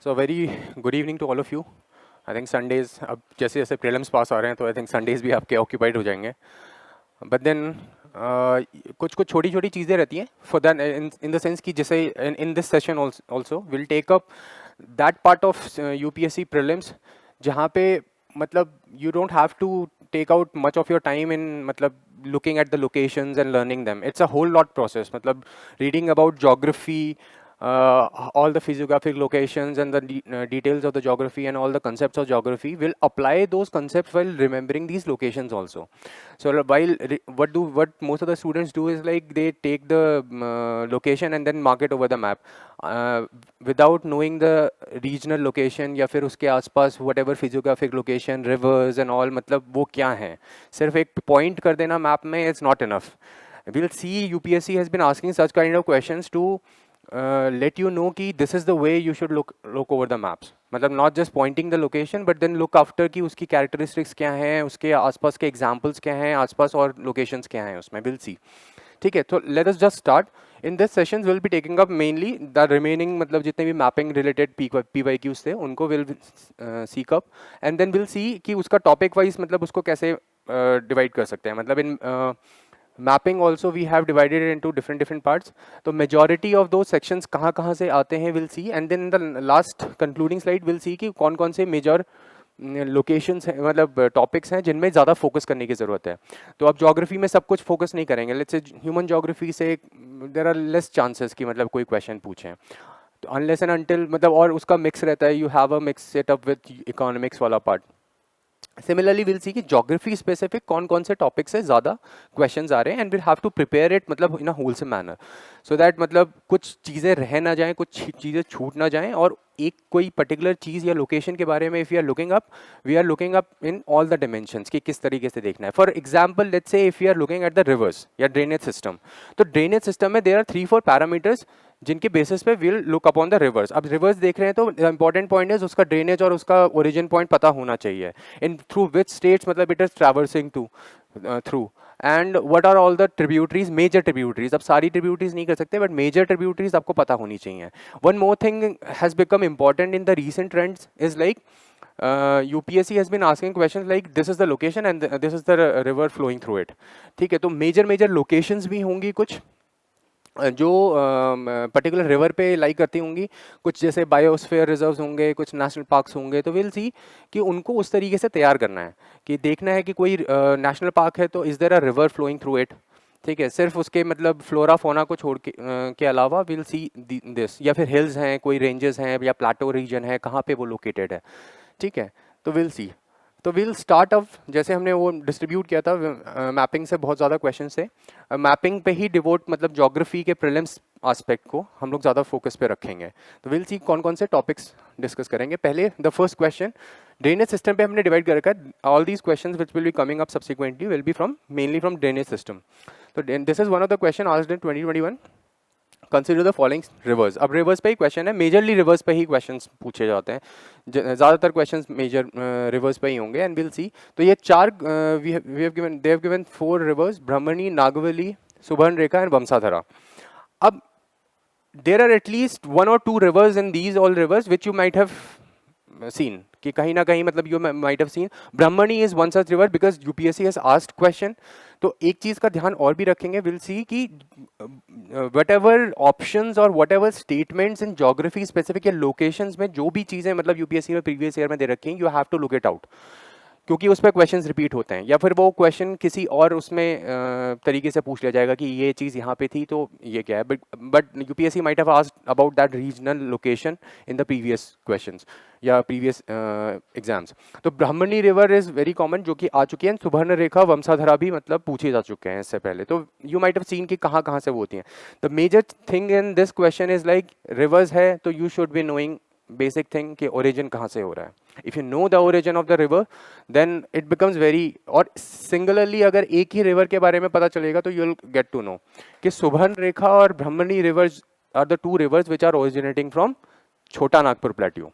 So very good evening to all of you. I think Sundays अब जैसे जैसे prelims पास आ रहे हैं तो I think Sundays भी आपके occupied हो जाएंगे. But then कुछ कुछ छोटी छोटी चीज़ें रहती हैं for that in the sense कि जैसे in this session also we'll take up that part of UPSC prelims जहाँ पे मतलब you don't have to take out much of your time in मतलब looking at the locations and learning them. It's a whole lot process. मतलब reading about geography, all the physiographic locations and the details of the geography and all the concepts of geography will apply those concepts while remembering these locations also. So while what most of the students do is like they take the location and then mark it over the map without knowing the regional location या फिर उसके आसपास whatever physiographic location, rivers and all मतलब वो क्या हैं. सिर्फ एक point कर देना map में is not enough. We'll see UPSC has been asking such kind of questions to let you know कि this is the way you should look over the maps. मतलब not just pointing the location but then look after कि उसकी characteristics क्या हैं, उसके आसपास के examples क्या हैं, आसपास और locations क्या हैं उसमें. We'll see. ठीक है, तो let us just start. In this sessions we'll be taking up mainly the remaining मतलब जितने भी mapping related PYQs थे उनको we'll seek up and then we'll see कि उसका topic wise मतलब उसको कैसे divide कर सकते हैं. मतलब in mapping also we have divided it into different parts. तो majority of those sections कहाँ कहाँ से आते हैं we'll see and then in the last concluding slide we'll see कि कौन कौन से major लोकेशंस हैं मतलब टॉपिक्स हैं जिनमें ज़्यादा फोकस करने की ज़रूरत है. तो आप ज्योग्राफी में सब कुछ फोकस नहीं करेंगे. लेट्स से ह्यूमन ज्योग्राफी से देयर आर लेस चांसेस कि मतलब कोई क्वेश्चन पूछें. तो अनलेस एंड अनटिल मतलब और उसका मिक्स रहता है. You have a mix setup with economics वाला पार्ट. सिमिलरली विल सी कि ज्योग्राफी स्पेसिफिक कौन कौन से टॉपिक से ज़्यादा क्वेश्चंस आ रहे हैं and will have to prepare it मतलब in a wholesome manner so that मतलब कुछ चीज़ें रह ना जाएं, कुछ चीज़ें छूट ना जाएं और एक कोई पर्टिकुलर चीज़ या लोकेशन के बारे में if you are looking up we are looking up in all the dimensions कि किस तरीके से देखना है. For example let's say if you are looking at the rivers या ड्रेनेज सिस्टम, तो ड्रेनेज सिस्टम में देर आर 3-4 पैरामीटर्स जिनके बेसिस पे will look upon the rivers. अब रिवर्स देख रहे हैं तो इंपॉर्टेंट पॉइंट है उसका ड्रेनेज और उसका ओरिजिन पॉइंट पता होना चाहिए. इन थ्रू विच स्टेट्स मतलब it is traversing to through and what are all the tributaries, major tributaries. अब सारी ट्रिब्यूटरीज नहीं कर सकते बट मेजर ट्रिब्यूटरीज आपको पता होनी चाहिए. One more thing has become important in the recent trends is like UPSC has been asking questions like this is the location and this is the river flowing through it. ठीक है, तो major major locations भी होंगी कुछ जो particular river पे लाई करती होंगी, कुछ जैसे बायोस्फीयर रिजर्व्स होंगे, कुछ नेशनल पार्क्स होंगे. तो विल सी कि उनको उस तरीके से तैयार करना है कि देखना है कि कोई नेशनल पार्क है तो is there a river flowing through it. ठीक है, सिर्फ उसके मतलब फ्लोरा फोना को छोड़ के अलावा विल सी दिस. या फिर हिल्स हैं, कोई रेंजेस हैं या प्लाटो रीजन है, कहाँ पे वो लोकेटेड है. ठीक है, तो विल सी. तो विल स्टार्ट ऑफ जैसे हमने वो डिस्ट्रीब्यूट किया था मैपिंग से बहुत ज़्यादा क्वेश्चन से मैपिंग पे ही डिवोट मतलब ज्योग्राफी के प्रीलिम्स एस्पेक्ट को हम लोग ज़्यादा फोकस पे रखेंगे. तो विल सी कौन कौन से टॉपिक्स डिस्कस करेंगे. पहले the first question drainage system पे हमने डिवाइड कर रखा है. All these questions which will be coming up subsequently will be from mainly from drainage system. तो this is one of the question asked in 2021. Consider the following rivers. अब rivers पे ही question है, majorly rivers पे ही questions पूछे जाते हैं. ज़्यादातर क्वेश्चंस मेजर रिवर्स पे ही होंगे एंड विल सी. तो ये चार they have given 4 rivers, Brahmani, Nagavali, Subarnarekha and Vansadhara. अब there are at least 1 or 2 rivers in these all rivers which you might have seen कि कहीं ना कहीं मतलब you might have seen. Brahmani is one such river because UPSC has asked question. तो एक चीज़ का ध्यान और भी रखेंगे. विल सी कि whatever options और whatever statements in geography specific या locations में जो भी चीज़ें मतलब UPSC में previous year में दे रखी हैं you have to look it out क्योंकि उस पर क्वेश्चंस रिपीट होते हैं या फिर वो क्वेश्चन किसी और उसमें तरीके से पूछ लिया जाएगा कि ये चीज़ यहाँ पे थी तो ये क्या है. But UPSC might have asked about that regional location in the previous questions या प्रीवियस एग्जाम्स. तो ब्राह्मणी रिवर इज़ वेरी कॉमन जो कि आ चुकी है. सुबर्ण रेखा, वंसाधरा भी मतलब पूछे जा चुके हैं इससे पहले. तो यू माइट हैव सीन कि कहाँ कहाँ से वो होती हैं. The major thing in this question is like rivers है तो you should be knowing basic thing कि ओरिजिन कहाँ से हो रहा है. If you know the origin of the river then it becomes very. और सिंगुलरली अगर एक ही रिवर के बारे में पता चलेगा तो you will get to know कि सुबर्ण रेखा और Brahmani rivers are the 2 rivers which are originating from Chota Nagpur plateau.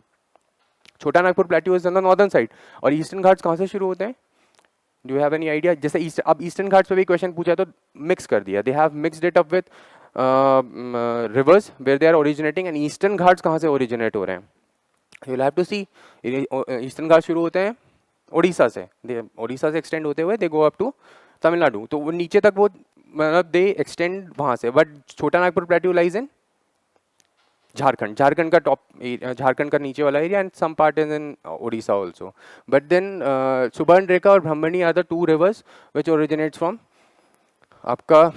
Chota Nagpur plateau is on the northern side. और ईस्टर्न घाट्स कहाँ से शुरू होते हैं? Do you have any idea? जैसे अब ईस्टर्न घाट्स पे भी क्वेश्चन पूछा तो मिक्स कर दिया. They have mixed it up with rivers where they are originating. And Eastern Ghats कहाँ से ओरिजिनेट हो रहे हैं? You will have to see Eastern Ghat शुरू होते हैं उड़ीसा से, उड़ीसा से एक्सटेंड होते हुए दे गो अप टू तमिलनाडु, तो वो नीचे तक वो मतलब दे एक्सटेंड वहाँ से, but Chota Nagpur plateau lies in Jharkhand, Jharkhand का टॉप, झारखंड का नीचे वाला area, and some part is in Orissa also, but then Subarnarekha और Brahmani are the two rivers which originates from आपका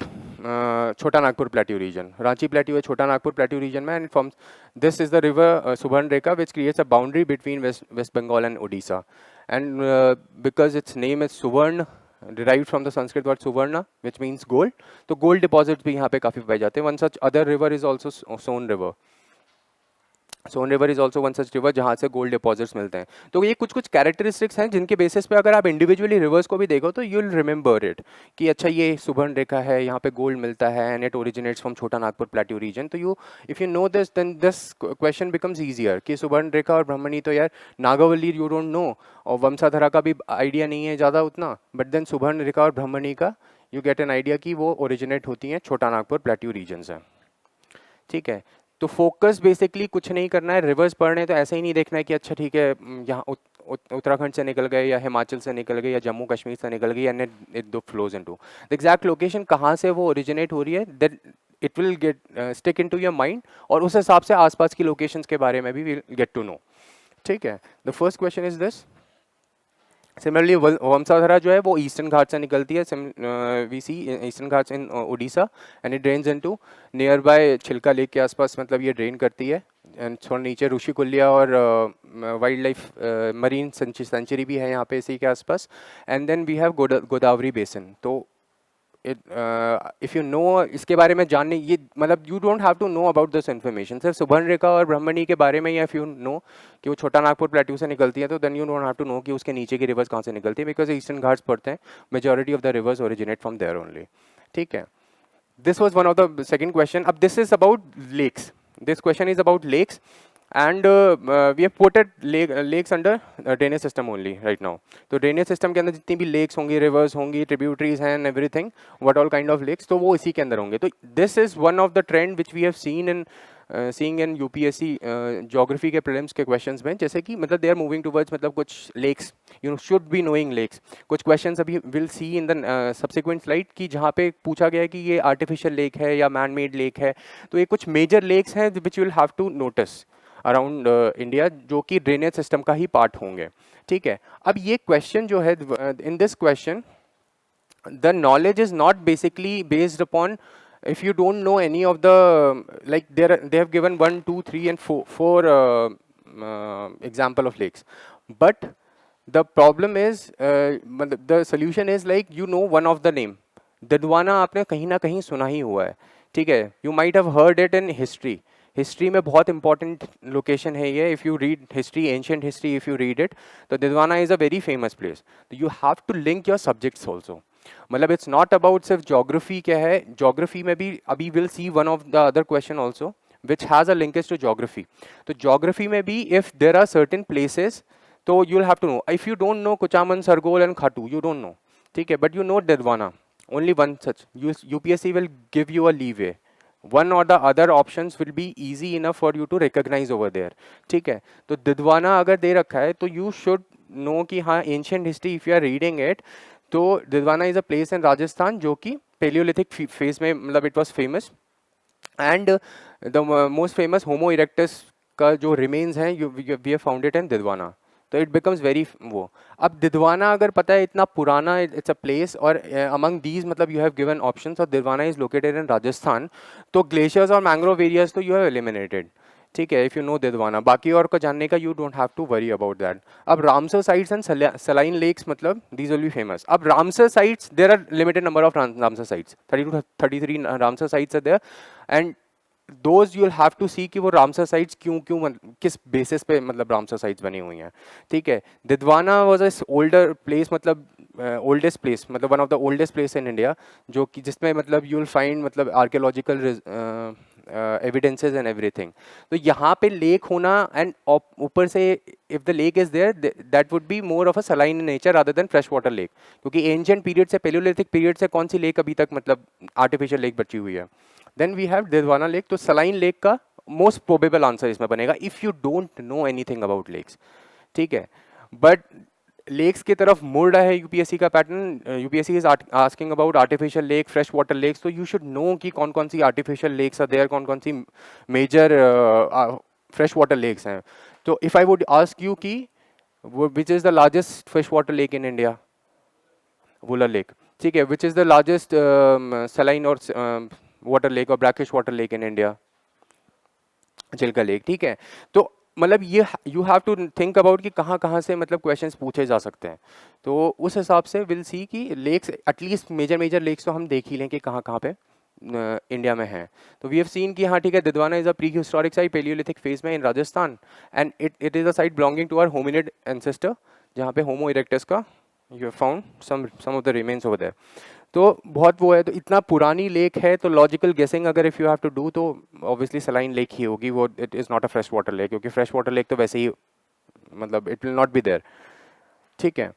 Chota Nagpur plateau region, Ranchi plateau है छोटा नागपुर प्लेट्यू रीजन में, and from this is the river Subarnarekha which creates a boundary between West Bengal and Odisha, and because its name is सुवर्ण, derived from the Sanskrit word suvarna which means gold, तो gold deposits भी यहाँ पे काफ़ी पाए जाते हैं. One such other river is also Son river. Son river is also one such river जहाँ से गोल्ड डिपॉजिट्स मिलते हैं. तो ये कुछ कुछ कैरेक्टरिस्टिक्स हैं जिनके बेसिस पे अगर आप इंडिविजुअली रिवर्स को भी देखो तो यू विल रिमेंबर इट कि अच्छा ये सुबर्ण रेखा है, यहाँ पे गोल्ड मिलता है, and it originates from Chota Nagpur plateau region. तो you if you know this then this question becomes easier कि सुबर्ण रेखा और ब्रह्मणी तो यार नागावली यू डोंट नो, और वंशाधरा का भी आइडिया नहीं है ज़्यादा उतना, बट देन सुबर्ण रेखा और ब्रह्मणी का यू गेट एन आइडिया कि वो ओरिजिनेट होती हैं छोटा नागपुर प्लेट्यू रीजन से. ठीक है, तो फोकस बेसिकली कुछ नहीं करना है, रिवर्स पढ़ने तो ऐसे ही नहीं देखना है कि अच्छा ठीक है यहाँ उत्तराखंड से निकल गए या हिमाचल से निकल गए या जम्मू कश्मीर से निकल गई, एंड इट दो flows into the exact location कहाँ से वो ओरिजिनेट हो रही है, that it will get stick into your mind, और उस हिसाब से आसपास की लोकेशंस के बारे में भी विल गेट टू नो. ठीक है, the first question is this. Similarly Vansadhara जो है वो ईस्टर्न घाट से निकलती है, we see Eastern Ghats in Orissa, and it drains into nearby Chilika lake के आसपास, मतलब ये ड्रेन करती है, एंड थोड़ा नीचे ऋषिकुल्या और वाइल्ड लाइफ मरीन सेंचुरी भी है यहाँ पे इसी के आसपास, and then we have Godavari basin. तो इफ़ यू नो इसके बारे में जानने, ये मतलब you don't have to know about this information, सिर्फ सुबर्ण रेखा और ब्रह्मणी के बारे में, या इफ़ यू नो कि वो छोटा नागपुर प्लेट्यू से निकलती है, तो then you don't have to know कि उसके नीचे की रिवर्स कहाँ से निकलती है, बिकॉज ईस्टर्न घाट्स पड़ते हैं, majority of the rivers originate from there only. ठीक है, this was one of the second question. अब this is about lakes, this question is about lakes, and we have puted lakes under drainage system only right now. तो drainage system के अंदर जितनी भी lakes होंगी, reverse होंगी, tributaries हैं, everything, what all kind of lakes, तो वो इसी के अंदर होंगे. तो this is one of the trend which we have seen in seeing in UPSC geography के प्रीलिम्स के क्वेश्चंस में, जैसे कि मतलब दे आर मूविंग टुवर्ड्स मतलब कुछ lakes, you know should be knowing lakes. कुछ क्वेश्चंस अभी will see in the subsequent slide कि जहाँ पे पूछा गया है कि ये आर्टिफिशियल लेक है या मैन मेड लेक है. तो ये कुछ मेजर लेक्स हैं which you will have to notice around India, जो कि ड्रेनेज सिस्टम का ही पार्ट होंगे. ठीक है, अब ये क्वेश्चन जो है, इन this question the knowledge is not basically based upon if you don't know any of the like they have given 1 2 3 and 4 example of lakes, but the problem is the solution is like you know one of the name. ददवाना आपने कहीं ना कहीं सुना ही हुआ है. ठीक है, you might have heard it in history. History में बहुत इंपॉर्टेंट लोकेशन है ये. If you read history, ancient history, if you read it, तो Didwana is a very famous place. तो you have to link your subjects also. मतलब it's not about सिर्फ geography क्या है, ज्योग्राफी में भी अभी will see one of the other question also which has a linkage to geography. तो geography में भी if there are certain places, तो you will have to know. If you don't know Kuchaman, Sargol and Khatu, you don't know. ठीक है, but you know Didwana, only one such. UPSC will give you a leeway. One or the other options will be easy enough for you to recognize over there. ठीक है, तो दिदवाना अगर दे रखा है तो you should know कि हाँ ancient history if you are reading it, तो दिदवाना is a place in Rajasthan जो कि Paleolithic phase में मतलब it was famous, and the most famous Homo erectus का जो remains हैं we have found it in दिदवाना. तो इट बिकम्स वेरी वो. अब दिदवाना अगर पता है इतना पुराना, इट्स अ प्लेस, और अमंग दीज मतलब यू हैव गिवन ऑप्शंस, और दिदवाना इज लोकेटेड इन राजस्थान, तो ग्लेशियर्स और मैंग्रोव एरियाज तो यू हैव एलिमिनेटेड. ठीक है, इफ़ यू नो दिदवाना, बाकी और को जानने का you don't have to worry about that. अब Ramsar sites and saline lakes मतलब दीज विल बी फेमस. अब Ramsar sites, there are limited number of Ramsar sites, 30 to 33 Ramsar sites are there, and those you will have to see कि वो Ramsar sites क्यों किस basis पे मतलब Ramsar sites बनी हुई हैं. ठीक है, Didwana was a older place, मतलब ओल्डेस्ट प्लेस, मतलब one of the oldest place in India, जो कि जिसमें मतलब यू विल फाइंड मतलब आर्कियोलॉजिकल एविडेंसेस एंड एवरीथिंग. तो यहाँ पे लेक होना, एंड ऊपर से if the lake is there that would be more of a saline in nature rather than fresh water lake, क्योंकि एंशिएंट पीरियड से, पेलियोलिथिक पीरियड से कौन सी लेक अभी तक मतलब आर्टिफिशियल लेक बची हुई है. Then we have Didwana lake. तो सलाइन लेक का मोस्ट प्रोबेबल आंसर इसमें बनेगा if you don't know anything about lakes, ठीक है। बट लेक्स की तरफ मुड़ रहा है यूपीएससी का pattern. UPSC is asking about artificial lake, fresh water lakes, तो यू शुड नो कि कौन कौन सी आर्टिफिशियल लेक्स आर देयर, कौन कौन सी मेजर फ्रेश वाटर लेक्स हैं। तो if I would ask you कि which is the largest fresh water lake in India, Wular lake, ठीक है। Which is the largest saline और वाटर लेक और brackish water lake in India, Chilika lake, ठीक है। तो मतलब ये you have to think about कि कहाँ कहाँ से मतलब क्वेश्चंस पूछे जा सकते हैं। तो उस हिसाब से विल सी कि lakes at least major major lakes तो हम देख ही लें कि कहाँ कहाँ पे इंडिया में है। तो वी हैव सीन कि हाँ ठीक है, Didwana is a prehistoric site paleolithic phase में in Rajasthan, and it is a site belonging to our hominid ancestor, जहाँ पे होमो इरेक्टस का you have found some of the remains over there. तो बहुत वो है, तो इतना पुरानी लेक है, तो लॉजिकल गेसिंग अगर if you have to do तो ऑब्वियसली सलाइन लेक ही होगी वो, it is not a fresh water lake, क्योंकि फ्रेश वाटर लेक तो वैसे ही मतलब it will not be there, ठीक है।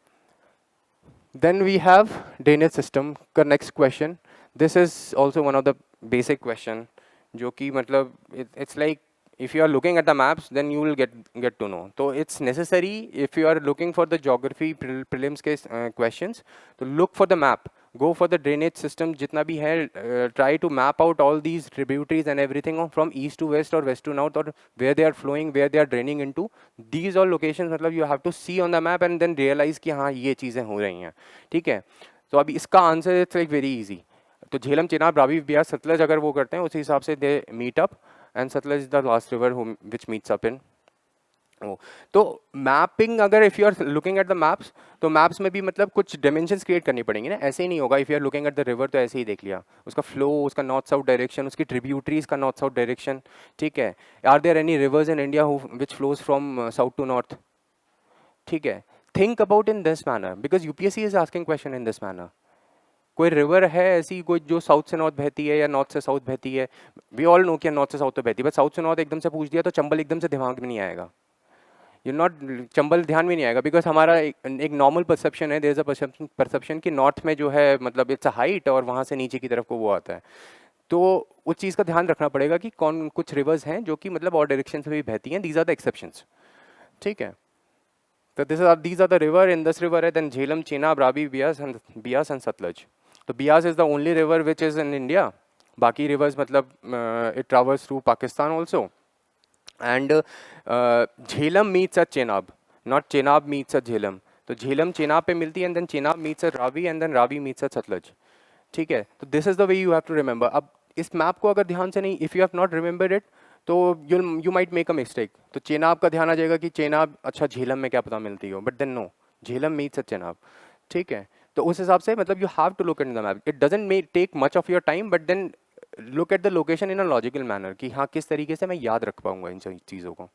Then we have drainage system का next question, this is also one of the basic question, जो कि मतलब it's like if you are looking at the maps then you will get to know. So it's necessary if you are looking for the geography prelims के questions, तो look for the map, go for the drainage system जितना भी है, try to map out all these tributaries and everything from east to west or west to north, or where they are flowing, where they are draining into, these all locations मतलब you have to see on the map and then realize कि हाँ ये चीज़ें हो रही हैं, ठीक है। तो अभी इसका answer it's like very easy. तो झेलम, चेनाब, रावी, ब्यास, सतलज अगर वो करते हैं उसी हिसाब से they meet up, and Sutlej is the last river which meets up in ओ। तो मैपिंग अगर if you are looking at the maps, तो मैप्स में भी मतलब कुछ डायमेंशंस क्रिएट करनी पड़ेंगी ना, ऐसे ही नहीं होगा। If you are looking at the river तो ऐसे ही देख लिया, उसका फ्लो, उसका नॉर्थ साउथ डायरेक्शन, उसकी ट्रिब्यूटरीज का नॉर्थ साउथ डायरेक्शन, ठीक है। Are there any rivers in India which flows from south to north, ठीक है। Think about in this manner because UPSC is asking question in this manner. कोई river है ऐसी कोई जो साउथ से नॉर्थ बहती है या नॉर्थ से साउथ बहती है, वी ऑल नो कि नॉर्थ से साउथ तो बहती है, बट साउथ से नॉर्थ एकदम से पूछ दिया तो चंबल एकदम से दिमाग में नहीं आएगा, यू नॉट, चंबल ध्यान में नहीं आएगा, बिकॉज हमारा एक नॉर्मल परसेप्शन है, देयर इज अ परसेप्शन कि नॉर्थ में जो है मतलब इट्स अ हाइट और वहाँ से नीचे की तरफ को वो आता है। तो उस चीज़ का ध्यान रखना पड़ेगा कि कौन कुछ रिवर्स हैं जो कि मतलब और डायरेक्शन से भी बहती हैं, दीज आर द एक्सेप्शंस, ठीक है। तो these are the river, in this river है then Jhelum, Chenab, Ravi, Bias and Satluj. तो Bias is the only river which is in India. बाकी rivers मतलब it travels through Pakistan also. And Jhelum meets at Chenab, not Chenab meets at Jhelum. तो झेलम चेनाब पे मिलती है, and then Chenab meets at Ravi, and then Ravi meets at Sutlej, ठीक है। तो this is the way you have to remember. अब इस map को अगर ध्यान से नहीं, if you have not remembered it, तो you might make a mistake. तो चेनाब का ध्यान आ जाएगा कि चेनाब, अच्छा झेलम में क्या पता मिलती हो, but then no, Jhelum meets at Chenab, ठीक है। तो उस हिसाब से मतलब you have to look in the map, it doesn't may take much of your time, but then look at the location in a logical manner कि हाँ किस तरीके से मैं याद रख पाऊंगा इन चीज़ों को।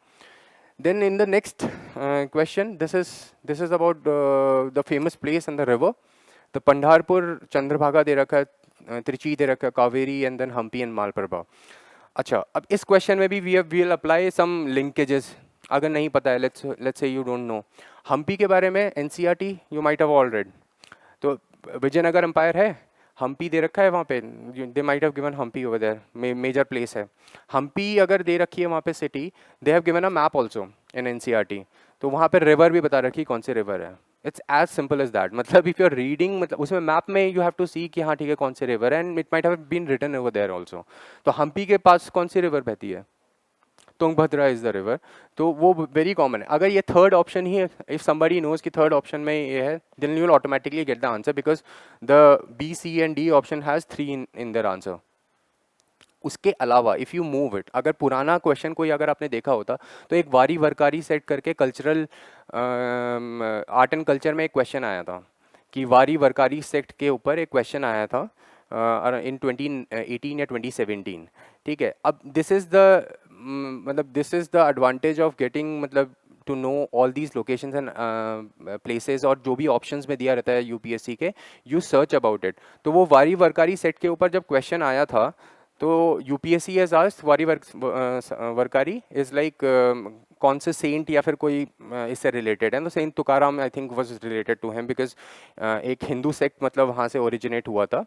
Then in the next question, this is about the famous place and the river. The Pandharpur, Chandrabhaga दे रखा है, त्रिची दे रखा है, Kaveri, and then Hampi and Malprabha. अच्छा, अब इस क्वेश्चन में भी we will apply some linkages. अगर नहीं पता है, let's say you don't know. Hampi के बारे में NCERT you might have all read. तो विजयनगर एम्पायर है, हम्पी दे रखा है वहाँ पे, they might have given Hampi over there, major place है। हम्पी अगर दे रखी है वहाँ पे city, they have given a map also in NCERT, तो वहाँ पे रिवर भी बता रखी कौन सी रिवर है। It's as simple as that, मतलब इफ यू आर रीडिंग, मतलब उसमें मैप में यू हैव टू सी कि हाँ ठीक है कौन सी रिवर है, and it might have been written over there also. तो हम्पी के पास कौन सी रिवर बहती है, तुंगभद्रा इज द रिवर। तो वो वेरी कॉमन है। अगर ये थर्ड ऑप्शन ही, इफ समबडी नोज कि थर्ड ऑप्शन में ये है, then you will automatically get the answer, because the B, C and D option has 3 in their answer. उसके अलावा इफ़ यू मूव इट, अगर पुराना क्वेश्चन कोई अगर आपने देखा होता, तो एक वारी वरकारी सेट करके कल्चरल आर्ट एंड कल्चर में एक क्वेश्चन आया था कि वारी वरकारी सेट के ऊपर एक क्वेश्चन आया था इन 2018 या 2017, ठीक है। अब दिस इज़ द मतलब this is the advantage of getting मतलब to know all these locations and places, और जो भी ऑप्शंस में दिया रहता है यूपीएससी के, यू सर्च अबाउट इट। तो वो वारी वरकारी सेट के ऊपर जब क्वेश्चन आया था, तो यूपीएससी हैज आस्क्ड वारी वरकारी इज लाइक कौन से सेंट या फिर कोई इससे रिलेटेड है, तो saint Tukaram I think was related to him, because एक हिंदू सेक्ट मतलब वहाँ से ओरिजिनेट हुआ था।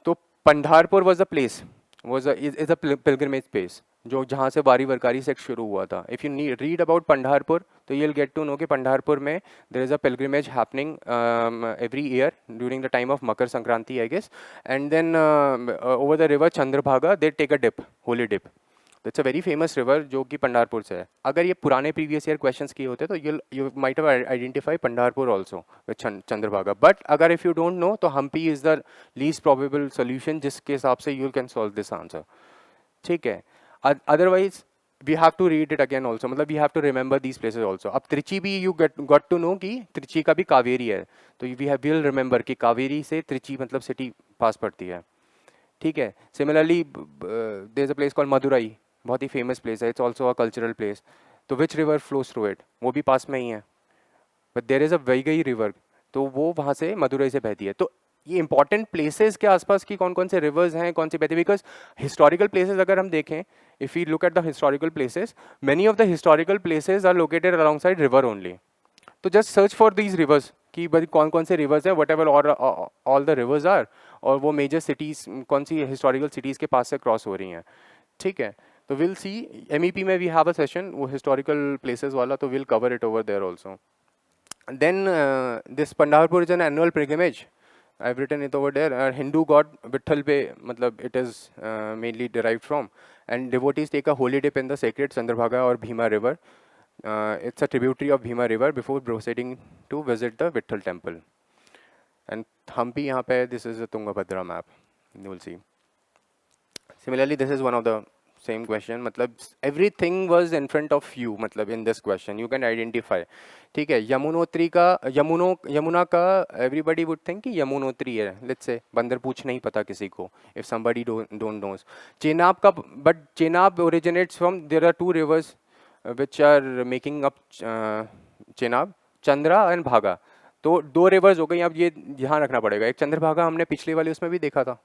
तो Pandharpur was the place, was a is a pilgrimage place जो जहाँ से वारी वरकारी सेक्ट शुरू हुआ था. If you read about Pandharpur तो you'll get to know कि पंढरपुर में there is a pilgrimage happening every year during the time of Makar Sankranti, I guess, and then over the river Chandrabhaga they take a dip, holy dip. That's a very famous river जो कि पंढरपुर से है. अगर ये पुराने previous year questions किए होते तो you might have identified Pandharpur also with Chandrabhaga. But अगर if you don't know तो Hampi is the least probable solution जिसके हिसाब से you can solve this answer. ठीक है. Otherwise we have to read it again also, मतलब we have to remember these places also. अब त्रिची भी you got to know कि त्रिची का भी कावेरी है, तो we'll remember कि कावेरी से त्रिची मतलब सिटी पास पड़ती है. ठीक है. Similarly there is a place called Madurai, बहुत ही फेमस प्लेस है. It's also a cultural place. तो which river flows through it, वो भी पास में ही है. But there is a Vaigai river, तो वो वहाँ से मदुरई से बहती है. तो ये इंपॉर्टेंट प्लेसेस के आसपास की कौन कौन से रिवर्स हैं, कौन सी बहती है. बिकॉज हिस्टोरिकल प्लेसेस अगर हम देखें, if you look at the historical places, many of the historical places are located along side river only. तो just search for these rivers कि भाई कौन कौन से रिवर्स हैं, whatever all the rivers are, और वो मेजर सिटीज़ कौन सी हिस्टोरिकल सिटीज़ के पास से क्रॉस हो रही हैं. ठीक है. तो विल सी MEP में वी हैव अ सेशन वो हिस्टोरिकल प्लेसेस वाला, तो will cover it over there also. Then this Pandharpur is an annual pilgrimage. I have written it over there. Hindu god Vitthal पे मतलब it is mainly derived from, and devotees take a holy dip in the sacred Chandrabhaga और Bhima river. It's a tributary of Bhima River before proceeding to visit the Vitthal temple. And Hampi यहाँ पे, this is a Tungabhadra map. You will see. Similarly, this is one of the same question. मतलब everything was in front of you. मतलब in this question you can identify. ठीक है. यमुनोत्री का यमुना का everybody would think कि यमुनोत्री है. Let's say बंदर पूछ नहीं पता किसी को. If somebody don't knows. Chenab का, but Chenab originates from, there are two rivers which are making up Chenab, Chandra and भागा. तो दो रिवर्स हो गई. अब ये ध्यान रखना पड़ेगा. एक चंद्रभागा हमने पिछले वाले उसमें भी देखा था.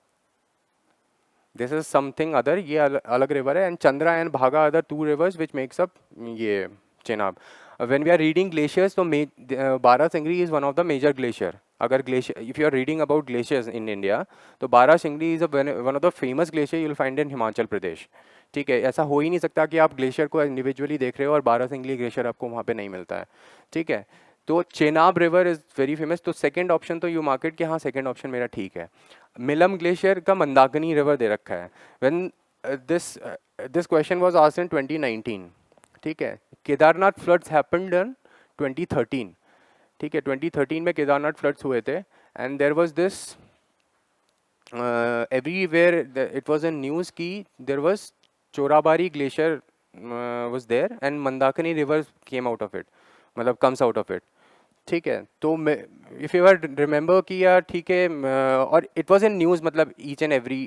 दिस इज समथिंग अदर, ये अलग रिवर है. And Chandra and Bhaga other two rivers which makes up ये Chenab. When we are reading glaciers तो Bara Shigri is one of the major glacier. अगर glacier, if you are reading about glaciers in India, तो Bara Shigri is one of the famous glacier you will find in Himachal Pradesh. ठीक है. ऐसा हो ही नहीं सकता कि आप ग्लेशियर को इंडिविजुअली देख रहे हो और बारासिंगरी ग्लेशियर आपको वहाँ पे नहीं मिलता है. ठीक है. तो Chenab river is very famous. तो सेकंड ऑप्शन तो यू मार्केट कि हाँ सेकंड ऑप्शन मेरा ठीक है. मिलम ग्लेशियर का मंदाकिनी रिवर दे रखा है. When this question was asked in 2019. ठीक है. Kedarnath floods happened in 2013. ठीक है. 2013 में केदारनाथ फ्लड्स हुए थे. And there was this everywhere it was in news की देयर वाज Chorabari glacier was there and Mandakini river came out of it, मतलब comes out of it. ठीक है. तो if you remember कि यार ठीक है, और it was in news मतलब each and every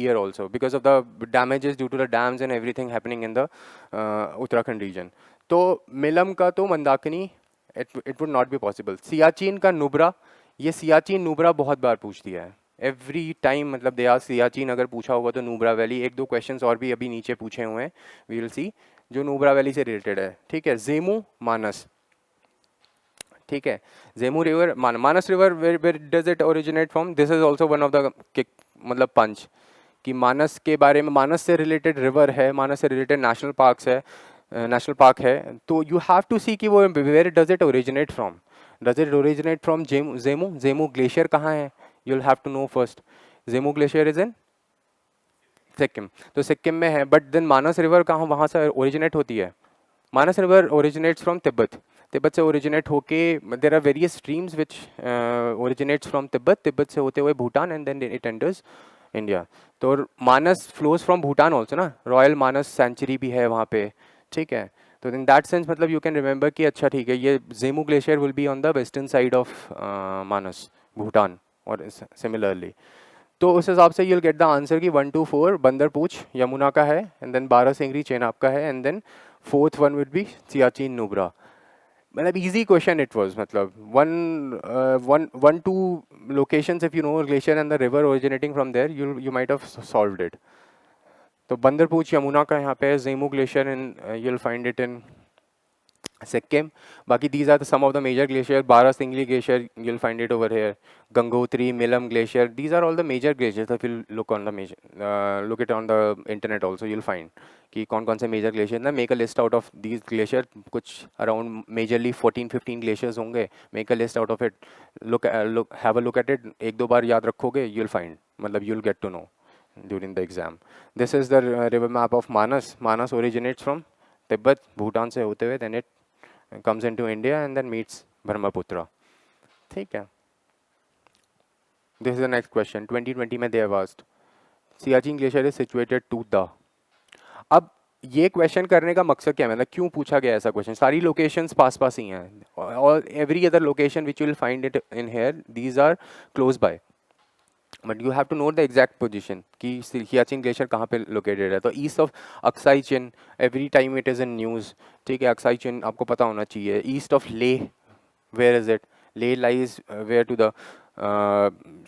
year also because of the damages due to the dams and everything happening in the Uttarakhand region. तो मिलम का तो Mandakini it would not be possible. Siachen का नुब्रा, ये सियाचिन नुब्रा बहुत बार पूछ दिया है. एवरी टाइम मतलब दे आर सियाचिन अगर पूछा होगा तो नुब्रा वैली. एक दो क्वेश्चंस और भी अभी नीचे पूछे हुए हैं, वी विल सी, जो नुब्रा वैली से रिलेटेड है. ठीक है. जेमू मानस. ठीक है. Zemu river, Manas river, where does it originate from. This is also one of the मतलब पंच कि मानस के बारे में, मानस से रिलेटेड रिवर है, मानस से रिलेटेड नेशनल पार्क है. तो यू हैव टू सी कि वो where does it originate from. Does it originate from Zemu glacier कहाँ है, you'll have to know first. Zemu glacier is in Sikkim. तो सिक्किम में है. बट देन मानस रिवर कहाँ, वहाँ से ओरिजिनेट होती है. Manas river originates from Tibet. Tibet से ओरिजिनेट होके there are various streams which originates from Tibet. Tibet से होते हुए Bhutan and then it enters India. तो Manas flows from Bhutan also ना. रॉयल मानस सेंचुरी भी है वहाँ पे. ठीक है. तो इन दैट सेंस मतलब यू कैन रिमेंबर कि अच्छा ठीक है, ये Jemu glacier will be on the western side of मानस, भूटान और सिमिलरली. तो उस हिसाब से यूल गेट द आंसर कि 1 to 4 बंदरपूछ यमुना का है, एंड देन बारासिंगरी चेनाब का है, and then fourth one would be Siachen Nubra. मतलब इजी क्वेश्चन इट वाज. मतलब one two locations if you know glacier and the river originating from there you might have solved it. तो बंदरपूछ यमुना का यहाँ पे, Zemu glacier in you'll find it in Sikkim. Baki, these are some of the major glaciers. Barasingli Glacier, you'll find it over here. Gangotri, Milam Glacier. These are all the major glaciers. If you look on the look it on the internet also, you'll find कि कौन-कौन से major glaciers ना. Make a list out of these glaciers. कुछ around majorly 14-15 glaciers होंगे. Make a list out of it. Have a look at it. एक दो बार याद रखोगे, you'll find. मतलब you'll get to know during the exam. This is the river map of Manas. Manas originates from Tibet, Bhutan से होते हुए, then it comes into India and then meets Brahmaputra. ठीक है. This is the next question. 2020 में they have asked. Siachen Glacier is situated to the. अब ये question करने का मकसद क्या है, मतलब क्यों पूछा गया ऐसा क्वेश्चन? सारी लोकेशंस पास पास ही हैं, और every other location which you will find it in here, these are close by, but you have to note the exact position कि सियाचिन ग्लेशियर कहाँ पे लोकेटेड है. तो east of Aksai Chin, every time it is in news. ठीक है, अक्साई चिन आपको पता होना चाहिए. East of Leh, where is it? Leh lies where to the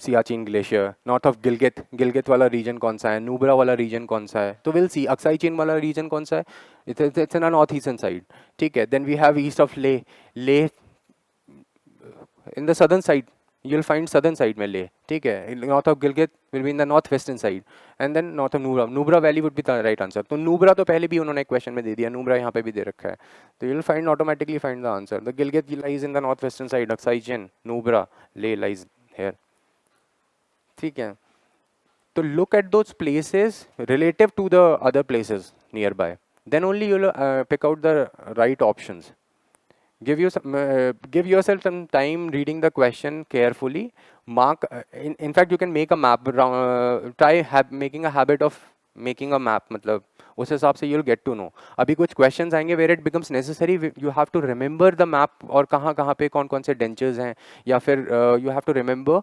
Siachen glacier. North of Gilgit, Gilgit वाला रीजन कौन सा है? नूब्रा वाला रीजन कौन सा है? तो विल सी अक्साई चिन वाला रीजन कौन सा है? It's in north eastern side. ठीक है, then we have east of Leh. Leh in the southern side, you'll find southern side में ले. ठीक है, north of Gilgit will be in the north western side, and then north of Nubra. Nubra Valley would be the right answer. तो Nubra तो पहले भी उन्होंने question में दे दिया, Nubra यहाँ पे भी दे रखा है. तो you'll find automatically find the answer. The Gilgit lies in the north western side. Aksai Chin, Nubra, Leh lies here. ठीक है, तो look at those places relative to the other places nearby. Then only you'll pick out the right options. Give yourself some time reading the question carefully. Mark. In fact, you can make a map. Try making a habit of making a map. मतलब उस हिसाब से you'll get to know. अभी कुछ questions आएंगे where it becomes necessary. You have to remember the map और कहाँ कहाँ पे कौन कौन से dentures हैं, या फिर you have to remember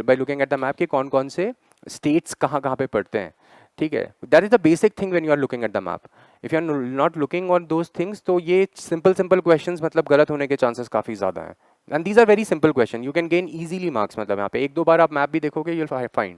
by looking at the map कि कौन कौन से states कहाँ कहाँ पे पड़ते हैं. ठीक है, that is the basic thing when you are looking at the map. If you are not looking on those things, तो ये सिंपल क्वेश्चंस मतलब गलत होने के चांसेस काफ़ी ज़्यादा हैं. And these are very simple question, you can gain easily marks. मतलब यहाँ पे एक दो बार आप मैप भी देखोगे, you will find.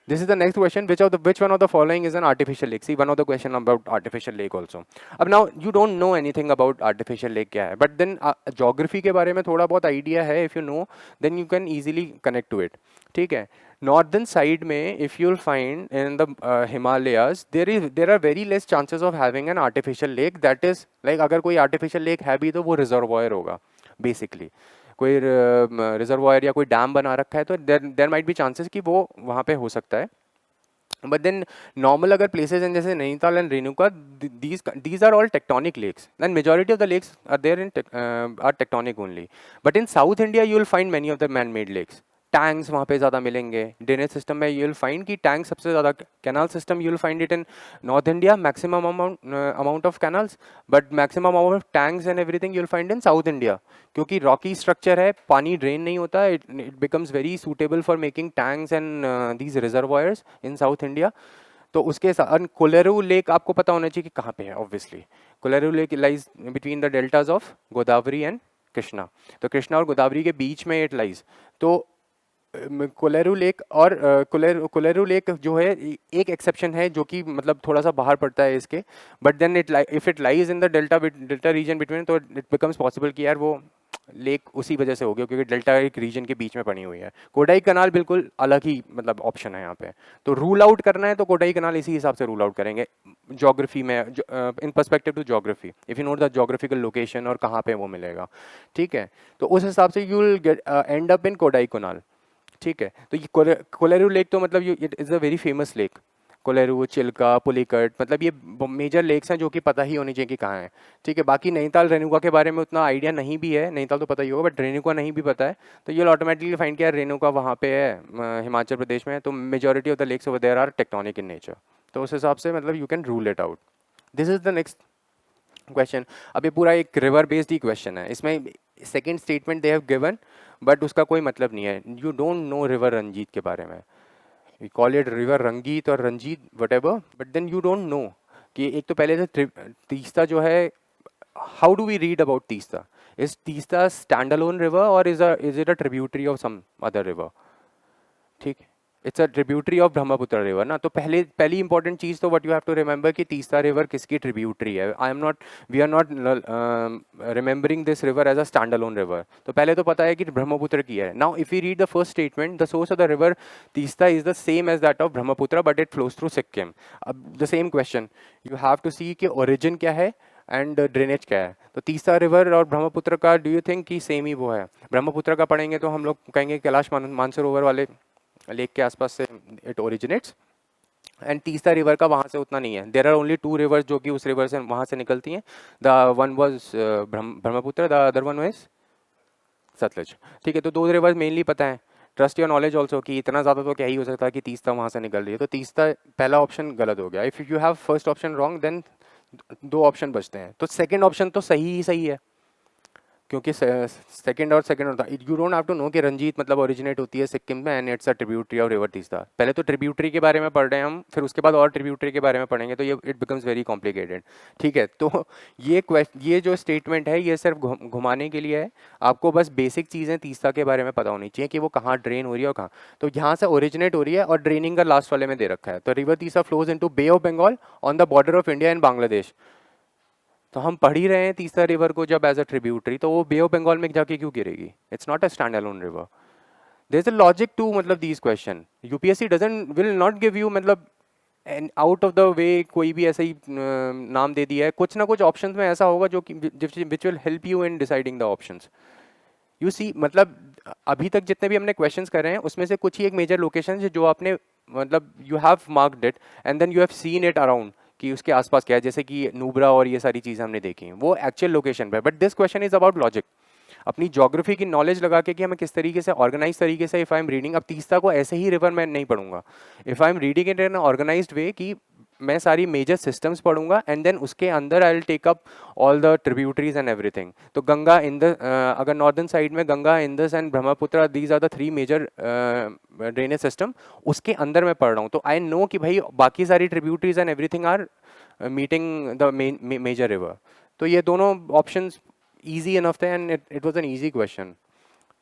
This is the next question. Which one of the following is an artificial lake? See, one of the question about artificial lake also. अब now you don't know anything about artificial lake क्या है, but then geography के बारे में थोड़ा बहुत idea है. If you know, then you can easily connect to it. ठीक है. Northern side में, if you'll find in the Himalayas, there are very less chances of having an artificial lake. That is like अगर कोई artificial lake है भी तो वो reservoir होगा basically. कोई रिजर्वायर या कोई डैम बना रखा है तो देर माइट बी चांसेस कि वो वहाँ पे हो सकता है. बट देन नॉर्मल अगर प्लेसेज हैं जैसे Nainital and Renuka, these are all tectonic lakes, and majority of the lakes are there in are tectonic only. But in south India you will find many of the man made lakes. Tanks वहाँ पे ज़्यादा मिलेंगे. Drainage system में you will find कि tank सबसे ज़्यादा. Canal system you will find it in north India, maximum amount of canals, but maximum amount of tanks and everything you will find in south India. क्योंकि Rocky structure है, पानी drain नहीं होता, it becomes very suitable for making tanks and these reservoirs in south India. तो उसके साथ Kolleru lake आपको पता होना चाहिए कि कहाँ पे है. Obviously Kolleru lake lies between the deltas of Godavari and Krishna. तो कृष्णा और गोदावरी के बीच में इट लाइज. तो कोलेरू लेक और कोलेरू लेक जो है एक एक्सेप्शन है जो कि मतलब थोड़ा सा बाहर पड़ता है इसके. But then if it lies in the delta region between, तो इट बिकम्स पॉसिबल कि यार वो लेक उसी वजह से हो गया क्योंकि डेल्टा एक रीजन के बीच में पड़ी हुई है. कोडाई कनाल बिल्कुल अलग ही मतलब ऑप्शन है यहाँ पे. तो रूल आउट करना है तो कोडाई कनाल इसी हिसाब से रूल आउट करेंगे ज्योग्राफी में, in perspective to geography. If you note the geographical location और कहाँ पे वो मिलेगा. ठीक है, तो उस हिसाब से you will get end up in Kodaikanal. ठीक है, तो ये कोलेरू लेक तो मतलब it is a very famous lake. Kolleru, Chilika, Pulicat, मतलब ये मेजर लेक्स हैं जो कि पता ही होनी चाहिए कि कहाँ है. ठीक है, बाकी नैनीताल रेणुका के बारे में उतना आइडिया नहीं भी है. नैनीताल तो पता ही होगा बट रेणुका नहीं भी पता है. तो ये ऑटोमेटिकली फाइंड किया रेणुका वहाँ पे है हिमाचल प्रदेश में. तो majority of the lakes over there are tectonic in nature. तो उस हिसाब से मतलब you can rule it out. This is the next question. अब ये पूरा एक रिवर बेस्ड ही क्वेश्चन है. इसमें second statement they have given but उसका कोई मतलब नहीं है. You don't know river Ranjit के बारे में. We call it river Rangit और Ranjit whatever, but then you don't know कि एक तो पहले से तीस्ता जो है, how do we read about Teesta? Is Teesta stand alone river और is it a tributary of some other river? ठीक है, it's a tributary of Brahmaputra river ना। तो पहली इंपॉर्टेंट चीज़ तो what you have to remember कि तीस्ता रिवर किसकी ट्रिब्यूटरी है। I am not, we are not remembering this river as a stand alone river. तो पहले तो पता है कि ब्रह्मपुत्र की है। Now if you read the first statement, the source of the river Teesta is the same as that of Brahmaputra but it flows through Sikkim. अब the same question you have to see कि ओरिजिन क्या है एंड ड्रेनेज क्या है। तो Teesta river और ब्रह्मपुत्र का do you think कि सेम ही वो है? ब्रह्मपुत्र का पढ़ेंगे तो हम लोग कहेंगे कैलाश मानसरोवर वाले लेक के आसपास से it originates, and Teesta river का वहाँ से उतना नहीं है। There are only two rivers जो कि उस रिवर से वहाँ से निकलती हैं। The one was Brahmaputra, the other one was Sutlej. ठीक है, तो दो रिवर्स मेनली पता है। ट्रस्ट योर नॉलेज ऑल्सो कि इतना ज़्यादा तो क्या ही हो सकता है कि तीस्ता वहाँ से निकल रही है। तो तीस्ता पहला ऑप्शन गलत हो गया। If you have first option wrong then दो ऑप्शन बचते हैं। तो सेकंड ऑप्शन तो सही ही सही है, क्योंकि सेकंड और सेकंड होता है। You don't have to know कि रंजीत मतलब ओरिजिनेट होती है सिक्किम में and it's a tributary of river Teesta. पहले तो ट्रिब्यूटरी के बारे में पढ़ रहे हैं हम, फिर उसके बाद और ट्रिब्यूटरी के बारे में पढ़ेंगे, तो ये इट बिकम्स वेरी कॉम्प्लिकेटेड। ठीक है, तो ये जो स्टेटमेंट है ये सिर्फ घुमाने के लिए है। आपको बस बेसिक चीज़ें तीस्ता के बारे में पता होनी चाहिए कि वो कहाँ ड्रेन हो रही है और कहाँ। तो यहाँ से ओरिजिनेट हो रही है और ड्रेनिंग का लास्ट वाले में दे रखा है। तो river Teesta flows into bay of Bengal on the border of India and Bangladesh. तो हम पढ़ ही रहे हैं तीस्ता रिवर को जब एज अ ट्रिब्यूटरी, तो वो बे ऑफ बंगाल में जाके क्यों गिरेगी? It's not a stand alone river. There is a logic to मतलब these question. UPSC doesn't will not give you मतलब and out of the way कोई भी ऐसा ही नाम दे दिया है। कुछ ना कुछ ऑप्शंस में ऐसा होगा जो कि which will help you in deciding the options. You see मतलब अभी तक जितने भी हमने क्वेश्चंस कर रहे हैं उसमें से कुछ ही एक मेजर लोकेशन है जो आपने मतलब you have marked it and then you have seen it around कि उसके आसपास क्या है, जैसे कि नूबरा और ये सारी चीज़ें हमने देखी हैं वो एक्चुअल लोकेशन पे। But this question is about logic, अपनी ज्योग्राफी की नॉलेज लगा के कि हमें किस तरीके से ऑर्गेनाइज तरीके से इफ आई एम रीडिंग। अब तीस्ता को ऐसे ही रिवर मैं नहीं पढ़ूंगा, if I am reading it in organized way कि मैं सारी मेजर सिस्टम्स पढ़ूंगा एंड देन उसके अंदर I will take up all the tributaries and everything. तो गंगा इन द अगर नॉर्दर्न साइड में Ganga, Indus and Brahmaputra, these are the three major drainage system, उसके अंदर मैं पढ़ रहा हूँ। तो आई नो कि भाई बाकी सारी tributaries and everything are meeting the major river. तो ये दोनों ऑप्शंस ईजी इनफ थे and it was an easy question.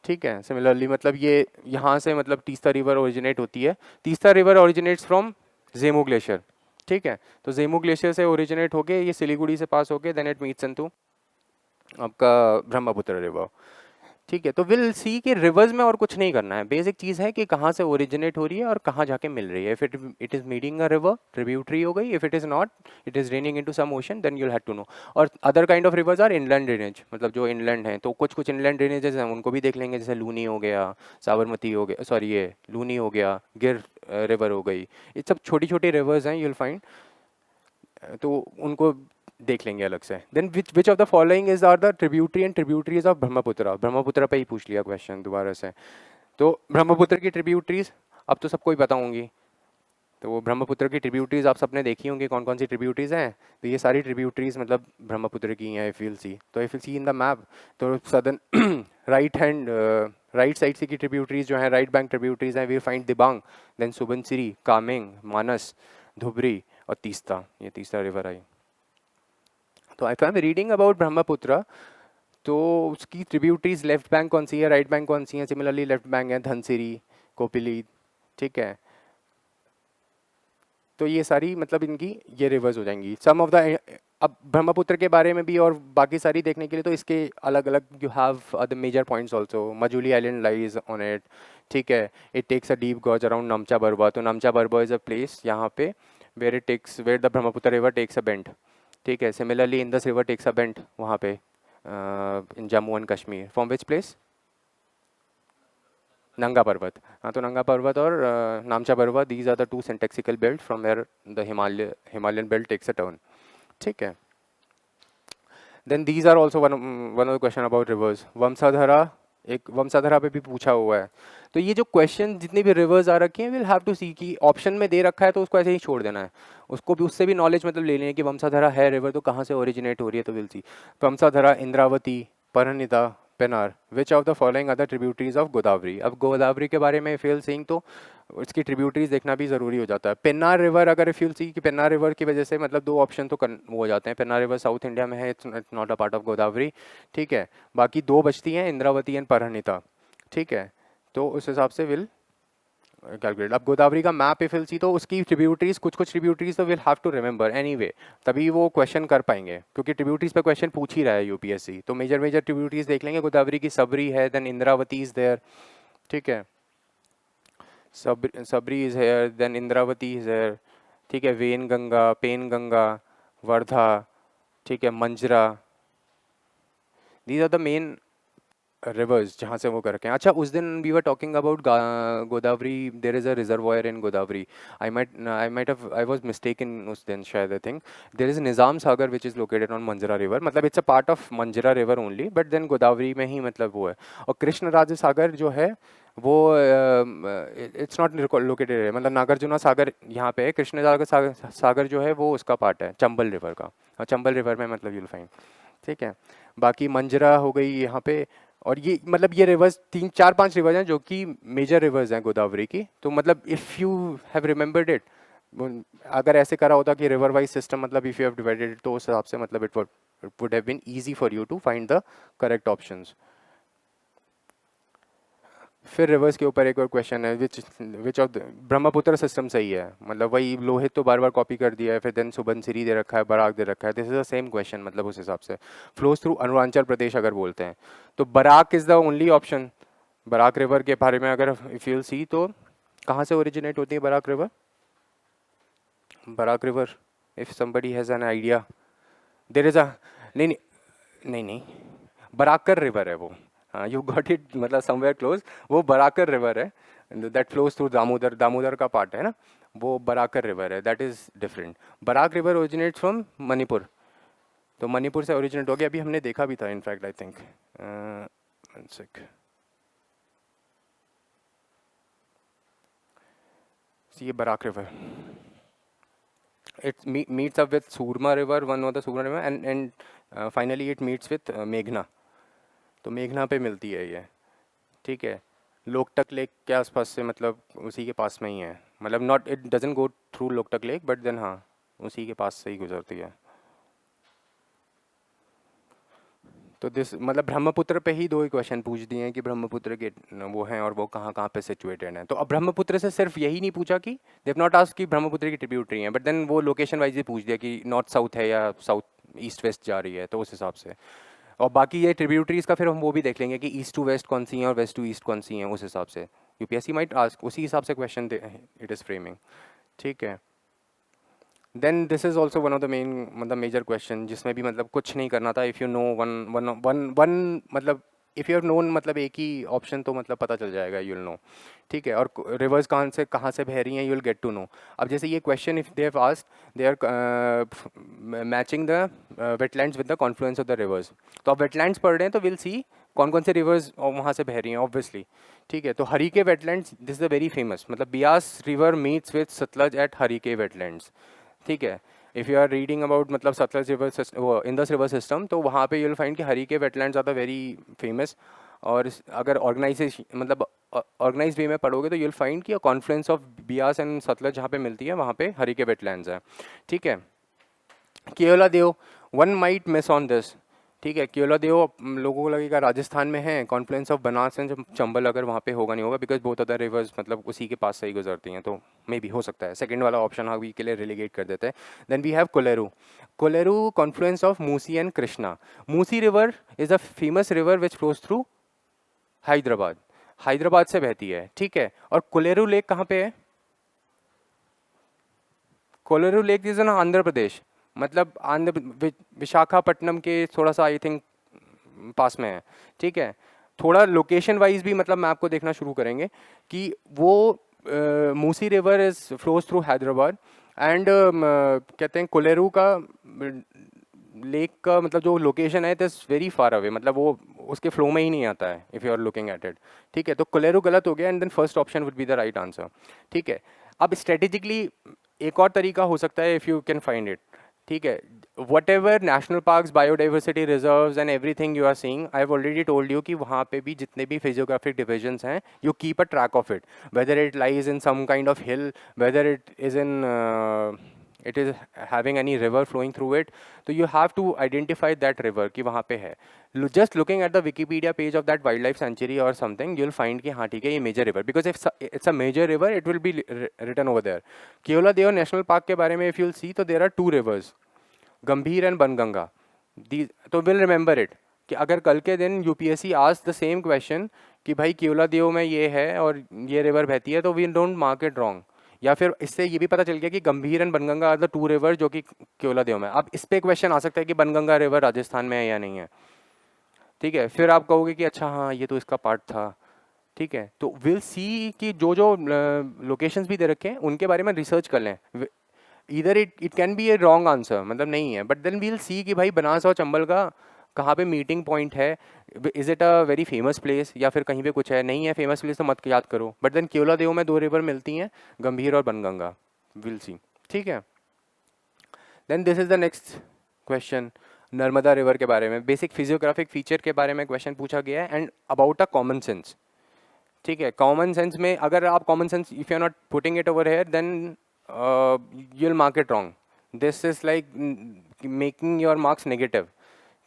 ठीक है, सिमिलरली मतलब ये यहाँ से मतलब तीस्ता रिवर ओरिजिनेट होती है। Teesta river originates from Zemu glacier. ठीक है, तो जेमू ग्लेशियर से ओरिजिनेट होके ये सिलीगुड़ी से पास होके देन इट मीट्स इनटू आपका ब्रह्मपुत्र रिवर। ठीक है, तो विल सी कि रिवर्स में और कुछ नहीं करना है। बेसिक चीज़ है कि कहाँ से ओरिजिनेट हो रही है और कहाँ जाके मिल रही है। If it is meeting a river tributary हो गई, if it is not it is draining into some ocean then you'll have to know. और other kind of rivers are inland drainage, मतलब जो इनलैंड हैं तो कुछ कुछ इनलैंड ड्रेनेजेस हैं उनको भी देख लेंगे, जैसे लूनी हो गया, साबरमती हो गया, सॉरी ये लूनी हो गया, गिर रिवर हो गई, ये सब छोटी छोटी रिवर्स हैं यूल फाइंड, तो उनको देख लेंगे अलग से। Then which of the following is are the tributary and tributaries of Brahmaputra. Brahmaputra पे ही पूछ लिया क्वेश्चन दोबारा से। तो ब्रह्मपुत्र की ट्रिब्यूटरीज अब तो सबको ही पता होंगी। तो वो ब्रह्मपुत्र की ट्रिब्यूटरीज आप सबने देखी होंगी कौन कौन सी ट्रिब्यूटरीज हैं। तो ये सारी ट्रिब्यूटरीज मतलब ब्रह्मपुत्र की हैं इफ यूल सी। तो if you see in the map तो southern right hand right side से की ट्रिब्यूटरीज जो हैं राइट बैंक ट्रिब्यूटरीज हैं, we find Dibang, then Subansiri, Kameng, Manas, Dhubri और तीस्ता। ये तीस्ता रिवर आई। तो if I am reading about Brahmaputra तो उसकी ट्रिब्यूटरीज लेफ्ट बैंक कौन सी है, राइट बैंक कौन सी है? सिमिलरली लेफ्ट बैंक है धनसिरी, कोपिली। ठीक है, तो ये सारी मतलब इनकी ये रिवर्स हो जाएंगी। सम ऑफ द अब ब्रह्मपुत्र के बारे में भी और बाकी सारी देखने के लिए तो इसके अलग अलग you have other major points also. Majuli island lies on it. ठीक है, it takes a deep gorge around Namcha Barwa. तो Namcha Barwa is a place यहाँ पे where it takes where the Brahmaputra river takes a bend. ठीक है, similarly Indus river takes a bend वहाँ पे in Jammu and Kashmir. From which place? Nanga Parbat. हाँ, तो नंगा पर्वत और Namcha Barwa, these are the two syntaxical belt from where the Himalayan belt takes a turn. ठीक है, then these are also one one of the question about rivers. Vamsadhara, एक वंशाधरा पे भी पूछा हुआ है। तो ये जो क्वेश्चन जितने भी रिवर्स आ रखे हैं विल हैव टू सी कि ऑप्शन में दे रखा है तो उसको ऐसे ही छोड़ देना है। उसको भी उससे भी नॉलेज मतलब ले लें कि वंशाधरा है रिवर तो कहाँ से ओरिजिनेट हो रही है, तो will see. Vamsadhara, Indravati, Pranhita, Penner. Which of the following are the tributaries of Godavari. अब गोदावरी के बारे में फेल सिंह तो इसकी ट्रिब्यूटरीज देखना भी ज़रूरी हो जाता है। पेन्नार रिवर, अगर इफ यूल सी कि पेन्नार रिवर की वजह से मतलब दो ऑप्शन तो वो हो जाते हैं। पेन्नार रिवर साउथ इंडिया में है, it's not a part of Godavari. ठीक है, बाकी दो बचती हैं इंद्रावती एंड परहनिता। ठीक है, तो उस हिसाब से विल कैलकुलेट। अब गोदावरी का मैप इफ विल सी तो उसकी ट्रिब्यूटरीज कुछ ट्रिब्यूटरीज तो will have to remember anyway, तभी वो क्वेश्चन कर पाएंगे क्योंकि ट्रिब्यूटरीज पे क्वेश्चन पूछ ही रहा है यूपीएससी। तो मेजर मेजर ट्रिब्यूटरीज देख लेंगे, गोदावरी की सबरी है, देन इंद्रावती इज देयर, ठीक है, Sabari is here, then Indravati is here, ठीक है, वेन गंगा, पेन गंगा, वर्धा, ठीक है, Manjra, these are the main rivers जहाँ से वो करके हैं। अच्छा, उस दिन we were talking about Godavari, there is a reservoir in Godavari. I might have I was mistaken उस दिन शायद। I think there is Nizam Sagar which is located on Manjra river, मतलब it's a part of Manjra river only, but then Godavari में ही मतलब वो है। और कृष्ण राज सागर जो है वो इट्स नॉट लोकेटेड है, मतलब नागार्जुना सागर यहाँ पे है, कृष्ण राज सागर जो है वो उसका पार्ट है चंबल रिवर का, और चंबल रिवर में मतलब यूल फाइंड, ठीक है। बाकी मंजरा हो गई यहाँ पे, और ये मतलब ये रिवर्स 3 4 5 रिवर्स हैं जो कि मेजर रिवर्स हैं गोदावरी की। तो मतलब if you have remembered it, अगर ऐसे करा होता कि रिवर वाइज सिस्टम, मतलब if you have divided it, तो उस हिसाब से मतलब it would have been easy for you to find the correct options. फिर रिवर्स के ऊपर एक और क्वेश्चन है, विच ऑफ ब्रह्मपुत्र सिस्टम सही है, मतलब वही लोहित तो बार बार कॉपी कर दिया है, फिर देन सुबनसिरी दे रखा है, बराक दे रखा है, this is the same question, मतलब उस हिसाब से फ्लोज थ्रू अरुणाचल प्रदेश अगर बोलते हैं तो Barak is the only option. Barak river के बारे में अगर इफ यू सी तो कहाँ से ओरिजिनेट होती है Barak river? Barak river, if somebody has an idea, there is a, नहीं नहीं नहीं नहीं, बराकर रिवर है वो, हाँ यू गॉट इट, मतलब समवेयर क्लोज, वो बराकर रिवर है, that flows through Damodar, Damodar का पार्ट है ना, वो बराकर रिवर है, that is different. Barak river originate from Manipur, तो मणिपुर से ओरिजिनेट हो गया, अभी हमने देखा भी था इनफैक्ट, आई थिंक ये Barak river, it meets up with Surma river, one of the Surma river, and finally it meets with मेघना, तो मेघना पे मिलती है ये, ठीक है। लोकटक लेक के आसपास से, मतलब उसी के पास में ही है, मतलब not it doesn't go through Loktak lake, but then हाँ उसी के पास से ही गुजरती है। तो दिस मतलब ब्रह्मपुत्र पे ही 2 ही क्वेश्चन पूछ दिए हैं कि ब्रह्मपुत्र के वो हैं और वो कहाँ कहाँ पे सिचुएटेड हैं। तो अब ब्रह्मपुत्र से सिर्फ यही नहीं पूछा कि देव नॉट आस्क्ड कि ब्रह्मपुत्र की ट्रिब्यूटरी हैं, बट देन वो लोकेशन वाइज ही पूछ दिया कि नॉर्थ साउथ है या साउथ ईस्ट वेस्ट जा रही है, तो उस हिसाब से। और बाकी ये ट्रिब्यूटरीज का फिर हम वो भी देख लेंगे कि ईस्ट टू वेस्ट कौन सी हैं और वेस्ट टू ईस्ट कौन सी हैं, उस हिसाब से यूपीएससी माइट आस्क, उसी हिसाब से क्वेश्चन इट इज़ फ्रेमिंग, ठीक है। Then this is also one of the main, मतलब मेजर क्वेश्चन जिसमें भी मतलब कुछ नहीं करना था, if you know one one one one मतलब इफ़ यू हैव नोन, मतलब एक ही ऑप्शन तो मतलब पता चल जाएगा, यूल नो, ठीक है। और रिवर्स कहाँ से बह रही हैं, यूल गेट टू नो। अब जैसे ये question if they have asked, they are matching the wetlands with the confluence of the rivers, तो आप वेटलैंड्स पढ़ रहे हैं तो विल सी कौन कौन से रिवर्स वहाँ से बह रही हैं ऑब्वियसली, ठीक है। तो Harike wetlands, this is the very famous, मतलब Beas river meets with Sutlej at Harike wetlands, ठीक है। If you are reading about मतलब सतलज रिवर वो इंदस रिवर सिस्टम, तो वहाँ पे यूल फाइंड कि Harike wetlands are the very famous. और अगर ऑर्गेनाइजेशन मतलब ऑर्गेनाइज वे में पढ़ोगे तो यूल फाइंड कि confluence of Beas and Sutlej जहाँ पे मिलती है वहाँ पे हरीके वेटलैंड्स है, ठीक है। Keoladeo, one might miss on this, ठीक है। केयोला देव लोगों को लगेगा राजस्थान में है, Confluence of Banas and Chambal अगर वहाँ पे होगा नहीं होगा, बिकॉज बोथ अदर रिवर्स मतलब उसी के पास से ही गुजरती हैं, तो मे भी हो सकता है सेकंड वाला ऑप्शन हाँ के लिए रिलीगेट कर देते हैं। Then we have Kolleru, Kolleru confluence of Musi and Krishna. Musi river is a famous river which flows through Hyderabad, Hyderabad से बहती है, ठीक है। और कोलेरू लेक कहाँ पे है? Kolleru lake is in Andhra Pradesh, मतलब विशाखापट्टनम के थोड़ा सा आई थिंक पास में है, ठीक है। थोड़ा लोकेशन वाइज भी मतलब मैं आपको देखना शुरू करेंगे कि वो Musi river is flows through Hyderabad, and कहते हैं कोलेरू का लेक का मतलब जो लोकेशन है it is very far away, मतलब वो उसके फ्लो में ही नहीं आता है if you are looking at it, ठीक है। तो कोलेरू गलत हो गया, and then first option would be the right answer, ठीक है। अब स्ट्रेटेजिकली एक और तरीका हो सकता है if you can find it, ठीक है। Whatever national parks, biodiversity reserves and everything you are seeing, I have already told you कि वहाँ पे भी जितने भी फिजियोग्राफिक डिविजन्स हैं, you keep a track of it, whether it lies in some kind of hill, whether it is in it is having any river flowing through it, तो you have to identify that river कि वहाँ पे है. Just looking at the Wikipedia page of that wildlife sanctuary or something, you'll find कि हाँ ठीक है ये major river, because if it's a major river it will be written over there. Keoladeo national park के बारे में if you'll see, तो there are two rivers, गंभीर एंड बनगंगा. तो विल रिमेंबर इट कि अगर कल के दिन यूपीएससी आज द सेम क्वेश्चन कि भाई केवलादेव में ये है और ये रिवर बहती है, तो we don't mark it wrong. या फिर इससे ये भी पता चल गया कि Gambhir and Banganga are the two river जो कि केवलादेव में. अब इस पे क्वेश्चन आ सकता है कि बनगंगा रिवर राजस्थान में है या नहीं है. ठीक है, फिर आप कहोगे कि अच्छा हाँ ये तो इसका पार्ट था. ठीक है, तो विल सी कि जो जो लोकेशंस भी दे रखे हैं उनके बारे में रिसर्च कर लें. इधर it can be A wrong answer, मतलब नहीं है, बट देन वील सी कि भाई बनास और चंबल का कहाँ पे मीटिंग पॉइंट है. Is it a very famous place, या फिर कहीं पे कुछ है. नहीं है फेमस प्लेस तो मत याद करो, बट देन केवलादेव में दो रिवर मिलती हैं, गंभीर और बनगंगा. Will see. ठीक है, then this is the next question. Narmada river के बारे में बेसिक फिजियोग्राफिक फीचर के बारे में क्वेश्चन पूछा गया है, and about a common sense. ठीक है, कॉमन सेंस में अगर आप common sense if you are not putting it over here, then you will mark it wrong. This is like making your marks negative.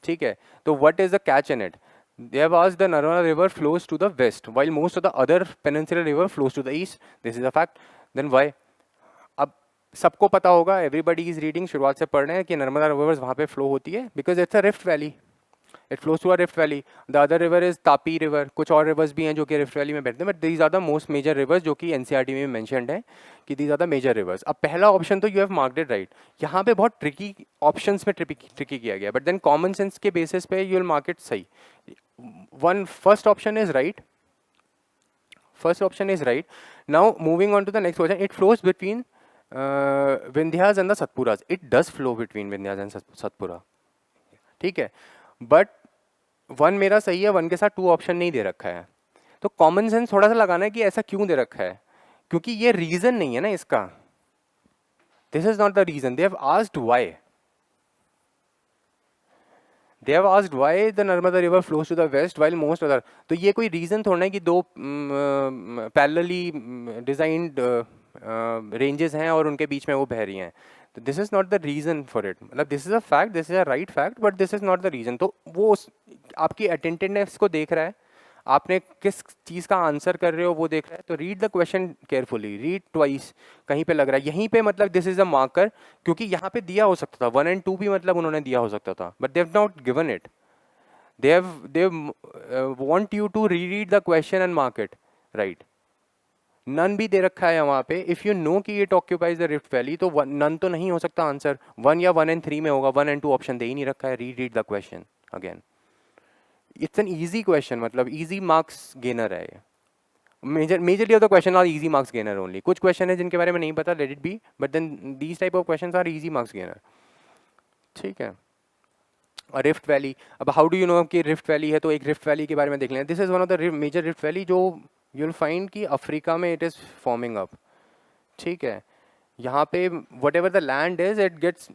ठीक है, तो what is the catch in it? They have asked the Narmada river flows to the west while most of the other peninsular river flows to the east. This is a fact. Then why? अब सबको पता होगा, everybody is reading, शुरुआत से पढ़ रहे हैं कि नर्मदा रिवर्स वहाँ पे फ्लो होती है because it's a rift valley. It flows to a rift valley. The other river is Tapi river. कुछ और रिवर्स भी हैं जो कि रिफ्ट वैली में बैठते हैं, but these are the most major rivers जो कि एनसीईआरटी में मेंशन्ड है कि these are the major rivers. अब पहला ऑप्शन तो you have marked it right. यहाँ पे बहुत ट्रिकी ऑप्शंस में ट्रिकी किया गया, बट देन कॉमन सेंस के बेसिस पे यू विल मार्क इट सही. First option is right. First option is right. Now moving on to the next question. It flows between Vindhyas and the Satpuras. It does flow between Vindhyas and Satpura. ठीक है, but one मेरा सही है, one के साथ to option नहीं दे रखा है. तो कॉमन सेंस थोड़ा सा लगाना है कि ऐसा क्यों दे रखा है, क्योंकि ये रीजन नहीं है ना इसका. This is not the reason. They have asked why. They have asked why the Narmada river flows to the west while most other. तो ये कोई रीजन थोड़ा है कि दो पैरेलली डिजाइंड रेंजेस हैं और उनके बीच में वो बह रही हैं. तो this is not the reason for it. मतलब this is a fact, this is a right fact, but this is not the reason. तो वो आपकी अटेंटिवनेस को देख रहा है, आपने किस चीज़ का आंसर कर रहे हो वो देख रहा है. तो read the question carefully, read twice. कहीं पे लग रहा है यहीं पे मतलब दिस इज अ मार्कर, क्योंकि यहाँ पे दिया हो सकता था 1 and 2 भी, मतलब उन्होंने दिया हो सकता था, but they have not given it. They want you to read the question and mark it right. None भी दे रखा है वहाँ पे. इफ़ यू नो कि it occupies the rift valley, तो नन तो नहीं हो सकता आंसर. 1 या 1 and 3 में होगा. 1 and 2 ऑप्शन दे ही नहीं रखा है. Read the question again. It's an easy question, मतलब ईजी मार्क्स गेनर है ये. Majorly of the question are easy marks gainer only. कुछ क्वेश्चन है जिनके बारे में नहीं पता, let it be, but then these type of question are easy marks gainer. ठीक है, और रिफ्ट वैली. अब हाउ डू यू नो कि रिफ्ट वैली है, तो एक रिफ्ट वैली के बारे में देख लें. This is one of the major rift valley जो यू विल फाइंड कि अफ्रीका में इट इज़ फॉर्मिंग अप. ठीक है, यहाँ पे whatever the land is it gets,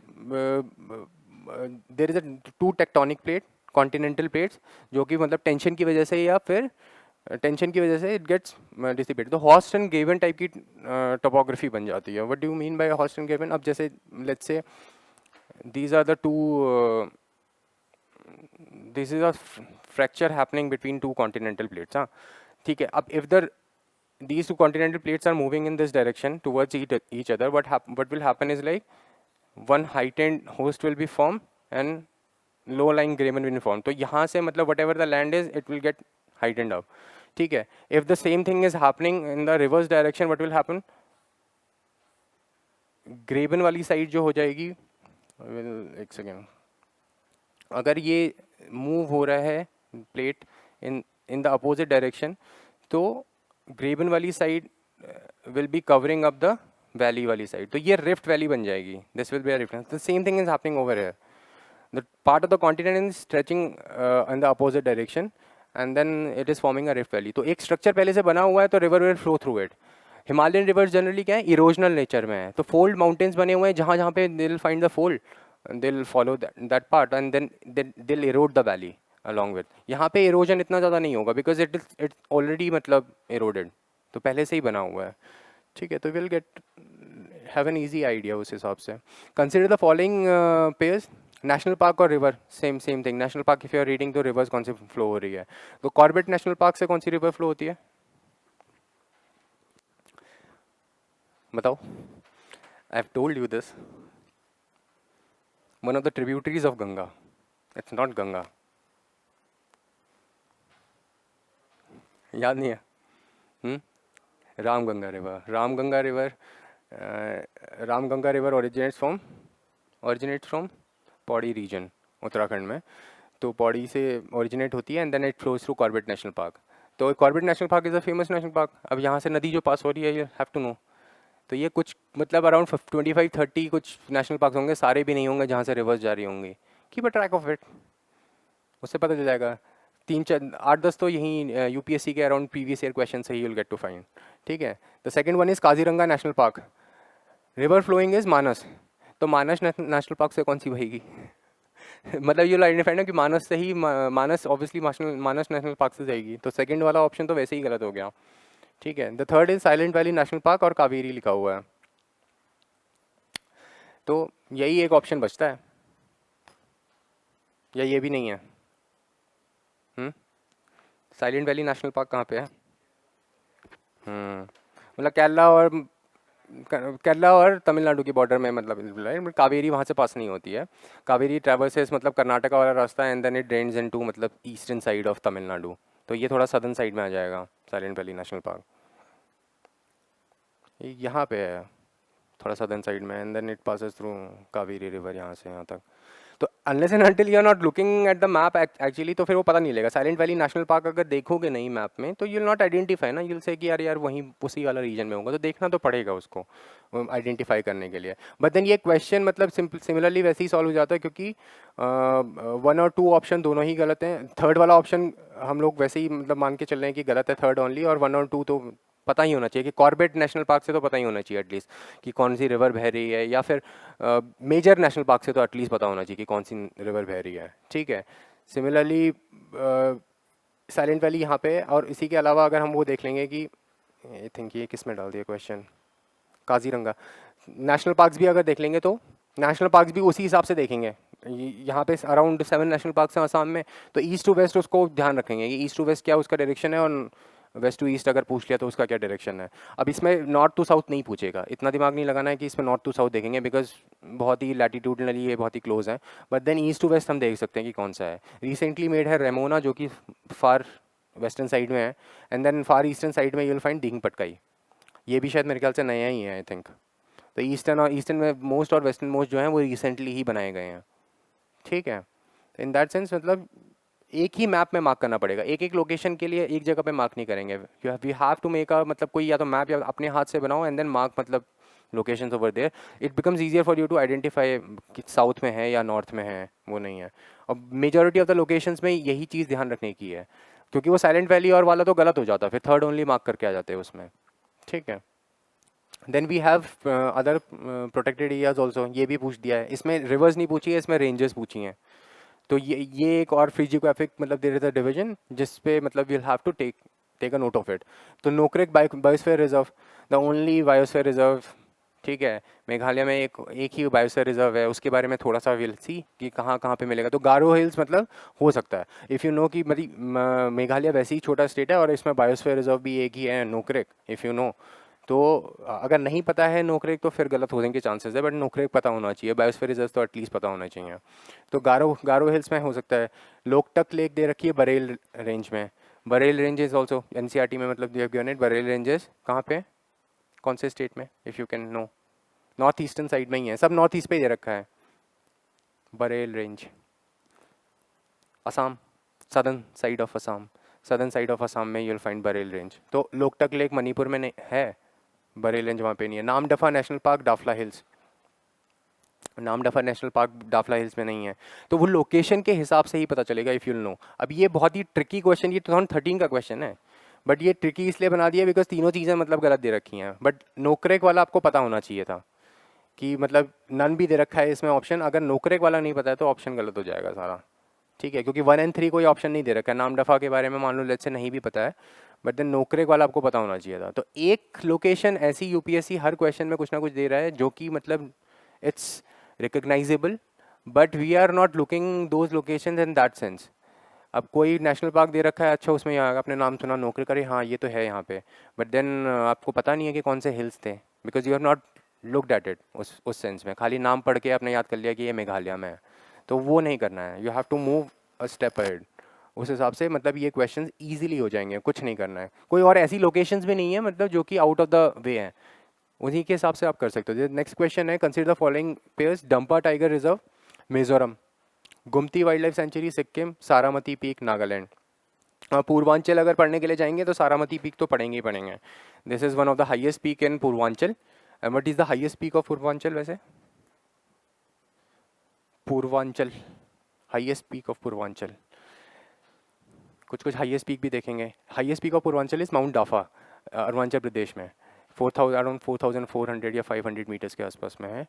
there is a two tectonic plate, continental plates, जो कि मतलब टेंशन की वजह से या फिर टेंशन की वजह से इट गेट्स डिसिपेटेड. तो हॉस्ट एंड गेवन टाइप की टोपोग्राफी बन जाती है. What do you mean by horst and graben? अब जैसे लेट्स से these are the two this is a fracture happening between two continental plates. हाँ ठीक है. अब if these two continental plates are moving in this direction towards each other, what will happen is like one heightened host will be formed and low lying graben will be formed. तो यहाँ से मतलब whatever the land is it will get heightened up. ठीक है. If the same thing is happening in the reverse direction, what will happen? ग्रेबन वाली side जो हो जाएगी, एक सेकेंड, अगर ये मूव हो रहा है plate in the opposite direction, तो ग्रेबन वाली side will be covering up the valley वाली साइड. तो ये रिफ्ट वैली बन जाएगी. This will be a rift. The same thing is happening over here. The part of the continent is stretching in the opposite direction and then it is forming a rift valley. तो एक structure पहले से बना हुआ है, तो river will flow through it. Himalayan reverse generally क्या है, इरोजनल नेचर में है. तो फोल्ड माउंटेन्स बने हुए हैं, जहाँ जहाँ पे they will find the fold, they will follow that part and then they will erode the valley along with. यहाँ पे इरोजन इतना ज़्यादा नहीं होगा बिकॉज इट ऑलरेडी मतलब इरोडेड, तो पहले से ही बना हुआ है. ठीक है, तो will get have an easy idea उस हिसाब से. Consider the following pairs, national park और river, same same thing. National park if you are reading तो रिवर्स कौन सी फ्लो हो रही है, तो कॉर्बेट नेशनल पार्क से कौन सी रिवर फ्लो होती है बताओ. I have told you this, one of the tributaries of Ganga. It's not Ganga. याद नहीं है? Ramganga river. Ramganga river, Ramganga river originates from Pauri region Uttarakhand में. तो पौड़ी से ओरिजिनेट होती है and then it flows through Corbett national park. तो Corbett national park is a famous national park. अब यहाँ से नदी जो पास हो रही है, यू हैव टू नो. तो ये कुछ मतलब अराउंड 25-30 कुछ नेशनल पार्क होंगे, सारे भी नहीं होंगे जहाँ से रिवर्स जा रही होंगी. Keep a track of it, उससे पता चल जाएगा. 3-4-8-10 तो यहीं यूपीएससी के अराउंड प्रीवियस ईयर क्वेश्चन से ही विल गेट टू फाइंड. ठीक है. The second one is Kaziranga national park. River flowing is Manas. तो मानस नेशनल पार्क से कौन सी बहेगी? मतलब ये आइडेंटिफाइड ना कि मानस से ही, मानस ऑब्वियसली मानस नेशनल पार्क से जाएगी. तो सेकंड वाला ऑप्शन तो वैसे ही गलत हो गया. ठीक है. The third is silent valley national park और कावेरी लिखा हुआ है. तो यही एक ऑप्शन बचता है, या ये भी नहीं है? साइलेंट वैली नेशनल पार्क कहाँ पे है? मतलब केरला और तमिलनाडु की बॉर्डर में, मतलब कावेरी वहाँ से पास नहीं होती है. कावेरी ट्रैवर्सेस मतलब कर्नाटका वाला रास्ता and then it drains into मतलब ईस्टर्न साइड ऑफ तमिलनाडु. तो ये थोड़ा सदर्न साइड में आ जाएगा साइलेंट वैली नेशनल पार्क. यहाँ पे है थोड़ा सदर्न साइड में and then it passes through Kaveri river यहाँ से यहाँ तक. तो unless and until you are not looking at the map actually, तो फिर वो पता नहीं लगेगा. साइलेंट वैली नेशनल पार्क अगर देखोगे नहीं मैप में तो यू विल नॉट आइडेंटिफाई ना. यू विल से कि यार वहीं उसी वाला रीजन में होगा. तो देखना तो पड़ेगा उसको आइडेंटिफाई करने के लिए. बट देन ये क्वेश्चन मतलब सिमिलरली वैसे ही सॉल्व हो जाता है, क्योंकि 1 और 2 ऑप्शन दोनों ही गलत हैं. थर्ड वाला ऑप्शन हम लोग वैसे ही मतलब मान के चल रहे हैं कि गलत है, थर्ड ओनली. और 1 और 2 तो पता ही होना चाहिए कि कॉर्बेट नेशनल पार्क से तो पता ही होना चाहिए एटलीस्ट कि कौन सी रिवर बह रही है, या फिर मेजर नेशनल पार्क से तो एटलीस्ट पता होना चाहिए कि कौन सी रिवर बह रही है. ठीक है. सिमिलरली साइलेंट वैली यहाँ पे. और इसी के अलावा अगर हम वो देख लेंगे कि आई थिंक ये किस में डाल दिया क्वेश्चन, काजीरंगा नेशनल पार्क्स भी अगर देख लेंगे तो नेशनल पार्क्स भी उसी हिसाब से देखेंगे. यहाँ पे अराउंड 7 नेशनल पार्क्स हैं आसाम में. तो ईस्ट टू वेस्ट उसको ध्यान रखेंगे कि ईस्ट टू वेस्ट क्या उसका डायरेक्शन है, और वेस्ट टू ईस्ट अगर पूछ लिया तो उसका क्या डायरेक्शन है. अब इसमें नॉर्थ टू साउथ नहीं पूछेगा, इतना दिमाग नहीं लगाना है कि इसमें नॉर्थ टू साउथ देखेंगे, बिकॉज बहुत ही लैटिट्यूडनली ये बहुत ही क्लोज है. But then east to west हम देख सकते हैं कि कौन सा है. रिसेंटली मेड है रेमोना, जो कि फार वेस्टर्न साइड में है, and then far eastern side में you will find Dihing Patkai. ये भी शायद मेरे ख्याल से नया ही है आई थिंक. तो ईस्टर्न में मोस्ट और वेस्टर्न मोस्ट जो है वो रिसेंटली ही बनाए गए हैं. ठीक है. इन दैट सेंस मतलब एक ही मैप में मार्क करना पड़ेगा. एक एक लोकेशन के लिए एक जगह पे मार्क नहीं करेंगे. We have to make a मतलब कोई या तो मैप या अपने हाथ से बनाओ एंड देन मार्क मतलब locations over there. It becomes easier for you to identify कि साउथ में है या नॉर्थ में है, वो नहीं है. और मेजॉरिटी ऑफ द लोकेशंस में यही चीज़ ध्यान रखने की है, क्योंकि वो साइलेंट वैली और वाला तो गलत हो जाता है, फिर थर्ड ओनली मार्क करके आ जाते हैं उसमें. ठीक है. Then we have other protected areas also. ये भी पूछ दिया है. इसमें रिवर्स नहीं पूछी है, इसमें रेंजेस पूछी हैं. तो ये एक और फिजियोग्राफिक मतलब देयर इज अ डिवीजन जिस पे मतलब we'll have to take a note of it. तो Nokrek biosphere reserve, the only biosphere reserve. ठीक है. मेघालय में एक ही बायोस्फीयर रिजर्व है. उसके बारे में थोड़ा सा विल सी कि कहाँ कहाँ पे मिलेगा. तो गारो हिल्स मतलब हो सकता है इफ़ यू नो कि मतलब मेघालय वैसे ही छोटा स्टेट है और इसमें बायोस्फीयर रिजर्व भी एक ही है, नोक्रेक, इफ़ यू नो. तो अगर नहीं पता है नोक्रेक तो फिर गलत होने के चांसेस है, बट नोक्रेक पता होना चाहिए. बायोस्फीयर रिजर्व तो एटलीस्ट पता होना चाहिए. तो गारो हिल्स में हो सकता है. लोकटक लेक दे रखी है बरेल रेंज में. Barail range is also NCERT में मतलब गिवन. बरेल रेंजेस कहाँ पे, कौन से स्टेट में, if you can know? North eastern side में ही है, सब नॉर्थ ईस्ट पे ही दे रखा है. Barail range Assam, southern side of Assam. Southern side of Assam में you will find Barail range. तो लोकटक लेक मणिपुर में नहीं है, बरेल रेंज वहाँ पे नहीं है. Namdapha national park Dafla hills, Namdapha national park Dafla hills में नहीं है. तो वो लोकेशन के हिसाब से ही पता चलेगा इफ़ यू नो. अब ये बहुत ही ट्रिकी क्वेश्चन, ये 2013 का क्वेश्चन है, बट ये ट्रिकी इसलिए बना दिया बिकॉज तीनों चीज़ें मतलब गलत दे रखी हैं. बट नोक्रेक वाला आपको पता होना चाहिए था कि मतलब नन भी दे रखा है इसमें ऑप्शन. अगर नोक्रेक वाला नहीं पता है तो ऑप्शन गलत हो जाएगा सारा. ठीक है. क्योंकि 1 और 3 कोई ऑप्शन नहीं दे रखा है. नामदफा के बारे में मान लो लेट से नहीं भी पता है, बट देन नोकरेक वाला आपको पता होना चाहिए था। तो एक लोकेशन ऐसी यूपीएससी हर क्वेश्चन में कुछ ना कुछ दे रहा है जो कि मतलब it's recognizable, but we are not looking those locations in that sense. अब कोई नेशनल पार्क दे रखा है, अच्छा उसमें यहाँ आपने नाम सुना नौकरी करे, हाँ ये तो है यहाँ पे, बट देन आपको पता नहीं है कि कौन से हिल्स थे, because you have not looked at it उस सेंस में। खाली नाम पढ़ के आपने याद कर लिया कि ये मेघालय में है, तो वो नहीं करना है। You have to move a step ahead. उस हिसाब से मतलब ये क्वेश्चंस इजीली हो जाएंगे, कुछ नहीं करना है। कोई और ऐसी लोकेशंस भी नहीं है मतलब जो कि आउट ऑफ द वे है, उन्हीं के हिसाब से आप कर सकते हो। नेक्स्ट क्वेश्चन है, consider the following pairs, Dampa tiger reserve Mizoram, गुमती wild life sanctuary Sikkim, Saramati peak Nagaland. Purvanchal अगर पढ़ने के लिए जाएंगे तो सारामती पीक तो पढ़ेंगे ही पढ़ेंगे। This is one of the highest peak in Purvanchal. And what is the highest peak of Purvanchal वैसे? Purvanchal, highest peak of Purvanchal, कुछ कुछ हाईएस्ट पीक भी देखेंगे। Highest peak of Purvanchal is mount Dapha, Arunachal Pradesh में। 4000 अराउंड 4400 या 500 मीटर्स के आसपास में है,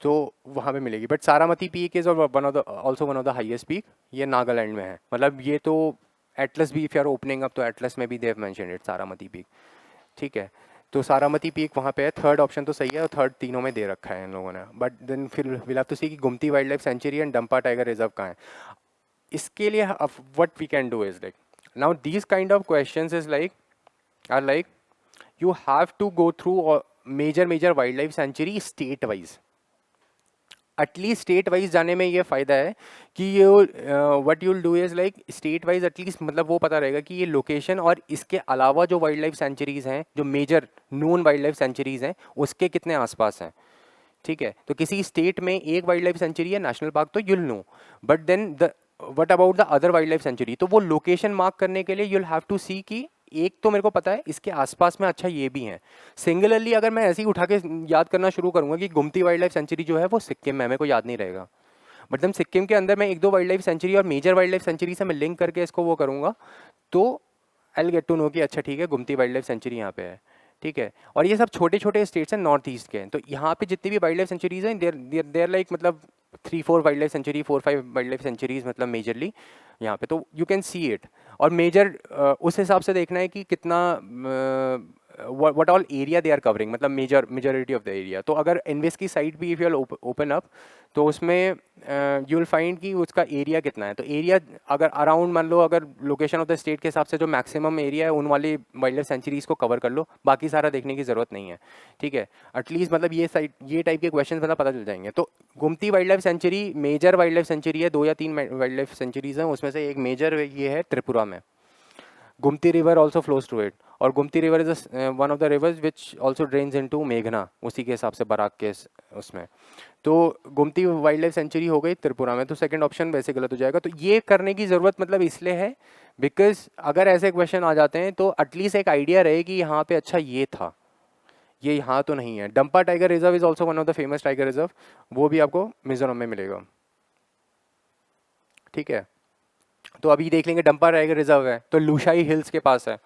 तो वहाँ पे मिलेगी। But Saramati peak is one of the also one of the highest peak, ये नागालैंड में है। मतलब ये तो एटलस भी, if you are opening up तो एटलस में भी they have mentioned it, Saramati peak. ठीक है, तो सारामती पीक वहाँ पे है। थर्ड ऑप्शन तो सही है, और थर्ड तीनों में दे रखा है इन लोगों ने। बट देन फिर विल हैव टू सी कि Gumti wild life sanctuary and Dampa tiger reserve कहाँ है। इसके लिए what we can do is like, now these kind of questions is like are like you have to go through major wildlife sanctuary state wise। At least state wise जाने में ये फ़ायदा है कि ये what you'll do is like state wise at least मतलब वो पता रहेगा कि ये लोकेशन और इसके अलावा जो वाइल्ड लाइफ सेंचुरीज़ हैं, जो major known wild life sanctuaries हैं, उसके कितने आसपास हैं। ठीक है, तो किसी स्टेट में एक वाइल्ड लाइफ सेंचुरी है, नेशनल पार्क, तो you'll know, but then the what about the other wild life sanctuary. तो वो लोकेशन मार्क करने के लिए यूल हैव टू सी कि एक तो मेरे को पता है इसके आसपास में, अच्छा ये भी है। सिंगुलरली अगर मैं ऐसे ही उठा के याद करना शुरू करूंगा कि गुमती वाइल्ड लाइफ सेंचुरी जो है वो सिक्किम में, मेरे को याद नहीं रहेगा। बट जब सिक्किम के अंदर मैं एक दो वाइल्ड लाइफ सेंचुरी और मेजर वाइल्ड लाइफ सेंचुरी से मैं लिंक करके इसको वो करूंगा, तो I will get to know कि अच्छा ठीक है गुमती वाइल्ड लाइफ सेंचुरी यहाँ पे है। ठीक है, और ये सब छोटे छोटे स्टेट्स हैं नॉर्थ ईस्ट के, तो यहाँ पे जितनी भी वाइल्ड लाइफ सेंचुरीज हैं देर लाइक मतलब 3-4 wild life sanctuary, 4-5 wild life sanctuaries मतलब मेजरली यहाँ पे, तो यू कैन सी इट। और मेजर उस हिसाब से देखना है कि कितना what all area they are covering, मतलब मेजॉरिटी ऑफ द एरिया। तो अगर इन्वेस्ट की साइट भी इफ यू ओपन अप, तो उसमें यू विल फाइंड कि उसका एरिया कितना है। तो एरिया अगर अराउंड मान लो, अगर लोकेशन ऑफ द स्टेट के हिसाब से जो मैक्सिमम एरिया है उन वाली वाइल्ड लाइफ सेंचुरीज को कवर कर लो, बाकी सारा देखने की ज़रूरत नहीं है। ठीक है, एटलीस्ट मतलब ये टाइप के क्वेश्चन मतलब पता चल जाएंगे। तो Gumti wild life sanctuary major wild life sanctuary है, 2 या 3 वाइल्ड लाइफ सेंचुरीज हैं, उसमें से एक मेजर ये है त्रिपुरा में। Gumti river also flows through it, और Gumti river is one of the rivers which also drains into मेघना, उसी के हिसाब से बराक के उसमें। तो गुमती वाइल्ड लाइफ सेंचुरी हो गई त्रिपुरा में, तो सेकंड ऑप्शन वैसे गलत हो जाएगा। तो ये करने की ज़रूरत मतलब इसलिए है बिकॉज अगर ऐसे क्वेश्चन आ जाते हैं तो एटलीस्ट एक आइडिया रहे कि यहाँ पे अच्छा ये था, ये यहाँ तो नहीं है। Dampa tiger reserve is also one of the famous tiger reserve, वो भी आपको मिजोरम में मिलेगा। ठीक है, तो अभी देख लेंगे डंपा टाइगर रिजर्व है तो लुशाई हिल्स के पास है,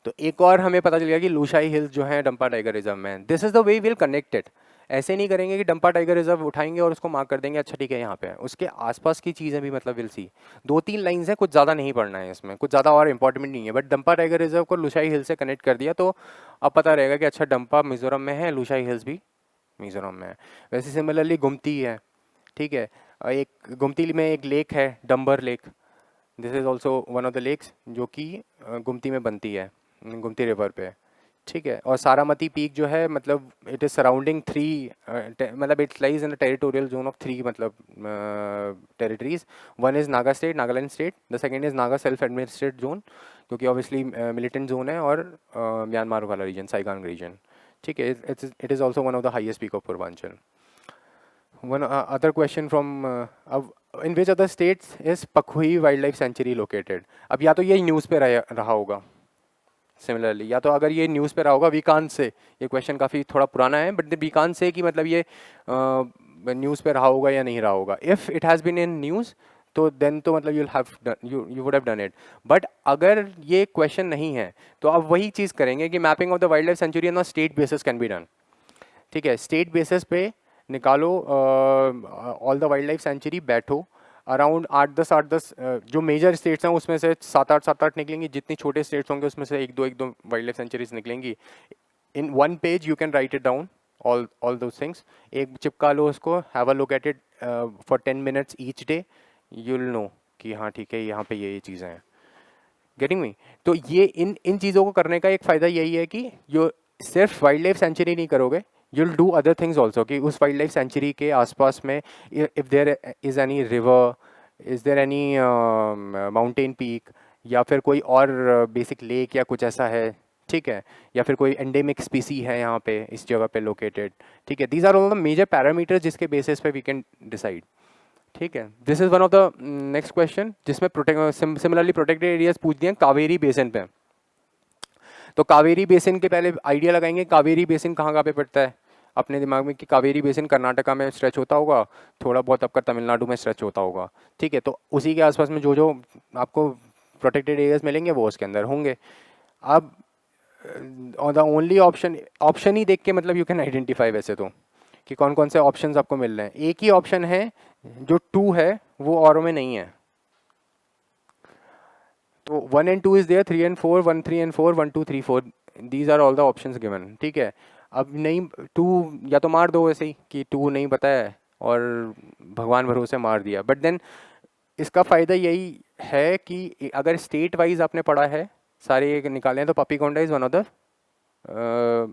तो एक और हमें पता चल गया कि लुशाई हिल्स जो है डंपा टाइगर रिजर्व में। This is the way will connected. ऐसे नहीं करेंगे कि डंपा टाइगर रिजर्व उठाएंगे और उसको मार्क कर देंगे, अच्छा ठीक है यहाँ पे है, उसके आसपास की चीज़ें भी मतलब विल सी। 2-3 लाइन्स है, कुछ ज़्यादा नहीं पढ़ना है इसमें, कुछ ज़्यादा और इंपॉर्टेंट नहीं है। बट डंपा टाइगर रिजर्व को लुशाई हिल से कनेक्ट कर दिया तो अब पता रहेगा कि अच्छा डंपा मिजोरम में है, लुशाई हिल्स भी मिजोरम में है। वैसे सिमिलरली गुमती है, ठीक है, एक गुमती में एक लेक है Dumbur lake, this is also one of the lakes जो कि गुमती में बनती है, गुमती रिवर पे। ठीक है, और सारामती पीक जो है मतलब इट इज़ सराउंडिंग 3 मतलब it lies in the territorial zone of 3 मतलब territories. One is Naga state, Nagaland state, the second is Naga self administrated zone, क्योंकि ऑब्वियसली मिलिटेंट जोन है, और म्यांमार वाला रीजन साइगांग रीजन। ठीक है, it is also one of the highest peak of Purvanchal. One other question from in which other states is Pakhui wild life sanctuary located. अब या तो ये न्यूज़ पे रहा होगा सिमिलरली, या तो अगर ये न्यूज़ पे रहा होगा वीकांत से, ये क्वेश्चन काफ़ी थोड़ा पुराना है, बट वीकांत से कि मतलब ये न्यूज़ पे रहा होगा या नहीं रहा होगा। If it has been in news तो देन तो मतलब you would have done it. But अगर ये क्वेश्चन नहीं है तो आप वही चीज़ करेंगे कि mapping of the wild life sanctuary on state basis can be done. ठीक है, स्टेट बेसिस पे निकालो all the wild life sanctuary, बैठो, अराउंड 8-10 जो मेजर स्टेट्स हैं उसमें से 7-8 निकलेंगी, जितनी छोटे स्टेट्स होंगे उसमें से एक दो वाइल्ड लाइफ सेंचुरीज निकलेंगी. In one page you can write it down all those things. एक चिपका लो उसको, have a look at it for 10 minutes each day, you will know कि हाँ ठीक है यहाँ पे ये चीज़ें हैं. Getting me? तो ये इन इन चीज़ों को करने का एक फ़ायदा यही है कि जो सिर्फ वाइल्ड लाइफ सेंचुरी नहीं करोगे, you'll do other things also कि उस वाइल्ड लाइफ सेंचुरी के आसपास में if there is any river, is there any mountain peak, या फिर कोई और बेसिक लेक या कुछ ऐसा है, ठीक है, या फिर कोई एंडेमिक स्पीसी है यहाँ पे इस जगह पे लोकेटेड, ठीक है. These are all the major parameters जिसके बेसिस पे वी कैन डिसाइड. ठीक है. This is one of the next question जिसमें सिमिलरली प्रोटेक्टेड एरियाज पूछ दिए कावेरी बेसिन पे. तो कावेरी बेसिन के पहले आइडिया लगाएंगे, कावेरी बेसिन कहाँ पे पड़ता है अपने दिमाग में कि कावेरी बेसिन कर्नाटका में स्ट्रेच होता होगा, थोड़ा बहुत आपका तमिलनाडु में स्ट्रेच होता होगा, ठीक है. तो उसी के आसपास में जो जो आपको प्रोटेक्टेड एरियाज मिलेंगे वो उसके अंदर होंगे. अब द ओनली ऑप्शन ही देख के मतलब यू कैन आइडेंटिफाई वैसे तो कि कौन कौन से ऑप्शंस आपको मिल रहे हैं. एक ही ऑप्शन है जो 2 है वो औरों में नहीं है. तो 1 and 2 is there, 3 and 4, 1 3 and 4, 1 2 3 4, these are all the options given. ठीक है. अब नहीं 2 या तो मार दो ऐसे ही कि 2 नहीं पता है और भगवान भरोसे मार दिया. बट देन इसका फ़ायदा यही है कि अगर स्टेट वाइज आपने पढ़ा है सारे निकाले हैं तो Papikonda is one of the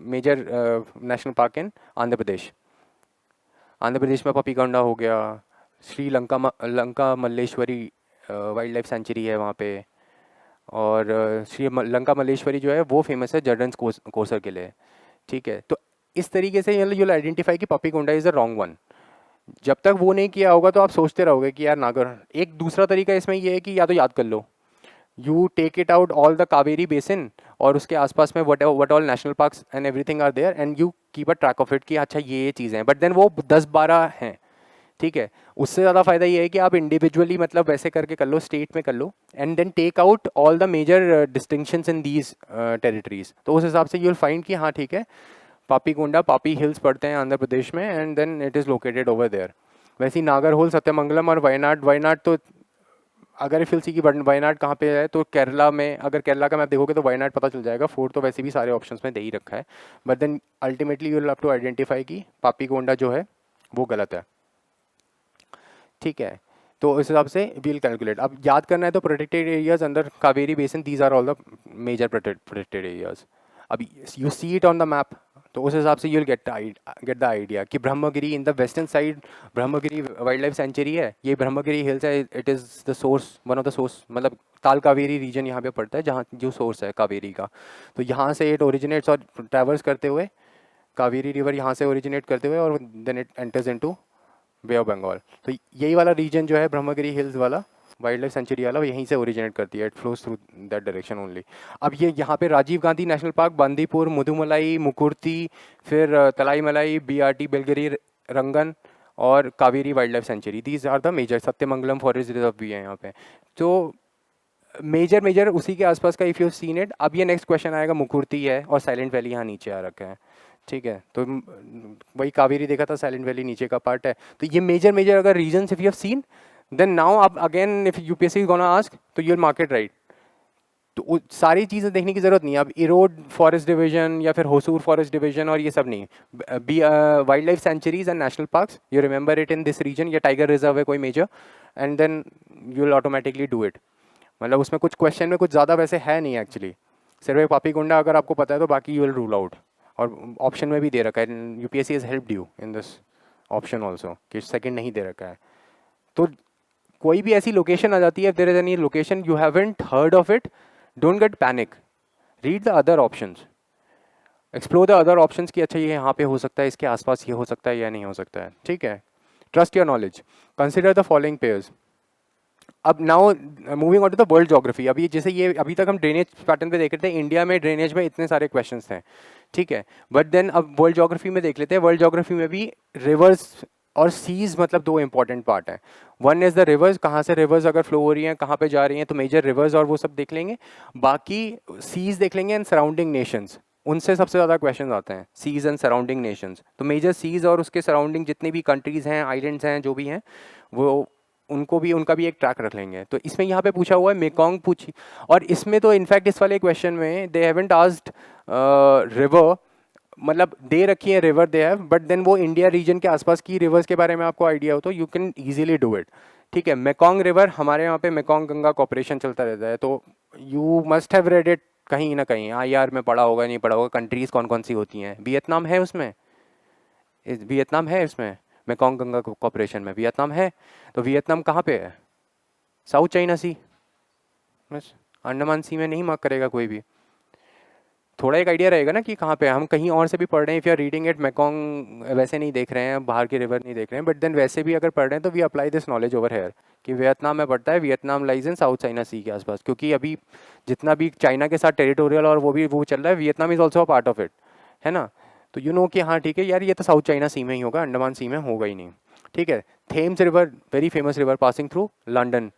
major national park in Andhra Pradesh. Andhra Pradesh में पपीकोंडा हो गया, Lanka Malleswari wild life sanctuary है वहाँ पे, और लंका मल्लेश्वरी जो है वो फेमस है जर्डन्स कोसर के लिए. ठीक है. तो इस तरीके से यूल आइडेंटिफाई कि पपीकोंडा इज़ द रॉन्ग वन. जब तक वो नहीं किया होगा तो आप सोचते रहोगे कि यार नागर. एक दूसरा तरीका इसमें ये है कि या तो याद कर लो, you take it out all the Kaveri basin और उसके आसपास में what all national parks and everything are there and you keep a track of it कि अच्छा ये चीज़ें हैं. बट देन वो 10-12 हैं. ठीक है. उससे ज़्यादा फ़ायदा ये है कि आप इंडिविजुअली मतलब वैसे करके कर लो, स्टेट में कर लो, and then take out all the major distinctions in these territories. तो उस हिसाब से यू विल फाइंड कि हाँ ठीक है, पापीकोंडा, पापी हिल्स पड़ते हैं आंध्र प्रदेश में and then it is located over there. वैसे ही नागरहोल, सत्यमंगलम और वायनाड तो अगर इफ सी की वायनाड कहाँ पे है तो केरला में, अगर केरला का मैप देखोगे तो वायनाड पता चल जाएगा. 4 तो वैसे भी सारे ऑप्शंस में दे ही रखा है. But then ultimately you will have to identify कि पापीकोंडा जो है वो गलत है. ठीक है. तो इस हिसाब से वील कैलकुलेट. अब याद करना है तो protected areas under Kaveri basin, these are all the major protected areas. अब you see it on the map तो उस हिसाब से यूल गेट द आइडिया कि Brahmagiri in the western side Brahmagiri wild life sanctuary है. ये ब्रह्मगिरी हिल्स है, it is the source, one of the source, मतलब ताल कावेरी रीजन यहाँ पे पड़ता है जहाँ जो सोर्स है कावेरी का. तो यहाँ से इट ओरिजिनेट्स और ट्रैवर्स करते हुए कावेरी रिवर यहाँ से ओरिजिनेट करते हुए और then it enters into bay of Bengal. तो यही वाला रीजन जो है ब्रह्मगिरी हिल्स वाला वाइल्ड लाइफ सेंचुरी वाला वो यहीं से ओरिजिनेट करती है. It flows through that direction only. अब ये यहाँ पे राजीव गांधी नेशनल पार्क, बांदीपुर, मुदुमलाई, मुकुर्ती, फिर तलाईमलाई, बीआरटी, बेलगिरी, रंगन और Kaveri wild life sanctuary, these are the major. Sathyamangalam forest reserve भी है यहाँ पे. तो मेजर उसी के आसपास का इफ़ यू सीन इट. अब ये नेक्स्ट क्वेश्चन आएगा, मुकुर्ती है और साइलेंट वैली यहाँ नीचे आ रखा है. ठीक है. तो वही कावेरी देखा था, साइलेंट वैली नीचे का पार्ट है. तो ये मेजर अगर region if you have seen, then now अब again if UPSC is gonna ask तो यूर मार्केट राइट. तो सारी चीज़ें देखने की ज़रूरत नहीं है. अब इरोड फॉरेस्ट डिवीजन या फिर होसूर फॉरेस्ट डिवीजन और ये सब नहीं. Wild life sanctuaries and national parks, you remember it in this region, या टाइगर रिजर्व है कोई major, and then you will automatically do it. मतलब उसमें कुछ क्वेश्चन में कुछ ज़्यादा वैसे है नहीं एक्चुअली. सिर्फ एक पापीकोंडा अगर आपको पता है तो बाकी यू विल रूल आउट. और ऑप्शन में भी दे रखा है, UPSC has helped you in this option also कि सेकंड नहीं दे रखा है. तो कोई भी ऐसी लोकेशन आ जाती है, if there is any location you haven't heard of it, don't get panic, read the other options, explore the other options कि अच्छा ये यहाँ पे हो सकता है, इसके आसपास ये हो सकता है या नहीं हो सकता है. ठीक है. Trust your knowledge. Consider the following pairs. अब now moving on to the world geography. अभी जैसे ये अभी तक हम ड्रेनेज पैटर्न पे देख रहे थे, इंडिया में ड्रेनेज में इतने सारे क्वेश्चंस हैं. ठीक है. बट देन अब वर्ल्ड ज्योग्राफी में देख लेते हैं. वर्ल्ड ज्योग्राफी में भी रिवर्स और सीज मतलब 2 इंपॉर्टेंट पार्ट हैं. वन इज़ द रिवर्स, कहाँ से रिवर्स अगर फ्लो हो रही हैं, कहाँ पे जा रही हैं, तो मेजर रिवर्स और वो सब देख लेंगे. बाकी सीज देख लेंगे एंड सराउंडिंग नेशंस, उनसे सबसे ज़्यादा क्वेश्चन आते हैं, सीज एंड सराउंडिंग नेशंस. तो मेजर सीज और उसके सराउंडिंग जितने भी कंट्रीज़ हैं, आइलैंड्स हैं, जो भी हैं, वो उनको भी, उनका भी एक ट्रैक रख लेंगे। तो इसमें यहाँ पे पूछा हुआ है मेकॉन्ग पूछी, और इसमें तो इनफैक्ट इस वाले क्वेश्चन में दे हैवंट आस्क्ड रिवर, मतलब दे रखी है river they have, but then वो इंडिया रीजन के आसपास की रिवर्स के बारे में आपको आइडिया हो तो you can easily do it. ठीक है, मेकॉन्ग रिवर, हमारे यहाँ पे मेकॉन्ग गंगा कॉपरेशन चलता रहता है, तो you must have read it कहीं ना कहीं, IR में पढ़ा होगा, नहीं पढ़ा होगा, कंट्रीज कौन कौन सी होती हैं, वियतनाम है उसमें, वियतनाम है इसमें, मेकॉन्ग गंगा कॉपरेशन में वियतनाम है। तो वियतनाम कहाँ पे है? साउथ चाइना सी, बस अंडमान सी में नहीं मार्क करेगा कोई भी। थोड़ा एक आइडिया रहेगा ना कि कहाँ पे है। हम कहीं और से भी पढ़ रहे हैं, if you are reading it, Mekong वैसे नहीं देख रहे हैं, बाहर की रिवर नहीं देख रहे हैं, बट देन वैसे भी अगर पढ़ रहे हैं तो we apply this knowledge over here कि वियतनाम में पड़ता है, Vietnam lies in South China sea के आसपास, क्योंकि अभी जितना भी चाइना के साथ टेरिटोरियल और वो चल रहा है, Vietnam is also a part of it, है ना। तो यू नो कि हाँ ठीक है यार, ये तो साउथ चाइना सी में ही होगा, अंडमान सी में होगा ही नहीं। ठीक है, Thames river, very famous river passing through London,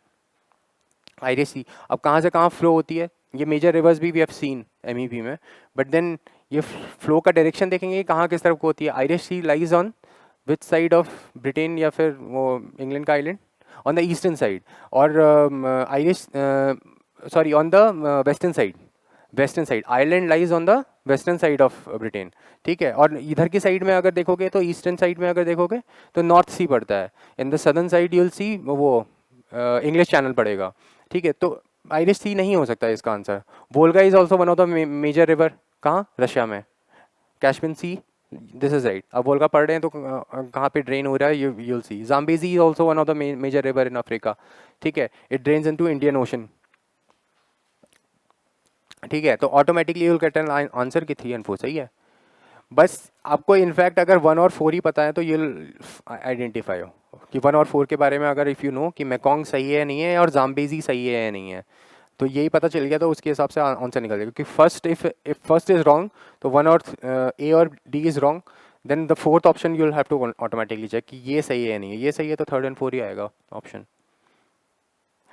Irish sea. अब कहाँ से कहाँ फ्लो होती है, ये मेजर रिवर्स भी वी हैव सीन MEP में, बट देन ये फ्लो का डायरेक्शन देखेंगे कहाँ किस तरफ को होती है। Irish sea lies on which side of Britain, या फिर वो इंग्लैंड का island, on the eastern side, और Irish sorry on the western side, western side, Ireland lies on the western side of Britain. ठीक है, और इधर की साइड में अगर देखोगे तो ईस्टर्न साइड में अगर देखोगे तो नॉर्थ सी पड़ता है, in the southern side you'll see वो इंग्लिश चैनल पड़ेगा। ठीक है, तो आयरिश सी नहीं हो सकता इसका answer. Volga is also one of the major river, कहाँ, रशिया में, Caspian sea, this is right. अब वोल्गा पढ़ रहे हैं तो कहाँ पे ड्रेन हो रहा है, you'll see. Zambezi is also one of the major river in Africa. ठीक है, it drains into Indian ocean. ठीक है, तो automatically you'll get an answer की 3 and 4 सही है। बस आपको इनफैक्ट अगर 1 और 4 ही पता है तो यूल आइडेंटिफाई हो कि 1 और 4 के बारे में, अगर इफ़ यू नो कि मेकॉन्ग सही है या नहीं है और जाम्बेजी सही है या नहीं है, तो यही पता चल गया तो उसके हिसाब से आंसर निकल जाएगा। क्योंकि first if first is wrong तो 1 और A और D इज रॉन्ग, then the fourth option you'll have to automatically check कि ये सही है या नहीं है। ये सही है तो 3rd and 4 ही आएगा ऑप्शन।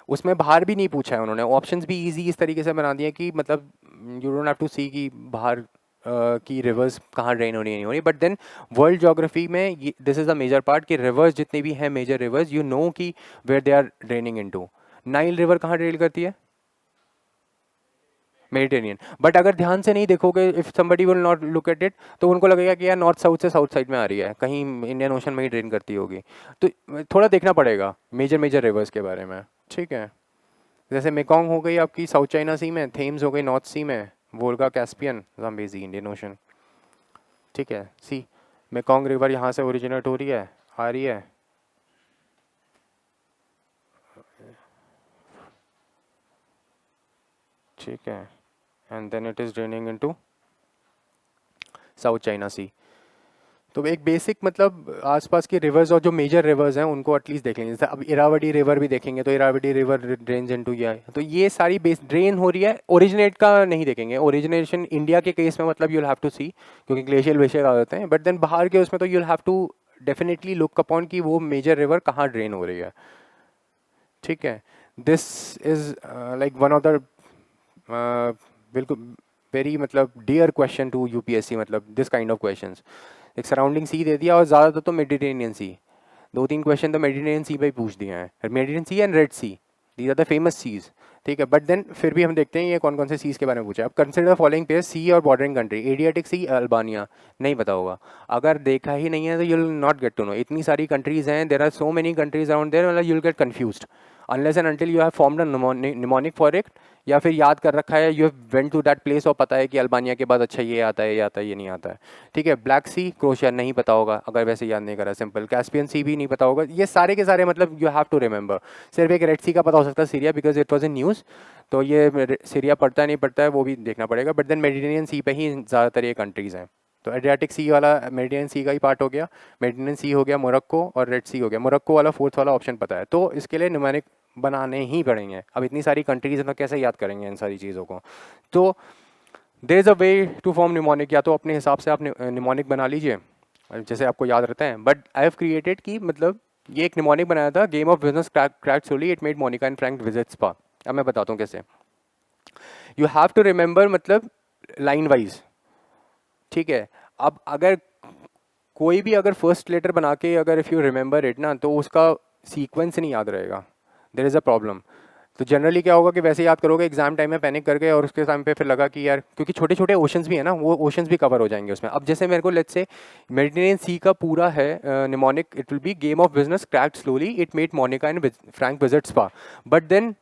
उसमें बाहर भी नहीं पूछा है उन्होंने, ऑप्शंस भी इजी इस तरीके से बना दिए कि मतलब you don't have to see कि बाहर की रिवर्स कहाँ ड्रेन हो रही है नहीं हो रही। बट देन वर्ल्ड ज्योग्राफी में this is the major part कि रिवर्स जितनी भी हैं मेजर रिवर्स, यू नो कि where they are draining into. Nile river कहाँ ड्रेन करती है? मेडिटेरियन। बट अगर ध्यान से नहीं देखोगे, if somebody will not look at it, तो उनको लगेगा कि यार नॉर्थ साउथ से साउथ साइड में आ रही है, कहीं इंडियन ओशन में ही ड्रेन करती होगी। तो थोड़ा देखना पड़ेगा मेजर मेजर रिवर्स के बारे में। ठीक है, जैसे मेकॉन्ग हो गई आपकी साउथ चाइना सी में, थेम्स हो गई नॉर्थ सी में, Volga Caspian, Zambezi Indian ocean. ठीक है, सी मेकॉन्ग रिवर यहाँ से ओरिजिनेट हो रही है, आ रही है, ठीक है, and then it is draining into South China sea. तो एक बेसिक मतलब आसपास के रिवर्स और जो मेजर रिवर्स हैं उनको एटलीस्ट देख लेंगे। जैसे अब इरावदी रिवर भी देखेंगे तो इरावदी रिवर ड्रेन्स इनटू ये, तो ये सारी बेस ड्रेन हो रही है। ओरिजिनेट का नहीं देखेंगे, ओरिजिनेशन इंडिया के केस में मतलब यूल हैव टू सी, क्योंकि ग्लेशियल वेशियल आ जाते हैं। बट देन बाहर के उसमें तो you'll have to definitely look upon कि वो मेजर रिवर कहाँ ड्रेन हो रही है। ठीक है, this is like one of the बिल्कुल वेरी मतलब डियर क्वेश्चन टू UPSC, मतलब दिस काइंड ऑफ क्वेश्चंस। एक सराउंडिंग सी दे दिया और ज़्यादातर तो मेडिटेरेनियन सी, 2-3 क्वेश्चन तो मेडिटेरेनियन सी पे ही पूछ दिए हैं, Mediterranean sea and red sea, these are the famous seas. ठीक है, बट देन फिर भी हम देखते हैं ये कौन कौन से सीज के बारे में पूछा है। अब कंसिडर फॉलोइंग प्लेस सी और bordering country, Adriatic sea, Albania, नहीं पता होगा। अगर देखा ही नहीं है तो you'll not get to know. इतनी सारी कंट्रीज हैं, there are so many countries around there, मतलब you'll get confused unless and until you have formed a mnemonic for it, या फिर याद कर रखा है, you have went to that place और पता है कि अल्बानिया के बाद अच्छा ये आता है, ये आता है, ये नहीं आता है। ठीक है, ब्लैक सी, क्रोशिया नहीं पता होगा अगर वैसे याद नहीं करा, सिंपल। कैस्पियन सी भी नहीं पता होगा। ये सारे के सारे मतलब यू हैव टू रिमेंबर। सिर्फ एक रेड सी का पता हो सकता है, Syria, because it was in news, तो ये सीरिया पड़ता है नहीं पड़ता है वो भी देखना पड़ेगा। बट देन मेडिटेरेनियन सी पे ही ज़्यादातर ये कंट्रीज़ हैं। तो एड्रियाटिक सी वाला मेडिटेरेनियन सी का ही पार्ट हो गया, मेडिटेरेनियन सी हो गया, मोरक्को, और रेड सी हो गया। मोरक्को वाला फोर्थ वाला ऑप्शन पता है, तो इसके लिए न्यूमेरिक बनाने ही पड़ेंगे। अब इतनी सारी कंट्रीज हैं तो कैसे याद करेंगे इन सारी चीज़ों को। तो there is a way to form mnemonic, या तो अपने हिसाब से आप न्यूमोनिक बना लीजिए जैसे आपको याद रहता है। बट आई हैव क्रिएटेड कि मतलब ये एक न्यूमोनिक बनाया था, game of business cracked solely, it made Monica and Frank visit spa. अब मैं बताता हूँ कैसे। यू हैव टू रिमेंबर मतलब लाइन वाइज। ठीक है, अब अगर कोई भी अगर फर्स्ट लेटर बना के अगर इफ़ यू रिमेंबर इट ना, तो उसका सीक्वेंस नहीं याद रहेगा, देयर इज़ अ प्रॉब्लम। तो जनरली क्या होगा कि वैसे याद करोगे एग्जाम टाइम में पैनिक करके, और उसके टाइम पे फिर लगा कि यार क्योंकि छोटे छोटे ओशंस भी है ना, वो ओशंस भी कवर हो जाएंगे उसमें। अब जैसे मेरे को लेट्स से मेडिटेरियन सी का पूरा है mnemonic, it will be game of business cracked slowly it made Monica and Frank visit spa. But then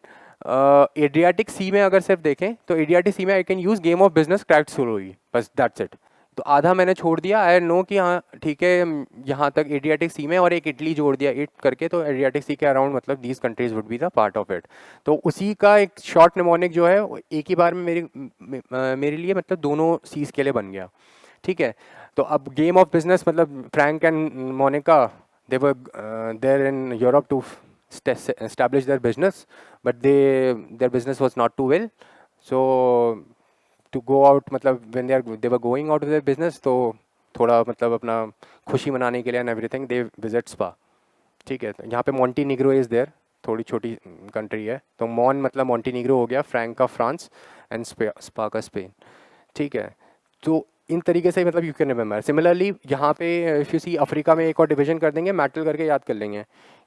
Adriatic sea में अगर सिर्फ देखें तो एड्रियाटिक सी में I can use game of business cracked slowly, बस दैट्स इट। तो आधा मैंने छोड़ दिया, आई नो कि हाँ ठीक है यहाँ तक एड्रियाटिक सी में, और एक इटली जोड़ दिया इट करके, तो एड्रियाटिक सी के अराउंड मतलब these countries would be the part of it. तो उसी का एक शॉर्ट निमोनिक जो है वो एक ही बार में मेरे लिए मतलब दोनों सीज के लिए बन गया। ठीक है, तो अब गेम ऑफ बिजनेस मतलब Frank and Monica they were there in Europe to establish their business, but their business was not too well, so to go out मतलब when they were going out of their business, तो थोड़ा मतलब अपना खुशी मनाने के लिए and everything they visit spa. ठीक है, तो यहाँ पे मॉन्टीनीग्रो इज़ देयर, थोड़ी छोटी कंट्री है, तो मॉन मतलब मॉन्टीनीग्रो हो गया, फ्रैंक का फ्रांस एंड स्पा का स्पेन। ठीक है, तो इन तरीके से मतलब यू कैन रिमेंबर। सिमिलरली यहाँ पे इफ़ यू सी अफ्रीका में एक और डिवीजन कर देंगे, मेटल करके याद कर लेंगे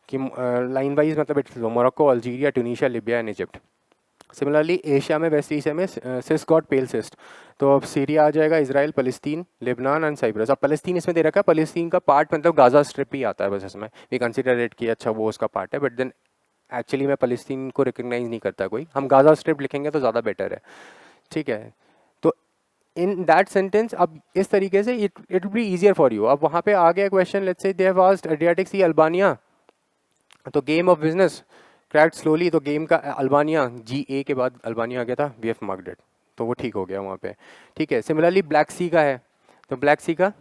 कि लाइन वाइज मतलब it's Morocco, Algeria, Tunisia, Libya and Egypt. Similarly Asia में, वेस्ट एशिया में सिस गॉट पेल सिस्ट, तो अब सीरिया आ जाएगा, इसराइल, फलस्तीन, लेबनान एंड साइप्रस। अब फलस्तीन इसमें दे रखा है, फलस्तीन का पार्ट मतलब गाजा स्ट्रिप ही आता है बस इसमें, वी कंसिडर इट कि अच्छा वो उसका पार्ट है, बट देन एक्चुअली में फलस्तीन को रिकग्नाइज नहीं करता कोई, हम गाजा स्ट्रिप लिखेंगे तो ज़्यादा बेटर है। ठीक है, तो इन दैट सेंटेंस अब इस तरीके से it it be easier for you. अब वहाँ पे आ गया question, let's say they have asked Adriatic sea Albania, तो game of business cracked slowly, तो गेम का अल्बानिया जी ए के बाद अल्बानिया आ गया था, वी हैव मार्क्ड इट, तो वो ठीक हो गया वहाँ पे। ठीक है, सिमिलरली ब्लैक सी का है, तो ब्लैक सी का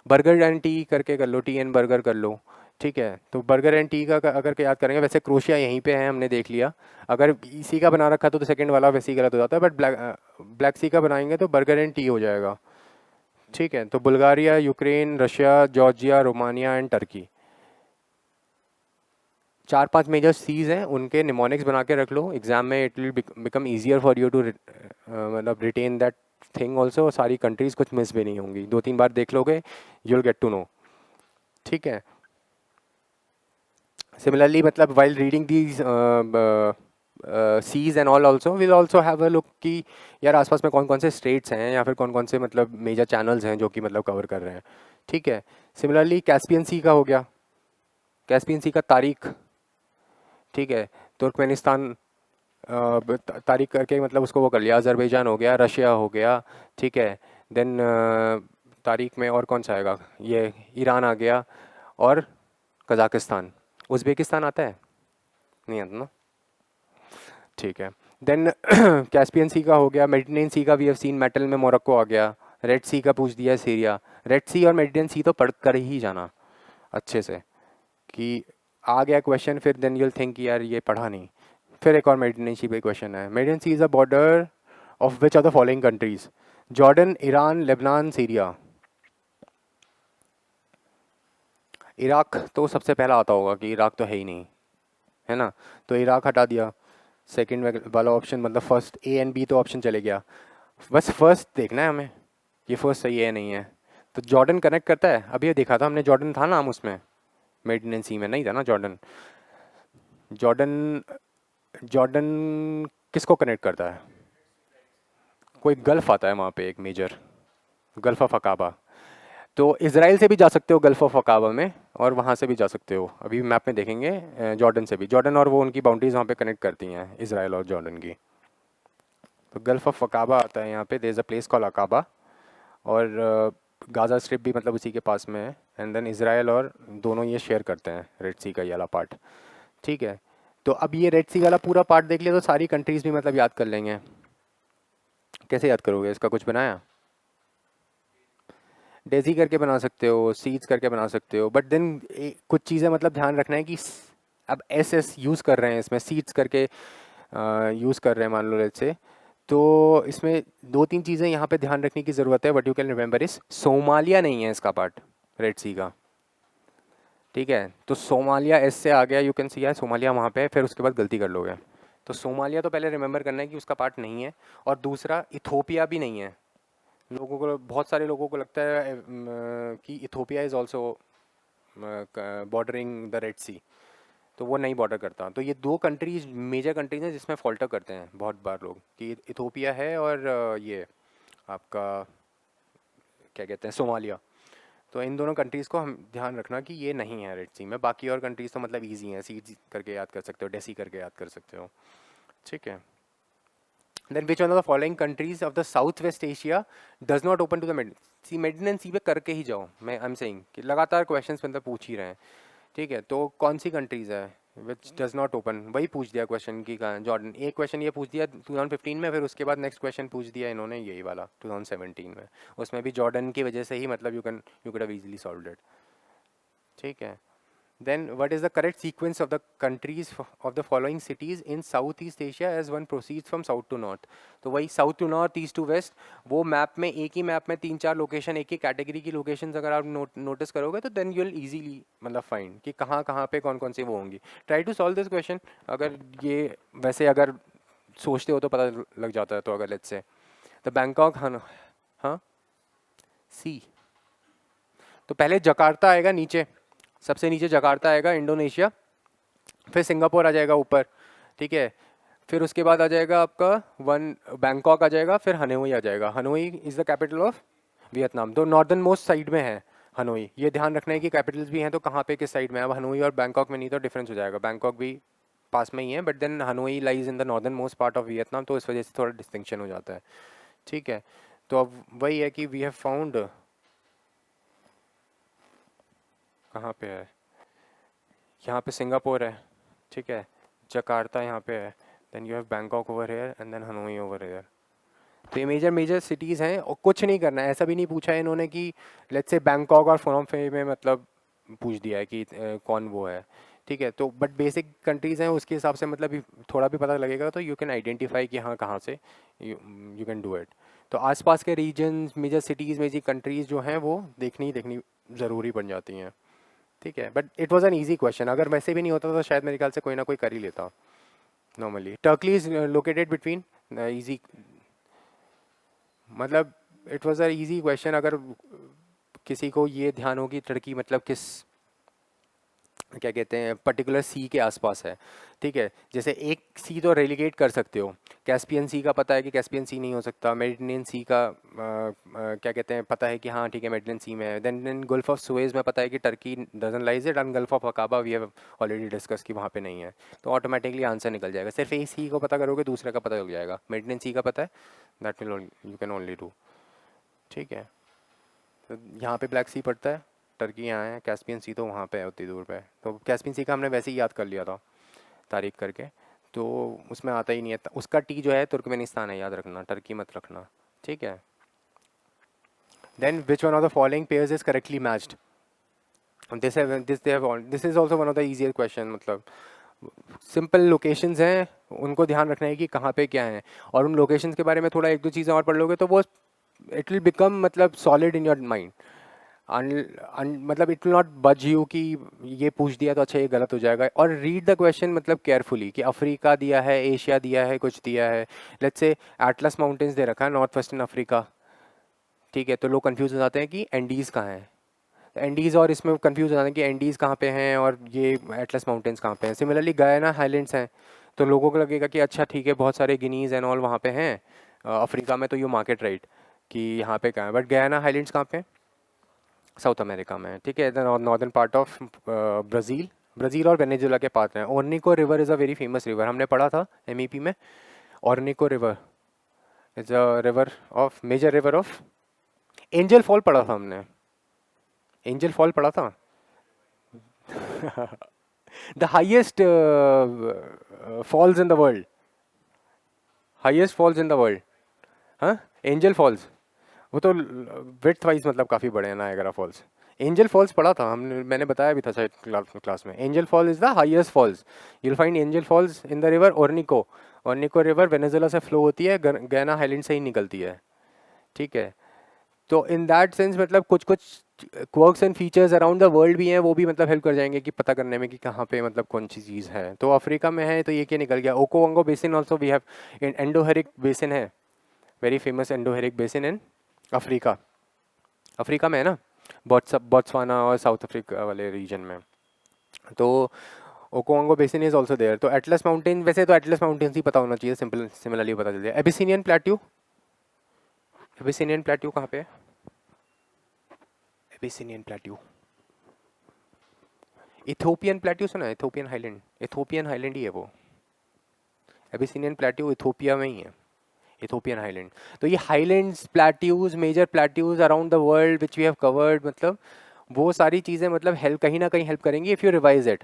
बर्गर एंड टी करके कर लो, टी एंड बर्गर कर लो। ठीक है, तो बर्गर एंड टी का अगर के याद करेंगे, वैसे क्रोशिया यहीं पे है हमने देख लिया, अगर इसी का बना रखा तो सेकंड वाला वैसे ही गलत हो जाता है, बट ब्लैक सी का बनाएंगे तो बर्गर एंड टी हो जाएगा। ठीक है, तो Bulgaria, Ukraine, Russia, Georgia, Romania and Turkey, 4-5 major seas हैं, उनके निमोनिक्स बना के रख लो, एग्जाम में it will become easier for you to मतलब रिटेन दैट थिंग ऑल्सो, और सारी कंट्रीज कुछ मिस भी नहीं होंगी, 2-3 बार देख लोगे you will get to know. ठीक है, सिमिलरली मतलब while reading these seas and all also will also have a look कि यार आसपास में कौन कौन से स्टेट्स हैं, या फिर कौन कौन से मतलब मेजर चैनल्स हैं जो कि मतलब कवर कर रहे हैं। ठीक है, सिमिलरली कैस्पियन सी का हो गया, कैस्पियन सी का तारीख। ठीक है, तुर्कमेनिस्तान तारीख करके मतलब उसको वो कर लिया, अज़रबैजान हो गया, रशिया हो गया। ठीक है, देन तारीख में और कौन सा आएगा, ये ईरान आ गया, और कज़ाकिस्तान, उज़्बेकिस्तान आता है, नहीं आता ना। ठीक है, देन कैस्पियन सी का हो गया, मेडिटेरियन सी का वी हैव सीन, मेटल में मोरक्को आ गया, रेड सी का पूछ दिया सीरिया। रेड सी और मेडिटेरियन सी तो पढ़ कर ही जाना अच्छे से, कि आ गया क्वेश्चन फिर देन यूल थिंक यार ये पढ़ा नहीं। फिर एक और मेडिटेरियन सी पे क्वेश्चन है, Mediterranean sea is a border of which are the following countries, Jordan, Iran, Lebanon, Syria. Iraq तो सबसे पहला आता होगा कि इराक तो है ही नहीं, है ना, तो इराक हटा दिया, सेकंड वाला ऑप्शन मतलब फर्स्ट ए एंड बी तो ऑप्शन चले गया, बस फर्स्ट देखना है हमें ये फर्स्ट सही है नहीं है। तो जॉर्डन कनेक्ट करता है, अभी ये देखा था हमने, जॉर्डन था नाम उसमें, मेडिटेरियन सी में नहीं था ना जॉर्डन। जॉर्डन, जॉर्डन किसको कनेक्ट करता है, कोई गल्फ आता है वहाँ पे एक मेजर, गल्फ ऑफ अकाबा, तो इसराइल से भी जा सकते हो गल्फ ऑफ अकाबा में, और वहाँ से भी जा सकते हो, अभी मैप में देखेंगे जॉर्डन से भी, जॉर्डन और वो उनकी बाउंड्रीज वहाँ पे कनेक्ट करती हैं इसराइल और जॉर्डन की। तो गल्फ ऑफ अकाबा आता है यहाँ पे, there is a place call Aqaba, और गाज़ा स्ट्रिप भी मतलब उसी के पास में है, एंड देन इसराइल और दोनों ये शेयर करते हैं रेड सी का ये वाला पार्ट। ठीक है, तो अब ये रेड सी वाला पूरा पार्ट देख लिया तो सारी कंट्रीज़ भी मतलब याद कर लेंगे। कैसे याद करोगे, इसका कुछ बनाया, डेजी करके बना सकते हो, सीड्स करके बना सकते हो, बट देन कुछ चीज़ें मतलब ध्यान रखना है कि अब एस एस यूज़ कर रहे हैं इसमें, सीड्स करके यूज़ कर रहे हैं मान लो लेट्स से, तो इसमें 2-3 चीज़ें यहाँ पे ध्यान रखने की ज़रूरत है, बट यू कैन रिमेंबर इस सोमालिया नहीं है इसका पार्ट रेड सी का। ठीक है, तो सोमालिया एस से आ गया, यू कैन सी है सोमालिया वहाँ पे, फिर उसके बाद गलती कर लोगे, तो सोमालिया तो पहले रिमेंबर करना है कि उसका पार्ट नहीं है, और दूसरा इथोपिया भी नहीं है। लोगों को, बहुत सारे लोगों को लगता है कि Ethiopia is also bordering the red sea, तो वो नहीं बॉर्डर करता। तो ये दो कंट्रीज मेजर कंट्रीज हैं जिसमें फॉल्टर करते हैं बहुत बार लोग, कि इथोपिया है और ये आपका क्या कहते हैं, सोमालिया। तो इन दोनों कंट्रीज़ को हम ध्यान रखना कि ये नहीं है रेड सी में। बाकी और कंट्रीज़ तो मतलब इजी हैं, सी करके याद कर सकते हो, डेसी करके याद कर सकते हो, ठीक है। Then which one of the following countries of the south west Asia does not open to the mid sea. Mediterranean sea पे करके ही जाओ, मैं आई एम सेइंग कि लगातार क्वेश्चंस मतलब पूछ ही रहे हैं, ठीक है। तो कौन सी कंट्रीज है विच डज नॉट ओपन, वही पूछ दिया क्वेश्चन की कहाँ जॉर्डन। एक क्वेश्चन ये पूछ दिया 2015 में, फिर उसके बाद नेक्स्ट क्वेश्चन पूछ दिया इन्होंने यही वाला 2017 में, उसमें भी जॉर्डन की वजह से ही मतलब you can have easily solved it, ठीक है। Then what is the correct sequence of the countries of the following cities in Southeast Asia as one proceeds from south to north? तो वही south to north, east to west, वो map में एक ही map में तीन चार location, एक ही category की लोकेशंस अगर आप नोटिस करोगे तो देन यू विल इजीली मतलब फाइंड कि कहाँ कहाँ पे कौन कौन से वो होंगी। Try to solve this question, अगर ये वैसे अगर सोचते हो तो पता लग जाता है। तो अगर लेट्स से द बैंकॉक, हाँ सी, तो पहले जकार्ता आएगा नीचे, सबसे नीचे जकार्ता आएगा इंडोनेशिया, फिर सिंगापुर आ जाएगा ऊपर, ठीक है। फिर उसके बाद आ जाएगा आपका बैंकॉक आ जाएगा, फिर हनोई आ जाएगा। Hanoi is the capital of Vietnam, तो नॉर्दर्न मोस्ट साइड में है हनोई। ये ध्यान रखना है कि कैपिटल्स भी हैं तो कहाँ पे किस साइड में है। अब हनोई और बैंकॉक में नहीं तो डिफरेंस हो जाएगा, बैंकॉक भी पास में ही है but then Hanoi lies in the northern most part of Vietnam, तो इस वजह से थोड़ा डिस्टिंक्शन हो जाता है, ठीक है। तो अब वही है कि वी हैव फाउंड, कहाँ पे है, यहाँ पे सिंगापुर है, ठीक है, जकार्ता यहाँ पे है, then you have Bangkok over here and then Hanoi over here. तो ये मेजर मेजर सिटीज़ हैं और कुछ नहीं करना है, ऐसा भी नहीं पूछा है इन्होंने कि लेट्स से बैंकॉक और फोनम फे में मतलब पूछ दिया है कि कौन वो है, ठीक है। तो बट बेसिक कंट्रीज़ हैं उसके हिसाब से मतलब थोड़ा भी पता लगेगा तो यू कैन आइडेंटिफाई कि हाँ कहाँ से यू कैन डू इट। तो आसपास के region, major cities, major countries जो हैं वो देखनी ज़रूरी बन जाती हैं, ठीक है। But it was an easy question, अगर वैसे भी नहीं होता तो शायद मेरे ख्याल से कोई ना कोई कर ही लेता normally. Turkey is located between, easy मतलब it was a easy question. अगर किसी को ये ध्यान हो कि टर्की मतलब किस क्या कहते हैं पर्टिकुलर सी के आसपास है, ठीक है। जैसे एक सी तो रेलिगेट कर सकते हो, कैस्पियन सी का पता है कि कैस्पियन सी नहीं हो सकता, मेडिटेरेनियन सी का क्या कहते हैं पता है कि हाँ ठीक है मेडिटेरेनियन सी में है, देन गल्फ ऑफ सुएज में पता है कि Turkey doesn't lies it, and gulf of Aqaba we have already discuss कि वहाँ पे नहीं है, तो ऑटोमेटिकली आंसर निकल जाएगा। सिर्फ एक सी को पता करोगे दूसरे का पता लग जाएगा, मेडिटेरेनियन सी का पता है that will you can only do, ठीक है। तो यहाँ पे ब्लैक सी पड़ता है, टर्की यहाँ है, कैस्पियन सी तो वहाँ पे है उतनी दूर पे, तो कैस्पियन सी का हमने वैसे ही याद कर लिया था तारीख करके, तो उसमें आता ही नहीं है। उसका टी जो है तुर्कमेनिस्तान है, याद रखना, टर्की मत रखना, ठीक है। Then which one of the following pairs is correctly matched, this is also one of the easier question. मतलब सिंपल लोकेशंस हैं, उनको ध्यान रखना है कि कहाँ पे क्या है, और उन लोकेशंस के बारे में थोड़ा एक दो चीज़ें और पढ़ लोगे तो वो इट विल बिकम मतलब सॉलिड इन योर माइंड। मतलब इट विल नॉट बज यू कि ये पूछ दिया तो अच्छा ये गलत हो जाएगा। और रीड द क्वेश्चन मतलब केयरफुली कि अफ्रीका दिया है, एशिया दिया है, कुछ दिया है, let's say Atlas mountains they रखा है नॉर्थ वेस्टर्न अफ्रीका, ठीक है। तो लोग कंफ्यूज हो जाते हैं कि एंडीज़ कहाँ हैं, एंडीज़ और इसमें कंफ्यूज हो जाते हैं कि एंडीज़ कहाँ पे हैं और ये एटलस माउंटेन्स कहाँ पे हैं। सिमिलरली गयाना हाईलैंड्स हैं, तो लोगों को लगेगा कि अच्छा ठीक है बहुत सारे गिनीज़ एंड ऑल वहाँ पे हैं अफ्रीका में, तो यू मार्केट राइट कि यहाँ पे कहाँ है, बट गयाना हाईलैंड्स कहाँ पे हैं, साउथ अमेरिका में, ठीक है, northern part of Brazil, Brazil और वेनेजुला के पास हैं। Orinoco river is a very famous river, हमने पढ़ा था एमईपी में। Orinoco river is a river of major river of, Angel fall पढ़ा था हमने, एंजल फॉल पढ़ा था the highest falls in the world, highest falls in the world, हाँ एंजल फॉल्स, वो तो विड्थ वाइज मतलब काफ़ी बड़े हैं नायगरा फॉल्स। एंजल फॉल्स पढ़ा था हमने, मैंने बताया भी था शायद क्लास में। Angel fall is the highest falls, you'll find Angel falls in the river Orinoco. Orinoco river Venezuela से फ्लो होती है, गयाना हाईलैंड से ही निकलती है, ठीक है। तो इन दैट सेंस मतलब कुछ कुछ quirks and features around the world भी हैं, वो भी मतलब हेल्प कर जाएंगे कि पता करने में कि कहाँ पे मतलब कौन सी चीज़ है। तो अफ्रीका में है तो ये क्या निकल गया, Okavango basin also we have, endorheic basin है, very famous endorheic basin in Africa, Africa में है ना। बोट्सवाना और साउथ अफ्रीका वाले रीजन में। तो ओकोंगो बेसिन इज ऑल्सो देयर। तो एटलस माउंटेन, वैसे तो एटलस माउंटेन्स ही पता होना चाहिए, सिमिलरली पता चल जाए। एबिसिनियन प्लेट्यू, एबिसिनियन प्लेट्यू कहाँ पे है? एबिसिनियन प्लेट्यू, इथोपियन प्लेट्यू सुना है? इथोपियन हाईलैंड, इथोपियन हाईलैंड ही है वो। एबिसिनियन प्लेट्यू इथोपिया में ही है, इथोपियन हाईलैंड। तो ये highlands, plateaus, major plateaus around the world which we have covered, मतलब वो सारी चीज़ें मतलब हेल्प कहीं ना कहीं हेल्प करेंगी इफ़ यू रिवाइज इट।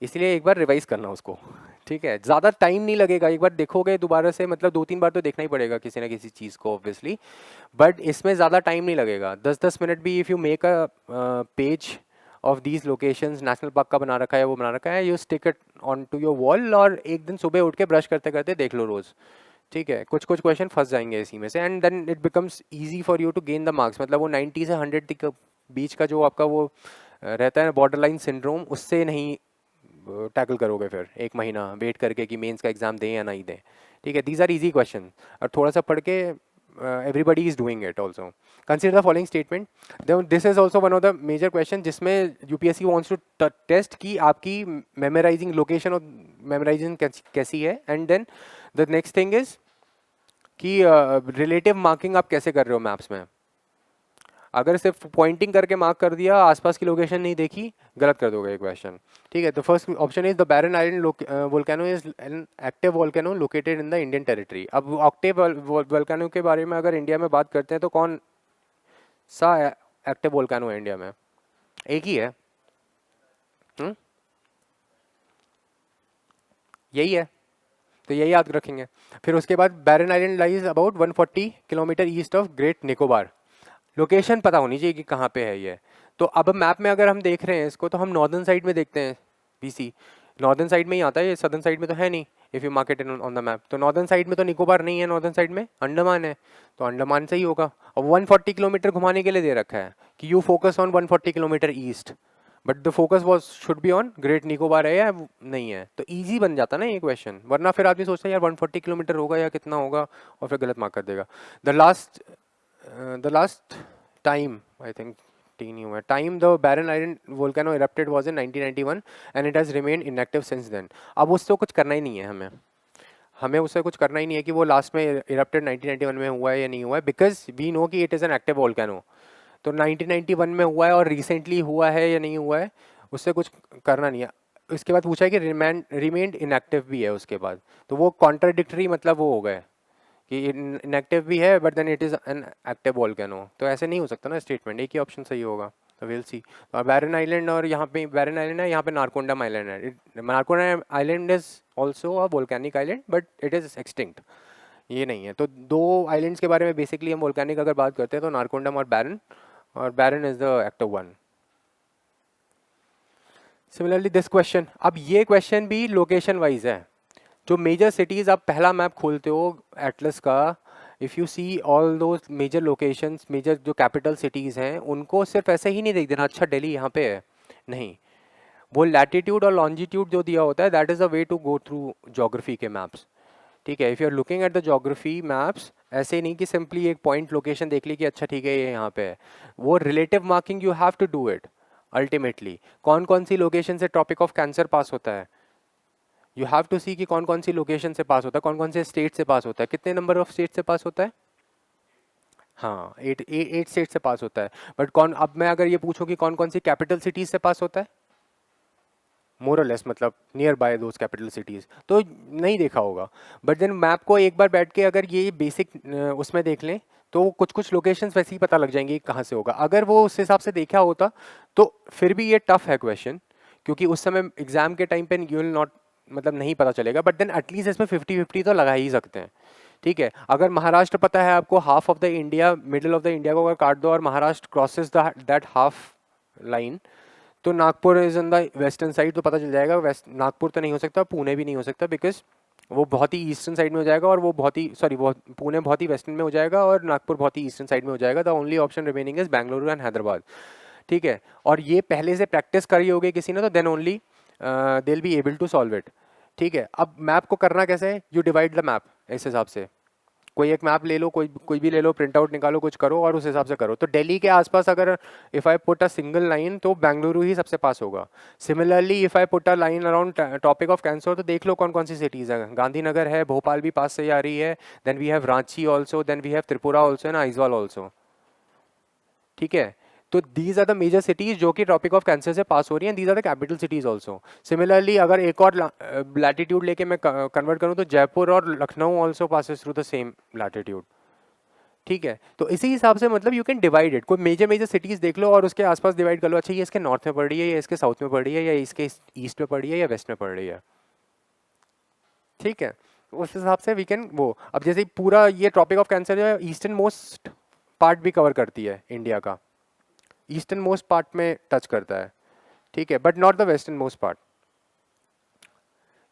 इसलिए एक बार रिवाइज करना उसको, ठीक है? ज़्यादा टाइम नहीं लगेगा, एक बार देखोगे दोबारा से, मतलब 2-3 बार तो देखना ही पड़ेगा किसी ना किसी चीज़ को ऑब्वियसली, बट इसमें ज़्यादा टाइम नहीं लगेगा। 10-10 मिनट भी if you make a page of these locations, national park का बना रखा है, वो बना रखा है, you stick it on to your wall, और एक दिन सुबह उठ के ब्रश करते करते देख लो रोज़, ठीक है? कुछ कुछ क्वेश्चन फंस जाएंगे इसी में से, and then it becomes easy for you to gain the marks. मतलब वो 90 से 100 के बीच का जो आपका वो रहता है ना बॉर्डर लाइन सिंड्रोम, उससे नहीं टैकल करोगे फिर एक महीना वेट करके कि मेंस का एग्जाम दें या नहीं दें, ठीक है? दीज आर इजी क्वेश्चन, और थोड़ा सा पढ़ के everybody is doing it also. Consider the following statement. This is also one of the major question जिसमें UPSC wants to test कि आपकी memorizing location और memorizing कैसी है, and then the next thing is कि relative marking आप कैसे कर रहे हो मैप्स में। अगर सिर्फ पॉइंटिंग करके मार्क कर दिया, आसपास की लोकेशन नहीं देखी, गलत कर दोगे क्वेश्चन, ठीक है? तो first option is the Barren island volcano is an active volcano located in the Indian territory. अब एक्टिव वोल्केनो के बारे में अगर इंडिया में बात करते हैं तो कौन सा एक्टिव वोल्केनो है इंडिया में? एक ही है। यही है, तो यही याद रखेंगे। फिर उसके बाद Barren island lies about 140 kilometre east of great Nicobar. Location पता होनी चाहिए कि कहाँ पे है ये। तो अब मैप में अगर हम देख रहे हैं इसको, तो हम नॉर्दर्न साइड में देखते हैं, बीसी नॉर्दर्न साइड में ही आता है, ये सदर्न साइड में तो है नहीं। If you mark it on the map, तो नॉर्दर्न साइड में तो निकोबार नहीं है, नॉर्दर्न साइड में अंडमान है, तो अंडमान से ही होगा। और 140 किलोमीटर घुमाने के लिए दे रखा है कि you focus on 140 kilometre east, but the focus was should be on great Nicobar, है या नहीं है? तो ईजी बन जाता ना ये क्वेश्चन, वरना फिर आदमी सोचता है यार 140 किलोमीटर होगा या कितना होगा, और फिर गलत मार्क कर देगा। The last time, I think teen हुआ है time, the Barren Island volcano erupted was in 1991 and it has remained inactive since then. अब उससे कुछ करना ही नहीं है हमें, हमें उससे कुछ करना ही नहीं है कि वो लास्ट में erupted 1991 में हुआ है या नहीं हुआ है, बिकॉज वी नो कि it is an active volcano. तो 1991 में हुआ है और रिसेंटली हुआ है या नहीं हुआ है, उससे कुछ करना नहीं है। इसके बाद पूछा है कि रिमेंड इनएक्टिव भी है उसके बाद, तो वो कॉन्ट्राडिक्टरी मतलब वो हो गए कि इनएक्टिव भी है but then it is an active volcano. तो ऐसे नहीं हो सकता ना स्टेटमेंट, एक ही ऑप्शन सही होगा। तो विल सी। और बैरन आइलैंड, और यहाँ पे बैरन आइलैंड है, यहाँ पे नारकोंडम आइलैंड है। Narcondam island is also a volcanic island but it is extinct, ये नहीं है। तो दो आइलैंड्स के बारे में बेसिकली हम वोल्केनिक अगर बात करते हैं तो नारकोंडम और Barren is the active one. Similarly this question, अब ये क्वेश्चन भी लोकेशन वाइज है। जो मेजर सिटीज़ आप पहला मैप खोलते हो एटलस का, इफ़ यू सी ऑल दो मेजर लोकेशंस, मेजर जो कैपिटल सिटीज़ हैं, उनको सिर्फ ऐसे ही नहीं देख देना अच्छा दिल्ली यहाँ पे है, नहीं। वो लैटिट्यूड और लॉन्जिट्यूड जो दिया होता है, that is a way to go through geography के मैप्स, ठीक है? If you are looking at the geography maps, ऐसे नहीं कि सिंपली एक पॉइंट लोकेशन देख ली कि अच्छा ठीक है ये यहाँ पे है। वो relative marking you have to do it ultimately. कौन कौन सी लोकेशन से ट्रॉपिक ऑफ कैंसर पास होता है, यू हैव टू सी कि कौन कौन सी लोकेशन से पास होता है, कौन कौन से स्टेट से पास होता है, कितने नंबर ऑफ स्टेट से पास होता है। हाँ, 8 स्टेट से पास होता है। बट कौन, अब मैं अगर ये पूछूं कि कौन कौन सी कैपिटल सिटीज से पास होता है, मोर और लेस मतलब near by those capital cities, तो नहीं देखा होगा। बट देन मैप को एक बार बैठ के अगर ये बेसिक उसमें देख लें तो कुछ कुछ लोकेशंस वैसे ही पता लग जाएंगे कहाँ से होगा। अगर वो उस हिसाब से देखा होता तो फिर भी ये टफ है क्वेश्चन, क्योंकि उस समय एग्जाम के टाइम पे यू विल नॉट, मतलब नहीं पता चलेगा। बट देन एटलीस्ट इसमें 50-50 तो लगा ही सकते हैं, ठीक है? अगर महाराष्ट्र पता है आपको, half of the India, middle of the India को अगर काट दो और Maharashtra crosses that half line, तो Nagpur is on the western side, तो पता चल जाएगा। वेस्ट नागपुर तो नहीं हो सकता, पुणे भी नहीं हो सकता, बिकॉज वो बहुत ही ईस्टर्न साइड में हो जाएगा, और वो बहुत ही पुणे बहुत ही वेस्टर्न में हो जाएगा और नागपुर बहुत ही ईस्टर्न साइड में हो जाएगा। The only option remaining is Bengaluru and Hyderabad, ठीक है? और ये पहले से प्रैक्टिस करी होगी किसी ने, तो then only they will be able to solve it, ठीक है? अब मैप को करना कैसे है, यू डिवाइड द मैप इस हिसाब से, कोई एक मैप ले लो, कोई कोई भी ले लो, प्रिंट आउट निकालो, कुछ करो और उस हिसाब से करो। तो दिल्ली के आसपास अगर if I put a single line तो बेंगलुरु ही सबसे पास होगा। Similarly if I put a line around topic of cancer तो देख लो कौन कौन सी सिटीज़ है। गांधीनगर है, भोपाल भी पास से ही आ रही है, then we have Ranchi also, then we have Tripura also and Aizawl also. ठीक है, तो these are the major cities जो कि ट्रॉपिक ऑफ कैंसर से पास हो रही हैं, these are the capital cities also. Similarly अगर एक और लैटिट्यूड लेके मैं कन्वर्ट करूँ तो जयपुर और Lucknow also passes through the same latitude. ठीक है, तो इसी हिसाब से मतलब यू कैन डिवाइड इट, कोई मेजर मेजर सिटीज देख लो और उसके आसपास डिवाइड कर लो। अच्छा ये इसके नॉर्थ में पड़ रही है, या इसके साउथ में पड़ रही है, या इसके ईस्ट में पड़ रही है, या वेस्ट में पड़ रही है। ठीक है, उस हिसाब से वी कैन वो। अब जैसे पूरा ये ट्रॉपिक ऑफ कैंसर जो है ईस्टर्न मोस्ट पार्ट भी कवर करती है इंडिया का, ईस्टर्न मोस्ट पार्ट में टच करता है। ठीक है, but not the western most part.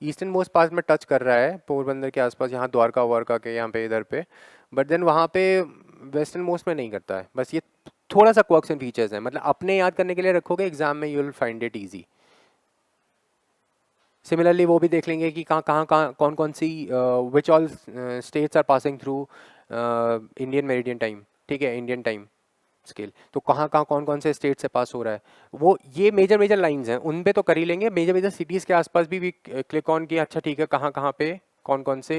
Eastern most part में टच कर रहा है पोरबंदर के आसपास, यहाँ द्वारका वारका के यहाँ पे इधर पे, बट देन वहाँ पे वेस्टर्न मोस्ट में नहीं करता है। बस ये थोड़ा सा क्वर्क्स एंड फीचर्स हैं, मतलब अपने याद करने के लिए रखोगे एग्जाम में you will find it easy. Similarly वो भी देख लेंगे कि कहाँ कहाँ कहाँ कौन कौन सी which all states are passing through Indian meridian time. ठीक है, इंडियन टाइम स्केल, तो कहाँ कहाँ कौन कौन से स्टेट से पास हो रहा है वो, ये मेजर मेजर लाइंस हैं उन पे तो कर ही लेंगे। मेजर मेजर सिटीज़ के आसपास भी क्लिक ऑन किया, अच्छा ठीक है कहाँ कहाँ पे कौन कौन से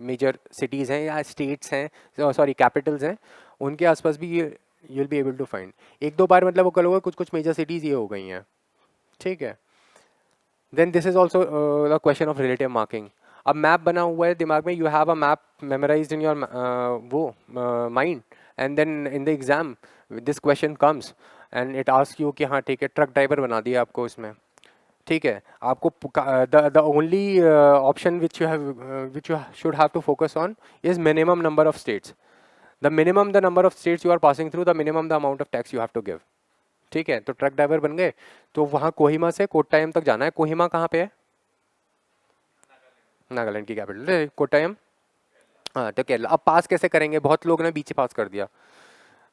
मेजर सिटीज़ हैं या स्टेट्स हैं, सॉरी कैपिटल्स हैं, उनके आसपास भी ये you will be able to find. एक दो बार मतलब वो करोगे कुछ कुछ मेजर सिटीज़ ये हो गई हैं। ठीक है, then this is also the question of relative marking. अब मैप बना हुआ है दिमाग में, you have a map memorized in your वो mind, and then in the exam this question comes and it ask you कि हाँ ठीक है ट्रक ड्राइवर बना दिया आपको इसमें। ठीक है, आपको the only option which you should have to focus on is minimum number of states. The minimum the number of states you are passing through, the minimum the amount of tax you have to give. ठीक है, तो truck driver बन गए, तो वहाँ कोहिमा से कोट्टायम तक जाना है। कोहिमा कहाँ पे है? नागालैंड की कैपिटल है कोट्टायम। हाँ, तो केरला। अब पास कैसे करेंगे, बहुत लोग ने बीच पास कर दिया,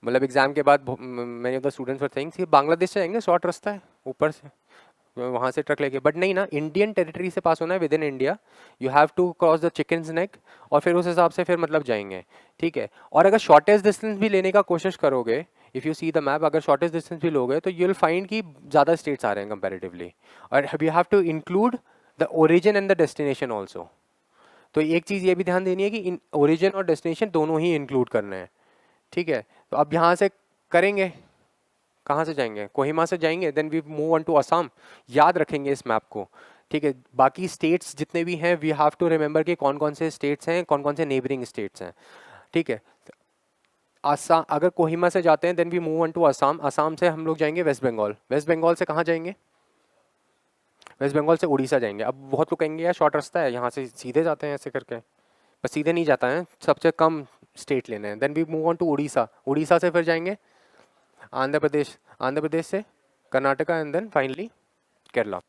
मतलब एग्जाम के बाद many of the students were saying कि बांग्लादेश से जाएंगे, शॉर्ट रास्ता है ऊपर से, वहाँ से ट्रक लेके, बट नहीं ना, इंडियन टेरिटरी से पास होना है, within India you have to cross the chicken's neck, और फिर उस हिसाब से फिर मतलब जाएंगे। ठीक है, और अगर शॉर्टेस्ट डिस्टेंस भी लेने का कोशिश करोगे, if you see the map, अगर शॉर्टेस्ट डिस्टेंस भी लोगे तो यू विल फाइंड कि ज़्यादा स्टेट्स आ रहे हैं कंपेरेटिवली, और you have to include the origin and the destination also. तो एक चीज़ ये भी ध्यान देनी है कि इन ओरिजिन और डेस्टिनेशन दोनों ही इंक्लूड करने हैं। ठीक है, तो अब यहाँ से करेंगे, कहाँ से जाएंगे? कोहिमा से जाएंगे, then we move on to Assam. याद रखेंगे इस मैप को। ठीक है, बाकी स्टेट्स जितने भी हैं वी हैव टू रिमेंबर कि कौन कौन से स्टेट्स हैं, कौन कौन से नेबरिंग स्टेट्स हैं। ठीक है, आसाम, अगर कोहिमा से जाते हैं then we move on to Assam. Assam से हम लोग जाएंगे वेस्ट बंगाल। वेस्ट बंगाल से कहाँ जाएंगे? वेस्ट बंगाल से उड़ीसा जाएंगे। अब बहुत लोग कहेंगे यार शॉर्ट रास्ता है, यहाँ से सीधे जाते हैं ऐसे करके, पर सीधे नहीं जाता है, सबसे कम स्टेट लेने हैं। Then we move on to Odisha. Odisha से फिर जाएंगे आंध्र प्रदेश, आंध्र प्रदेश से Karnataka, and then finally Kerala.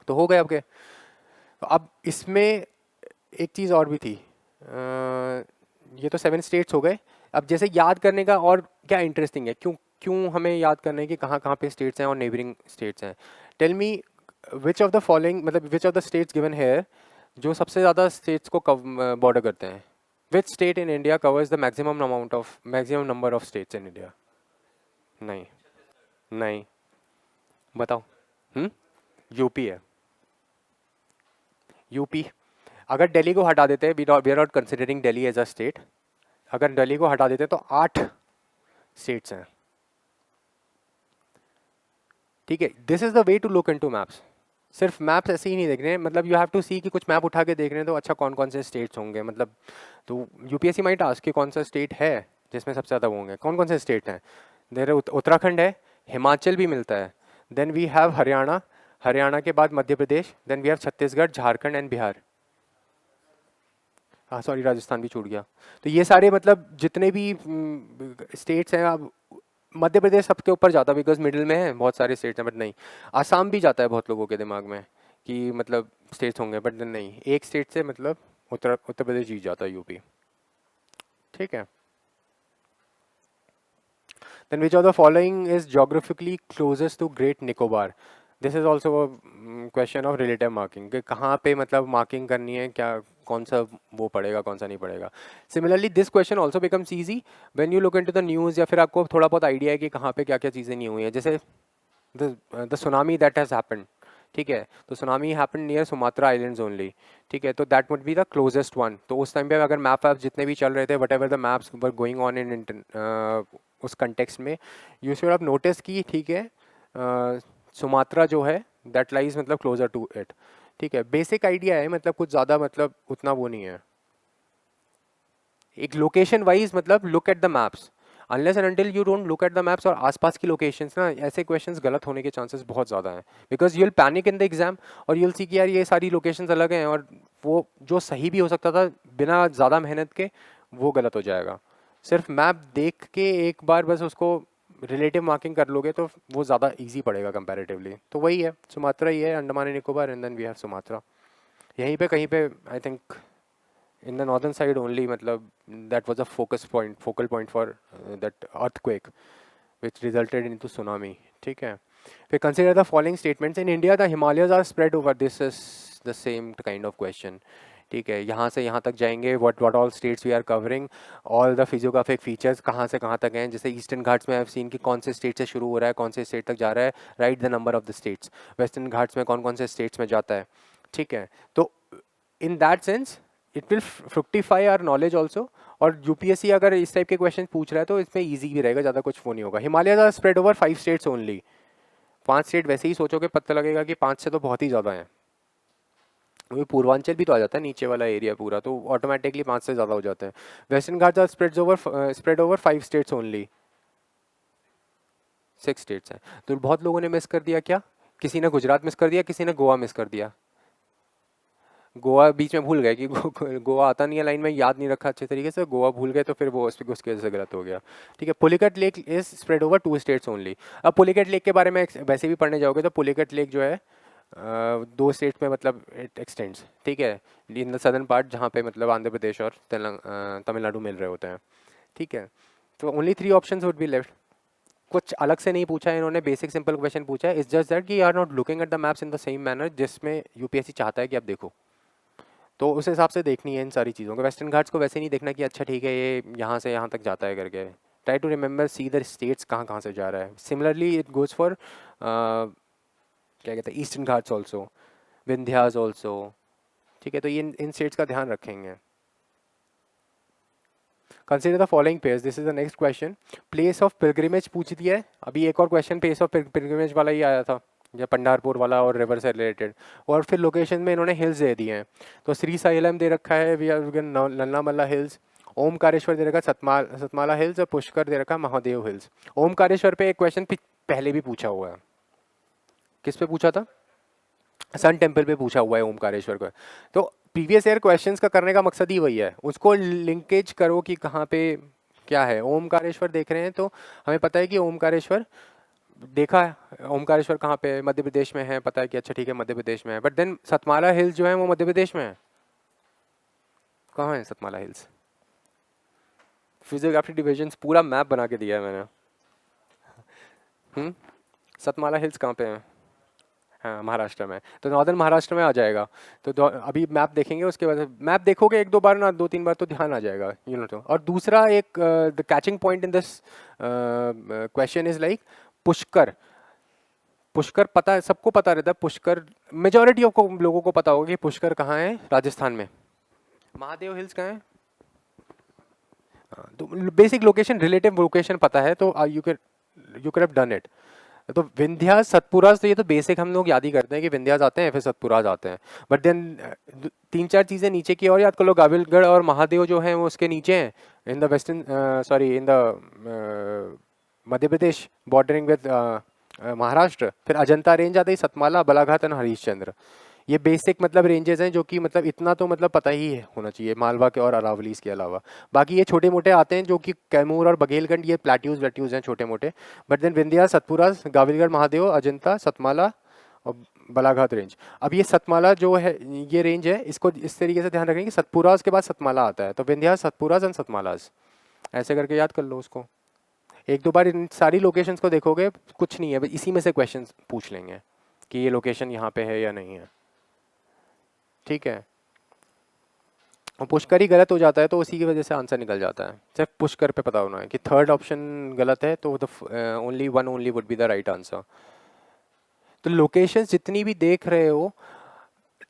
तो हो गए आपके। तो अब इसमें एक चीज़ और भी थी, ये तो 7 स्टेट्स हो गए। अब जैसे याद करने का और क्या इंटरेस्टिंग है, क्यों क्यों हमें याद करना है कि कहाँ कहाँ पे स्टेट्स हैं और नेबरिंग स्टेट्स हैं। Tell me which of the following, मतलब which of the states given here जो सबसे ज़्यादा स्टेट्स को बॉर्डर करते हैं। Which state in India covers the maximum number of states in India? नहीं, नहीं, बताओ। यूपी है, यूपी। अगर दिल्ली को हटा देते हैं, we are not considering Delhi as a state, अगर दिल्ली को हटा देते तो 8 स्टेट्स हैं। ठीक है, this is the way to look into maps. सिर्फ मैप्स ऐसे ही नहीं देख रहे हैं, मतलब यू हैव टू सी कि कुछ मैप उठा के देख रहे हैं तो अच्छा कौन कौन से स्टेट्स होंगे, मतलब तो यूपीएससी माइट आस्क कि कौन सा स्टेट है जिसमें सबसे ज़्यादा वो होंगे, कौन कौन से स्टेट हैं। देर उत्तराखंड है, हिमाचल भी मिलता है, then we have Haryana, Haryana के बाद Madhya Pradesh, then we have Chhattisgarh, Jharkhand and Bihar. हाँ सॉरी, राजस्थान भी छूट गया। तो ये सारे मतलब जितने भी स्टेट्स हैं, अब मध्य प्रदेश सबके ऊपर जाता है बिकॉज मिडिल में है, बहुत सारे स्टेट्स हैं, बट नहीं। आसाम भी जाता है बहुत लोगों के दिमाग में कि मतलब स्टेट्स होंगे, बट नहीं, एक स्टेट से मतलब उत्तर प्रदेश जीत जाता है, यूपी। ठीक है, then which of the following is geographically closest to great Nicobar? This is also question of relative marking कि कहाँ पे मतलब मार्किंग करनी है, क्या कौन सा वो पड़ेगा कौन सा नहीं पड़ेगा. Similarly this question also becomes easy when you look into the news, या फिर आपको थोड़ा बहुत आइडिया है कि कहाँ पे क्या क्या चीज़ें नहीं हुई है. जैसे the tsunami that has happened, ठीक है, तो tsunami happened near Sumatra islands only, ठीक है, तो that would be the closest one. तो उस टाइम पे अगर मैप वैप जितने भी चल रहे थे, what ever the maps were going on in उस कंटेक्स्ट में, यू शुड हैव नोटिस की, ठीक है, सुमात्रा जो है दैट लाइज मतलब क्लोजर टू इट. ठीक है, बेसिक आइडिया है, मतलब कुछ ज़्यादा मतलब उतना वो नहीं है. एक लोकेशन वाइज मतलब look at the maps, unless and until you don't look at the maps और आसपास की लोकेशंस ना, ऐसे क्वेश्चंस गलत होने के चांसेस बहुत ज़्यादा हैं. Because you will panic in the exam और यू विल सी कि यार ये सारी लोकेशंस अलग हैं, और वो जो सही भी हो सकता था बिना ज़्यादा मेहनत के, वो गलत हो जाएगा. सिर्फ मैप देख के एक बार बस उसको रिलेटिव मार्किंग कर लोगे तो वो ज़्यादा ईजी पड़ेगा कंपैरेटिवली. तो वही है, सुमात्रा ही है, Andaman and Nicobar, and then we have Sumatra. यहीं पे कहीं पे I think in the northern side only, matlab that was a focal point for that earthquake which resulted into tsunami. ठीक है, फिर consider the following statements. In India the Himalayas are spread over, this is the same kind of question. ठीक है, यहाँ से यहाँ तक जाएंगे, what all states we are covering, all the physiographic features कहाँ से कहाँ तक हैं. जैसे ईस्टर्न घाट्स में आई हैव सीन कि कौन से स्टेट से शुरू हो रहा है, कौन से स्टेट तक जा रहा है, right the number of the states. Western Ghats में कौन कौन से स्टेट्स में जाता है. ठीक है, तो in that sense it will fructify our knowledge also. और यूपीएससी अगर इस टाइप के क्वेश्चन पूछ रहा है तो इसमें ईजी भी रहेगा, ज़्यादा कुछ वो नहीं होगा. Himalaya are spread over 5 states only. 5 state वैसे ही सोचोगे पता लगेगा कि 5 से तो बहुत ही ज़्यादा है. वही पूर्वांचल भी तो आ जाता है, नीचे वाला एरिया पूरा, तो ऑटोमेटिकली 5 से ज़्यादा हो जाते हैं. Western Ghats are spread over 5 states only. 6 states हैं. तो बहुत लोगों ने मिस कर दिया. क्या किसी ने गुजरात मिस कर दिया, किसी ने गोवा मिस कर दिया. गोवा बीच में भूल गए कि गोवा आता नहीं है लाइन में, याद नहीं रखा अच्छे तरीके से, गोवा भूल गए, तो फिर वो उसकी वजह से गलत हो गया. ठीक है, Pulicat lake is spread over 2 states only. अब पुलिकट लेक के बारे में वैसे भी पढ़ने जाओगे तो पुलिकट लेक जो है 2 स्टेट्स में मतलब इट एक्सटेंड्स. ठीक है, इन द सदर्न पार्ट जहाँ पे मतलब आंध्र प्रदेश और तमिलनाडु मिल रहे होते हैं. ठीक है, तो only 3 option would be left. कुछ अलग से नहीं पूछा है इन्होंने, बेसिक सिंपल क्वेश्चन पूछा है. इट्स जस्ट दैट कि you are not looking at the maps in the same manner जिसमें यूपीएससी चाहता है कि आप देखो. तो उस हिसाब से देखनी है इन सारी चीज़ों को. वेस्टर्न घाट्स को वैसे नहीं देखना कि अच्छा ठीक है ये यहाँ से यहाँ तक जाता है करके. Try to remember see the states कहाँ कहाँ से जा रहा है. सिमिलरली इट गोज़ फॉर क्या कहते हैं eastern Ghats also, Vindhyas also. ठीक है, तो ये इन स्टेट्स का ध्यान रखेंगे. Consider the following pairs. This is the next question. Place of pilgrimage पूछ दिया है. अभी एक और क्वेश्चन प्लेस ऑफ पिलग्रिमेज वाला ही आया था, या पंडारपुर वाला और रिवर से रिलेटेड. और फिर लोकेशन में इन्होंने हिल्स दे दिए हैं. तो श्री साइलम दे रखा है, वी आर नन्नामल्ला हिल्स. ओमकारेश्वर दे रखा है, सतमाला हिल्स. और पुष्कर दे रखा है महादेव हिल्स. ओमकारेश्वर पे एक क्वेश्चन पहले भी पूछा हुआ है. किस पे पूछा था? सन टेम्पल पे पूछा हुआ है ओमकारेश्वर को. तो प्रीवियस ईयर क्वेश्चंस का करने का मकसद ही वही है, उसको लिंकेज करो कि कहाँ पे क्या है. ओमकारेश्वर देख रहे हैं तो हमें पता है कि ओमकारेश्वर देखा है. ओमकारेश्वर कहाँ पे है? मध्य प्रदेश में है, पता है कि अच्छा ठीक है मध्य प्रदेश में है. बट देन सतमाला हिल्स जो है वो मध्य प्रदेश में है. कहाँ है सतमाला हिल्स? फिजियोग्राफी डिविजन पूरा मैप बना के दिया है मैंने. सतमाला हिल्स कहाँ पे है? हाँ, महाराष्ट्र में. तो नॉर्दर्न महाराष्ट्र में आ जाएगा. तो अभी मैप देखेंगे, उसके बाद मैप देखोगे 1-2 बार ना, 2-3 बार तो ध्यान आ जाएगा यू नो. तो और दूसरा एक the catching point in this question is like Pushkar. Pushkar पता है, सबको पता रहता है पुष्कर. मेजोरिटी ऑफ लोगों को पता होगा कि पुष्कर कहाँ है, राजस्थान में. महादेव हिल्स कहाँ है? हाँ, तो बेसिक लोकेशन, रिलेटिव लोकेशन पता है तो you can have done it. तो विंध्यास सतपुरास, तो ये तो बेसिक हम लोग याद ही करते हैं कि विंध्यास आते हैं फिर सतपुरास आते हैं. बट देन 3-4 चीज़ें नीचे की और याद कर लो. गाविलगढ़ और महादेव जो हैं वो उसके नीचे हैं, इन the western sorry in the Madhya Pradesh bordering with Maharashtra. फिर अजंता रेंज आती है, सतमाला, बलाघाट और हरिश्चंद्र. ये बेसिक मतलब रेंजेस हैं जो कि मतलब इतना तो मतलब पता ही है होना चाहिए मालवा के और अरावलीज के अलावा. बाकी ये छोटे मोटे आते हैं जो कि कैमूर और बघेलखंड, ये प्लेट्यूज वेट्यूज हैं छोटे मोटे. बट देन विंध्या, सतपुरा, गाविलगढ़ महादेव, अजंता, सतमाला और बलाघाट रेंज. अब ये सतमाला जो है ये रेंज है, इसको इस तरीके से ध्यान रखेंगे कि सतपुरा के बाद सतमाला आता है. तो विंध्या, सतपुरा एंड सतमालाज, ऐसे करके याद कर लो उसको. 1-2 बार इन सारी लोकेशंस को देखोगे, कुछ नहीं है, इसी में से क्वेश्चन पूछ लेंगे. कि ये लोकेशन यहाँ पे है या नहीं है, ठीक है। और पुष्कर ही गलत हो जाता है तो उसी की वजह से आंसर निकल जाता है, सिर्फ पुष्कर पे पता होना है कि थर्ड ऑप्शन गलत है तो the only one only would be the right answer. तो लोकेशंस जितनी भी देख रहे हो,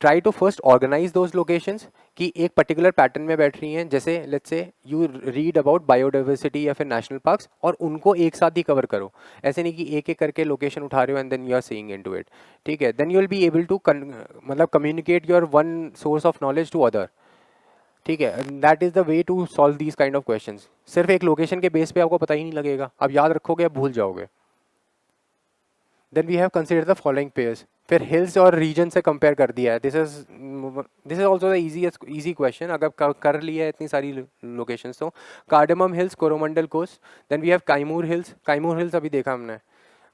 try to first organise those locations कि एक पर्टिकुलर पैटर्न में बैठ रही हैं। जैसे लेट्स से यू रीड अबाउट बायोडाइवर्सिटी या फिर नेशनल पार्क्स, और उनको एक साथ ही कवर करो। ऐसे नहीं कि एक एक करके लोकेशन उठा रहे हो and then you are seeing into it, ठीक है। Then you will be able to मतलब communicate your one source of knowledge to other, ठीक है। That is the way to solve these kind of questions. सिर्फ एक location के base पे आपको पता ही नहीं लगेगा, आप याद रखोगे आप भूल जाओगे। Then we have consider the following pairs, फिर हिल्स और रीजन से कंपेयर कर दिया है। This is also the easy question, अगर कर लिया है इतनी सारी लोकेशंस तो। Cardamom hills, Coromandel coast, then we have Kaimur hills. Kaimur hills अभी देखा हमने,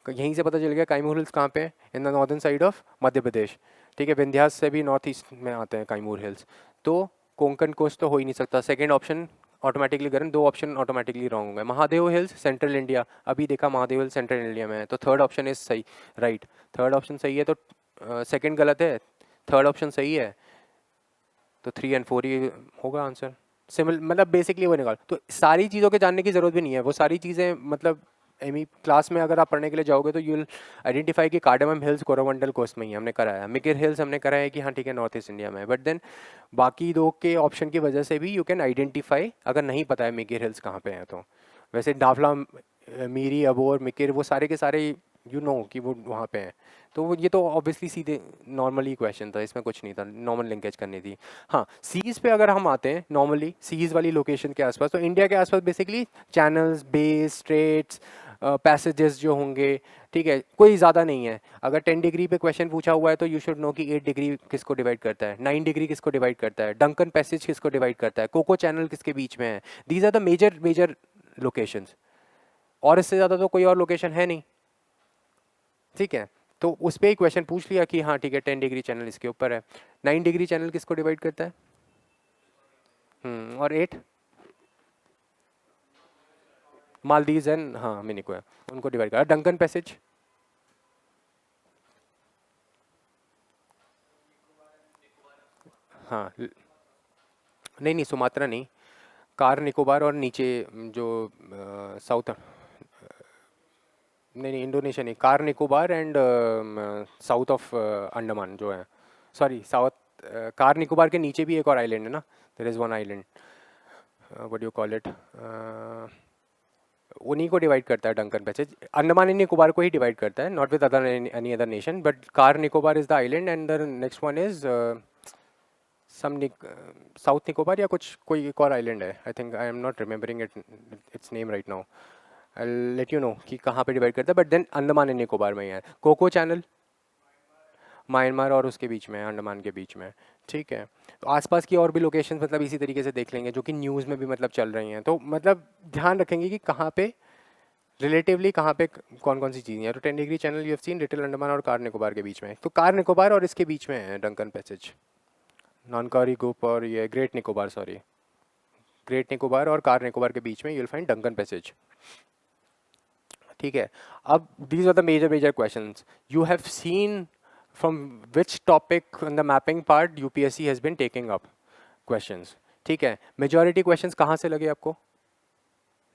यहीं से पता चल गया काइमूर हिल्स कहाँ पे है, in the northern side of Madhya Pradesh, ठीक है। विंध्यास से भी नॉर्थ ईस्ट में आते हैं काइमूर हिल्स, तो कोंकण कोस्ट तो हो ही नहीं सकता। सेकेंड ऑप्शन ऑटोमेटिकली करें, दो ऑप्शन ऑटोमेटिकली रॉन्ग होंगे। महादेव हिल्स सेंट्रल इंडिया, अभी देखा महादेव हिल्स सेंट्रल इंडिया में है, तो थर्ड ऑप्शन इज सही, राइट। थर्ड ऑप्शन सही है, तो सेकंड गलत है, थर्ड ऑप्शन सही है, तो 3 और 4 ही होगा आंसर। सिमिल मतलब बेसिकली वो निकाल, तो सारी चीज़ों के जानने की ज़रूरत भी नहीं है, वो सारी चीज़ें मतलब एमई क्लास में अगर आप पढ़ने के लिए जाओगे तो यू विल आइडेंटिफाई कि कार्डमम हिल्स कोरोमंडल कोस्ट में ही हमने कराया है। मिकिर हिल्स हमने कराया है कि हाँ ठीक है नॉर्थ ईस्ट इंडिया में है, बट देन बाकी दो के ऑप्शन की वजह से भी यू कैन आइडेंटिफाई, अगर नहीं पता है मिकिर हिल्स कहाँ पे हैं तो। वैसे डाफला, मीरी, अबोर, मिकिर वो सारे के सारे यू नो कि वो वहाँ पे हैं, तो ये तो ऑब्वियसली सीधे नॉर्मली क्वेश्चन था, इसमें कुछ नहीं था, नॉर्मल लिंकेज करनी थी। हाँ, सीज पे अगर हम आते हैं, नॉर्मली सीज वाली लोकेशन के आसपास, तो इंडिया के आसपास basically channels, bays, straits, passages जो होंगे, ठीक है, कोई ज़्यादा नहीं है। अगर 10 डिग्री पे क्वेश्चन पूछा हुआ है तो यू शुड नो कि 8 डिग्री किसको डिवाइड करता है, 9 डिग्री किसको डिवाइड करता है, डंकन पैसेज किसको डिवाइड करता है, कोको चैनल किसके बीच में है। These are the major major locations, और इससे ज़्यादा तो कोई और लोकेशन है नहीं, ठीक है। तो उस पर ही क्वेश्चन पूछ लिया कि हाँ ठीक है 10 डिग्री चैनल इसके ऊपर है, 9 डिग्री चैनल किसको डिवाइड करता है, और 8 मालदीव्स एंड हाँ मिनिको है, उनको डिवाइड करा। डंकन पैसेज हाँ नहीं नहीं, सुमात्रा नहीं, कार निकोबार और नीचे जो साउथ, नहीं नहीं इंडोनेशिया नहीं, car Nicobar and south of Andaman जो है, सॉरी साउथ, कार निकोबार के नीचे भी एक और आइलैंड है ना, there is one island, what do you call it, उन्हीं को डिवाइड करता है Duncan passage. Andaman and Nicobar को ही डिवाइड करता है, not with other any other nation, but car Nicobar is the island and the next one is some south Nicobar या कुछ कोई एक और आइलैंड है, I think I am not remembering its name right now, I let you know कि कहाँ पे divide करता है, but then Andaman and Nicobar में ही है। कोको चैनल म्यांमार और उसके बीच में है, अंडमान के बीच में, ठीक है। तो आसपास की और भी लोकेशन मतलब इसी तरीके से देख लेंगे जो कि न्यूज़ में भी मतलब चल रही हैं, तो मतलब ध्यान रखेंगे कि कहाँ पे रिलेटिवली कहाँ पे कौन कौन सी चीज़ें हैं। तो 10 degree channel you have scene, little Andaman और कार निकोबार के बीच में, तो कार निकोबार और इसके बीच में है डंकन पैसेज, नॉनकारी ग्रुप और ये great Nicobar, sorry great Nicobar और कार निकोबार के बीच में you will find Duncan passage, ठीक है। अब these are the major major questions you have seen from which topic in the mapping part UPSC has been taking up questions, ठीक है। majority questions कहाँ से लगे आपको,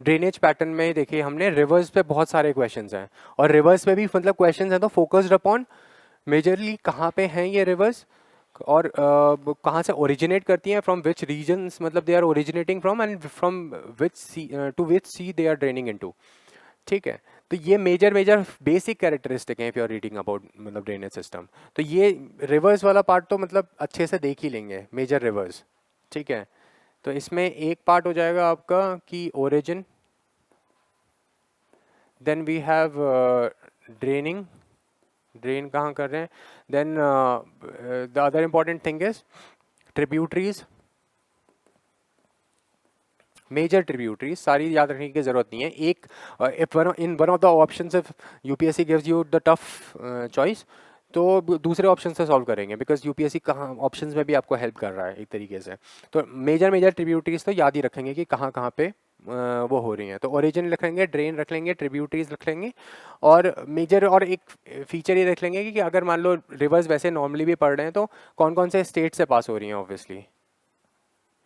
ड्रेनेज पैटर्न में देखिए हमने रिवर्स पे बहुत सारे क्वेश्चंस हैं, और रिवर्स में भी मतलब क्वेश्चंस हैं तो फोकस्ड अपॉन मेजरली कहाँ पे हैं ये रिवर्स, और कहाँ से ओरिजिनेट करती हैं, फ्रॉम विच रीजन्स मतलब they are originating from, and from which sea to which sea they are draining into, ठीक है। तो ये मेजर मेजर बेसिक कैरेक्टरिस्टिक हैं if you are reading about मतलब ड्रेनेज सिस्टम। तो ये रिवर्स वाला पार्ट तो मतलब अच्छे से देख ही लेंगे, मेजर रिवर्स, ठीक है। तो इसमें एक पार्ट हो जाएगा आपका कि origin, then we have draining, drain कहाँ कर रहे हैं, then the other important thing is tributaries, major tributaries सारी याद रखने की जरूरत नहीं है। एक if in one of the options if UPSC gives you the tough choice, तो दूसरे ऑप्शन से सॉल्व करेंगे, बिकॉज यूपीएससी कहाँ ऑप्शंस में भी आपको हेल्प कर रहा है एक तरीके से। तो मेजर मेजर ट्रिब्यूटरीज तो याद ही रखेंगे कि कहाँ कहाँ पे वो हो रही हैं। तो ओरिजिन रख लेंगे, ड्रेन रख लेंगे, ट्रिब्यूटरीज रख लेंगे, और मेजर और एक फीचर ये देख लेंगे कि अगर मान लो रिवर्स वैसे नॉर्मली भी पढ़ रहे हैं तो कौन कौन से स्टेट से पास हो रही हैं। ऑब्वियसली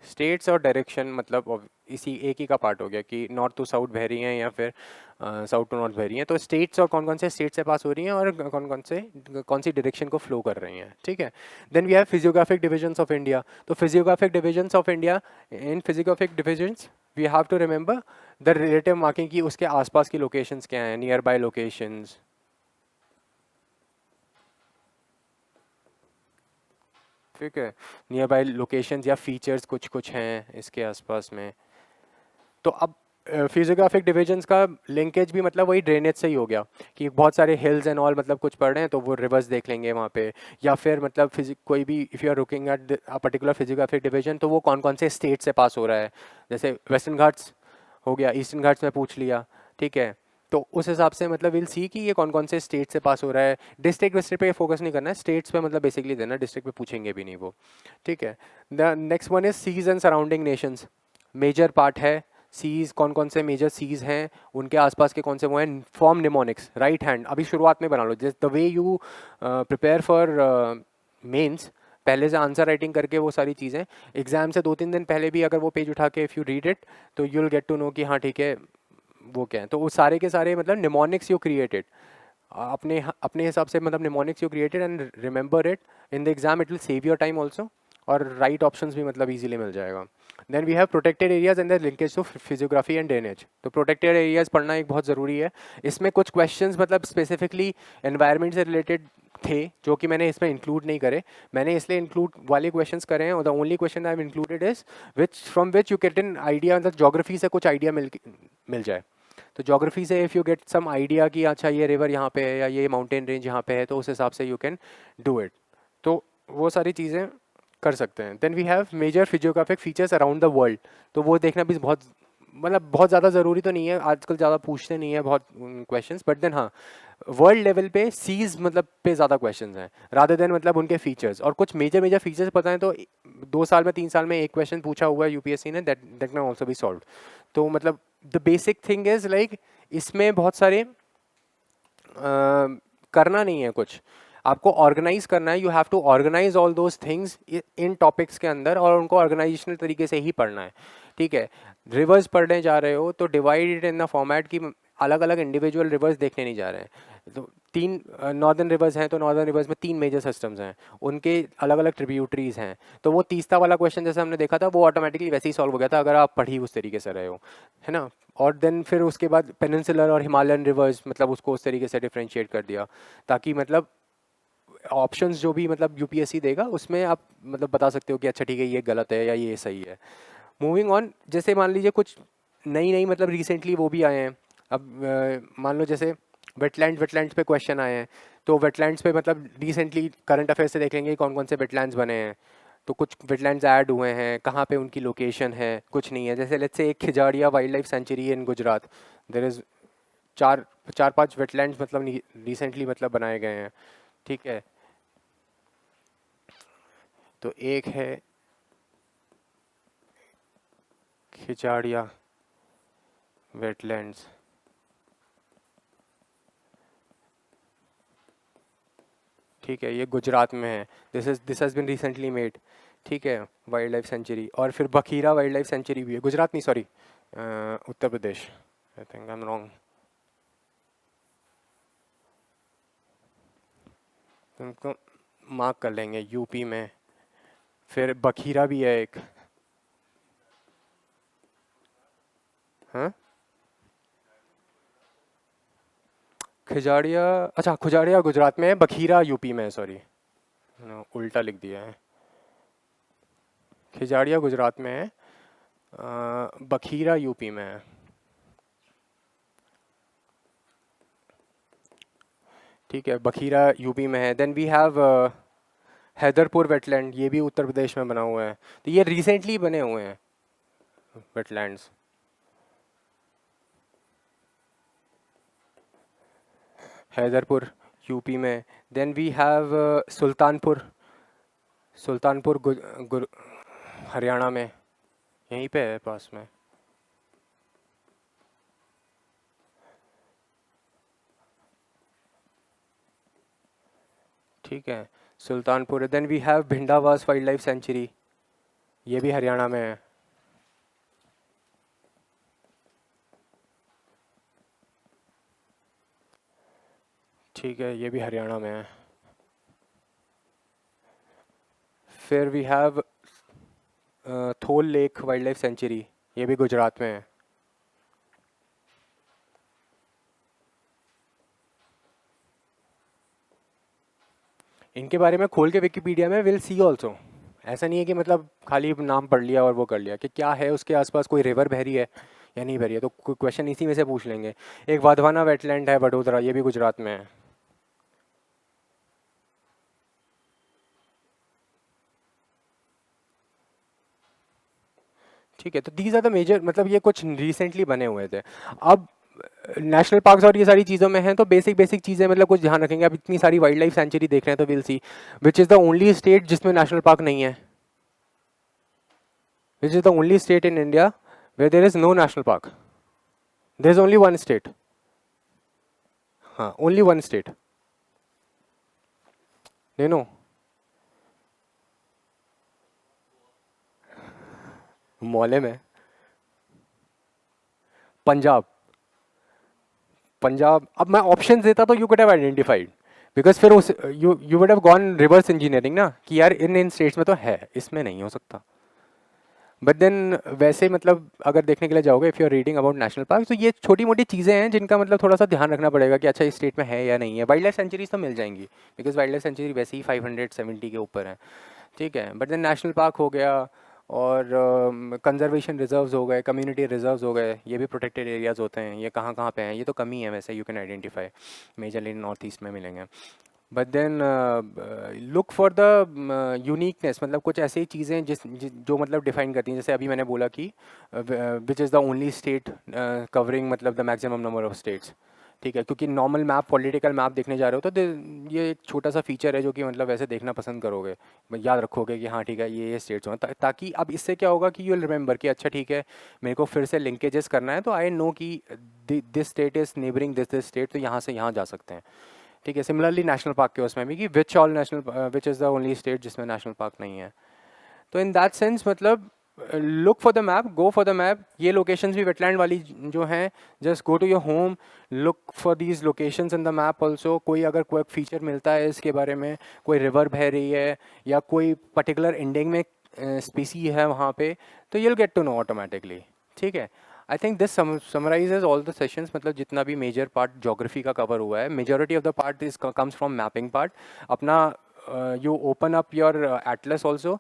स्टेट्स और डायरेक्शन मतलब इसी एक ही का पार्ट हो गया कि नॉर्थ टू साउथ बह रही हैं या फिर साउथ टू नॉर्थ बह रही हैं। तो स्टेट्स और कौन कौन से स्टेट से पास हो रही हैं और कौन सी डायरेक्शन को फ्लो कर रही हैं। ठीक है। Then we have physiographic divisions of India. तो physiographic divisions of India, in physiographic divisions we have to remember the relative marking की उसके आसपास की लोकेशंस क्या हैं, नियर बाय लोकेशंस। ठीक है, नियर बाय लोकेशंस या फीचर्स कुछ कुछ हैं इसके आसपास में। तो अब फिजियोग्राफिक डिविजन्स का लिंकेज भी मतलब वही ड्रेनेज से ही हो गया कि बहुत सारे हिल्स एंड ऑल मतलब कुछ पढ़ रहे हैं तो वो रिवर्स देख लेंगे वहाँ पे, या फिर मतलब कोई भी if you are looking at a particular physiographic division तो वो कौन कौन से स्टेट से पास हो रहा है। जैसे वेस्टर्न घाट्स हो गया, ईस्टर्न घाट्स में पूछ लिया। ठीक है, तो उस हिसाब से मतलब विल सी कि ये कौन कौन से स्टेट से पास हो रहा है। डिस्ट्रिक्ट विस्ट्रिक्ट पे फोकस नहीं करना है, स्टेट्स पे मतलब बेसिकली देना, डिस्ट्रिक्ट पे पूछेंगे भी नहीं वो। ठीक है। The next one is seas and surrounding nations. Major part है सीज, कौन कौन से मेजर सीज हैं, उनके आसपास के कौन से वो हैं। फॉर्म निमोनिक्स राइट हैंड अभी शुरुआत में बना लो, जैसे the way you prepare for mains, पहले से आंसर राइटिंग करके वो सारी चीज़ें एग्जाम से 2-3 दिन पहले भी अगर वो पेज उठा के इफ़ यू रीड इट तो you will get to know कि हाँ ठीक है वो क्या है। तो वो सारे के सारे मतलब निमोनिक्स यू क्रिएटेड अपने अपने हिसाब से, मतलब mnemonics you created and remember it in the exam, it will save your time also, और राइट ऑप्शंस भी मतलब इजीली मिल जाएगा। Then we have protected areas and the linkage to physiography and drainage. तो प्रोटेक्टेड एरियाज पढ़ना एक बहुत ज़रूरी है। इसमें कुछ क्वेश्चंस मतलब स्पेसिफिकली एनवायरनमेंट से रिलेटेड थे जो कि मैंने इसमें इंक्लूड नहीं करे। मैंने इसलिए इंक्लूड वाले क्वेश्चंस करे हैं, और the only question I have included is which from which you get an idea, मतलब ज्योग्राफी से कुछ आइडिया मिल जाए। तो ज्योग्राफी से if you get some idea कि अच्छा ये रिवर यहाँ पे है या ये माउंटेन रेंज यहाँ पे है, तो उस हिसाब से यू कैन डू इट। तो वो सारी चीज़ें कर सकते हैं। Then we have major physiographic features around the world. तो वो देखना भी बहुत मतलब बहुत ज़्यादा ज़रूरी तो नहीं है, आजकल ज़्यादा पूछते नहीं है बहुत क्वेश्चंस, बट देन हाँ वर्ल्ड लेवल पे सीज मतलब पे ज़्यादा क्वेश्चंस हैं रादर देन मतलब उनके फीचर्स। और कुछ मेजर मेजर फीचर्स पता है तो 2 साल में 3 साल में एक क्वेश्चन पूछा हुआ है यूपीएससी ने, that that can also be solve. तो मतलब the basic thing is like इसमें बहुत सारे करना नहीं है कुछ, आपको ऑर्गेनाइज करना है। You have to organise all those things in topics के अंदर, और उनको ऑर्गेनाइजेशनल तरीके से ही पढ़ना है। ठीक है, रिवर्स पढ़ने जा रहे हो तो divide it in the format की अलग अलग इंडिविजुअल रिवर्स देखने नहीं जा रहे हैं। तो 3 नॉर्दर्न रिवर्स हैं तो नॉर्दर्न रिवर्स में 3 मेजर सिस्टम्स हैं, उनके अलग अलग ट्रिब्यूटरीज हैं। तो वो तीसरा वाला क्वेश्चन जैसे हमने देखा था वो ऑटोमेटिकली वैसे ही सॉल्व हो गया था अगर आप पढ़ी उस तरीके से रहे हो, है ना। और देन फिर उसके बाद पेनिनसुलर और हिमालयन रिवर्स मतलब उसको उस तरीके से डिफ्रेंशिएट कर दिया ताकि मतलब ऑप्शंस जो भी मतलब यूपीएससी देगा उसमें आप मतलब बता सकते हो कि अच्छा ठीक है ये गलत है या ये सही है। मूविंग ऑन, जैसे मान लीजिए कुछ नई नई मतलब रिसेंटली वो भी आए हैं। अब मान लो जैसे वेटलैंड्स पे क्वेश्चन आए हैं, तो वेटलैंड्स पे मतलब रिसेंटली करंट अफेयर्स से देखेंगे कौन कौन से वेटलैंड्स बने हैं। तो कुछ वेटलैंड्स ऐड हुए हैं, कहाँ पे उनकी लोकेशन है, कुछ नहीं है। जैसे लेट्स से एक Khijadiya wild life sanctuary in Gujarat, there is चार 4-5 वेटलैंड्स मतलब रिसेंटली मतलब बनाए गए हैं। ठीक है, तो एक है खिजाड़िया वेटलैंड्स, ठीक है, ये गुजरात में है। This has been recently made. ठीक है, वाइल्ड लाइफ सेंचुरी। और फिर बखीरा वाइल्ड लाइफ सेंचुरी भी है, गुजरात नहीं sorry Uttar Pradesh, I think I am wrong. उनको मार्क कर लेंगे यूपी में। फिर बखीरा भी है एक। हाँ, खिजाड़िया, अच्छा खिजाड़िया गुजरात में है, बखीरा यूपी में है, सॉरी उल्टा लिख दिया है। खिजाड़िया गुजरात में है, बखीरा यूपी में है। ठीक है, बखीरा यूपी में है। Then we have Haiderpur wetland, ये भी उत्तर प्रदेश में बना हुआ है। तो ये रिसेंटली बने हुए हैं वेटलैंड्स। हैदरपुर यूपी में। Then we have Sultanpur, Sultanpur Haryana में, यहीं पे है पास में। ठीक है, Sultanpur. Then we have Bhindawas wild life sanctuary, ये भी हरियाणा में है। ठीक है, ये भी हरियाणा में है। फिर we have Thol lake wild life sanctuary, ये भी गुजरात में है। इनके बारे में खोल के विकिपीडिया में विल सी ऑल्सो। ऐसा नहीं है कि मतलब खाली नाम पढ़ लिया और वो कर लिया, कि क्या है उसके आसपास, कोई रिवर बह रही है या नहीं बह रही है, तो कोई क्वेश्चन इसी में से पूछ लेंगे। एक वाधवाना वेटलैंड है वडोदरा, ये भी गुजरात में है। ठीक है, तो दीज आर द मेजर, मतलब ये कुछ रिसेंटली बने हुए थे। अब नेशनल पार्क्स और ये सारी चीज़ों में हैं तो बेसिक बेसिक चीज़ें मतलब कुछ ध्यान रखेंगे। अब इतनी सारी वाइल्ड लाइफ सेंचुरी देख रहे हैं तो will see which is the only state जिसमें नेशनल पार्क नहीं है, which is the only state in India where there is no national park. There is only one state. हाँ, ओनली वन स्टेट। नो, मोहल्ले में। पंजाब। पंजाब, अब मैं option देता तो you could have identified, because फिर उस you would have gone reverse engineering ना, कि यार इन इन स्टेट्स में तो है, इसमें नहीं हो सकता। बट देन वैसे मतलब अगर देखने के लिए जाओगे, if you are reading about national park, तो ये छोटी मोटी चीज़ें हैं जिनका मतलब थोड़ा सा ध्यान रखना पड़ेगा कि अच्छा इस स्टेट में है या नहीं है। वाइल्ड लाइफ सेंचुरीज तो मिल जाएंगी, बिकॉज वाइल्ड लाइफ सेंचुरी वैसे ही 570 के ऊपर है। ठीक है, बट देन नेशनल पार्क हो गया, और कंजर्वेशन रिजर्व्स हो गए, कम्युनिटी रिजर्व्स हो गए, ये भी प्रोटेक्टेड एरियाज होते हैं। ये कहाँ कहाँ पे हैं, ये तो कमी है वैसे, you can identify, majorly north east में मिलेंगे। But then look for the uniqueness, मतलब कुछ ऐसी चीज़ें जो मतलब डिफाइन करती हैं। जैसे अभी मैंने बोला कि which is the only state covering मतलब the maximum number of states. ठीक है, क्योंकि नॉर्मल मैप, पॉलिटिकल मैप देखने जा रहे हो तो ये एक छोटा सा फीचर है जो कि मतलब वैसे देखना पसंद करोगे, याद रखोगे कि हाँ ठीक है ये स्टेट्स हों, ताकि अब इससे क्या होगा कि यू विल रिमेंबर कि अच्छा ठीक है, मेरे को फिर से लिंकेजेस करना है, तो आई नो कि this state is neighbouring this state, तो यहाँ से यहाँ जा सकते हैं। ठीक है, सिमिलरली नेशनल पार्क के उसमें भी कि which is the only state जिसमें नेशनल पार्क नहीं है। तो इन दैट सेंस मतलब look for the map, go for the map. ये लोकेशंस भी वेटलैंड वाली जो हैं, just go to your home, look for these locations in the map also. कोई अगर कोई फीचर मिलता है इसके बारे में, कोई रिवर बह रही है या कोई पर्टिकुलर इंडिंग में स्पीसी है वहाँ पे, तो you'll get to know automatically. ठीक है, I think this summarises all the sessions, मतलब जितना भी मेजर पार्ट ज्योग्राफी का कवर हुआ है, majority of the part is comes from mapping part. अपना you open up your atlas also,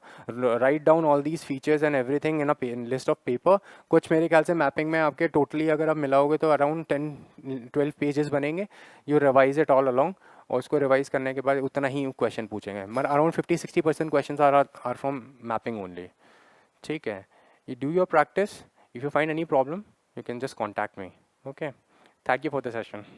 write down all these features and everything in a list of paper। कुछ मेरे ख्याल से mapping में आपके टोटली अगर आप मिलाओगे तो अराउंड 10-12 पेजेस बनेंगे। You revise it all along, और उसको रिवाइज करने के बाद उतना ही क्वेश्चन पूछेंगे, मगर around 50-60% question are from mapping only. ठीक है, you do your practice. If you find any problem, you can just contact me. Okay, thank you for the session.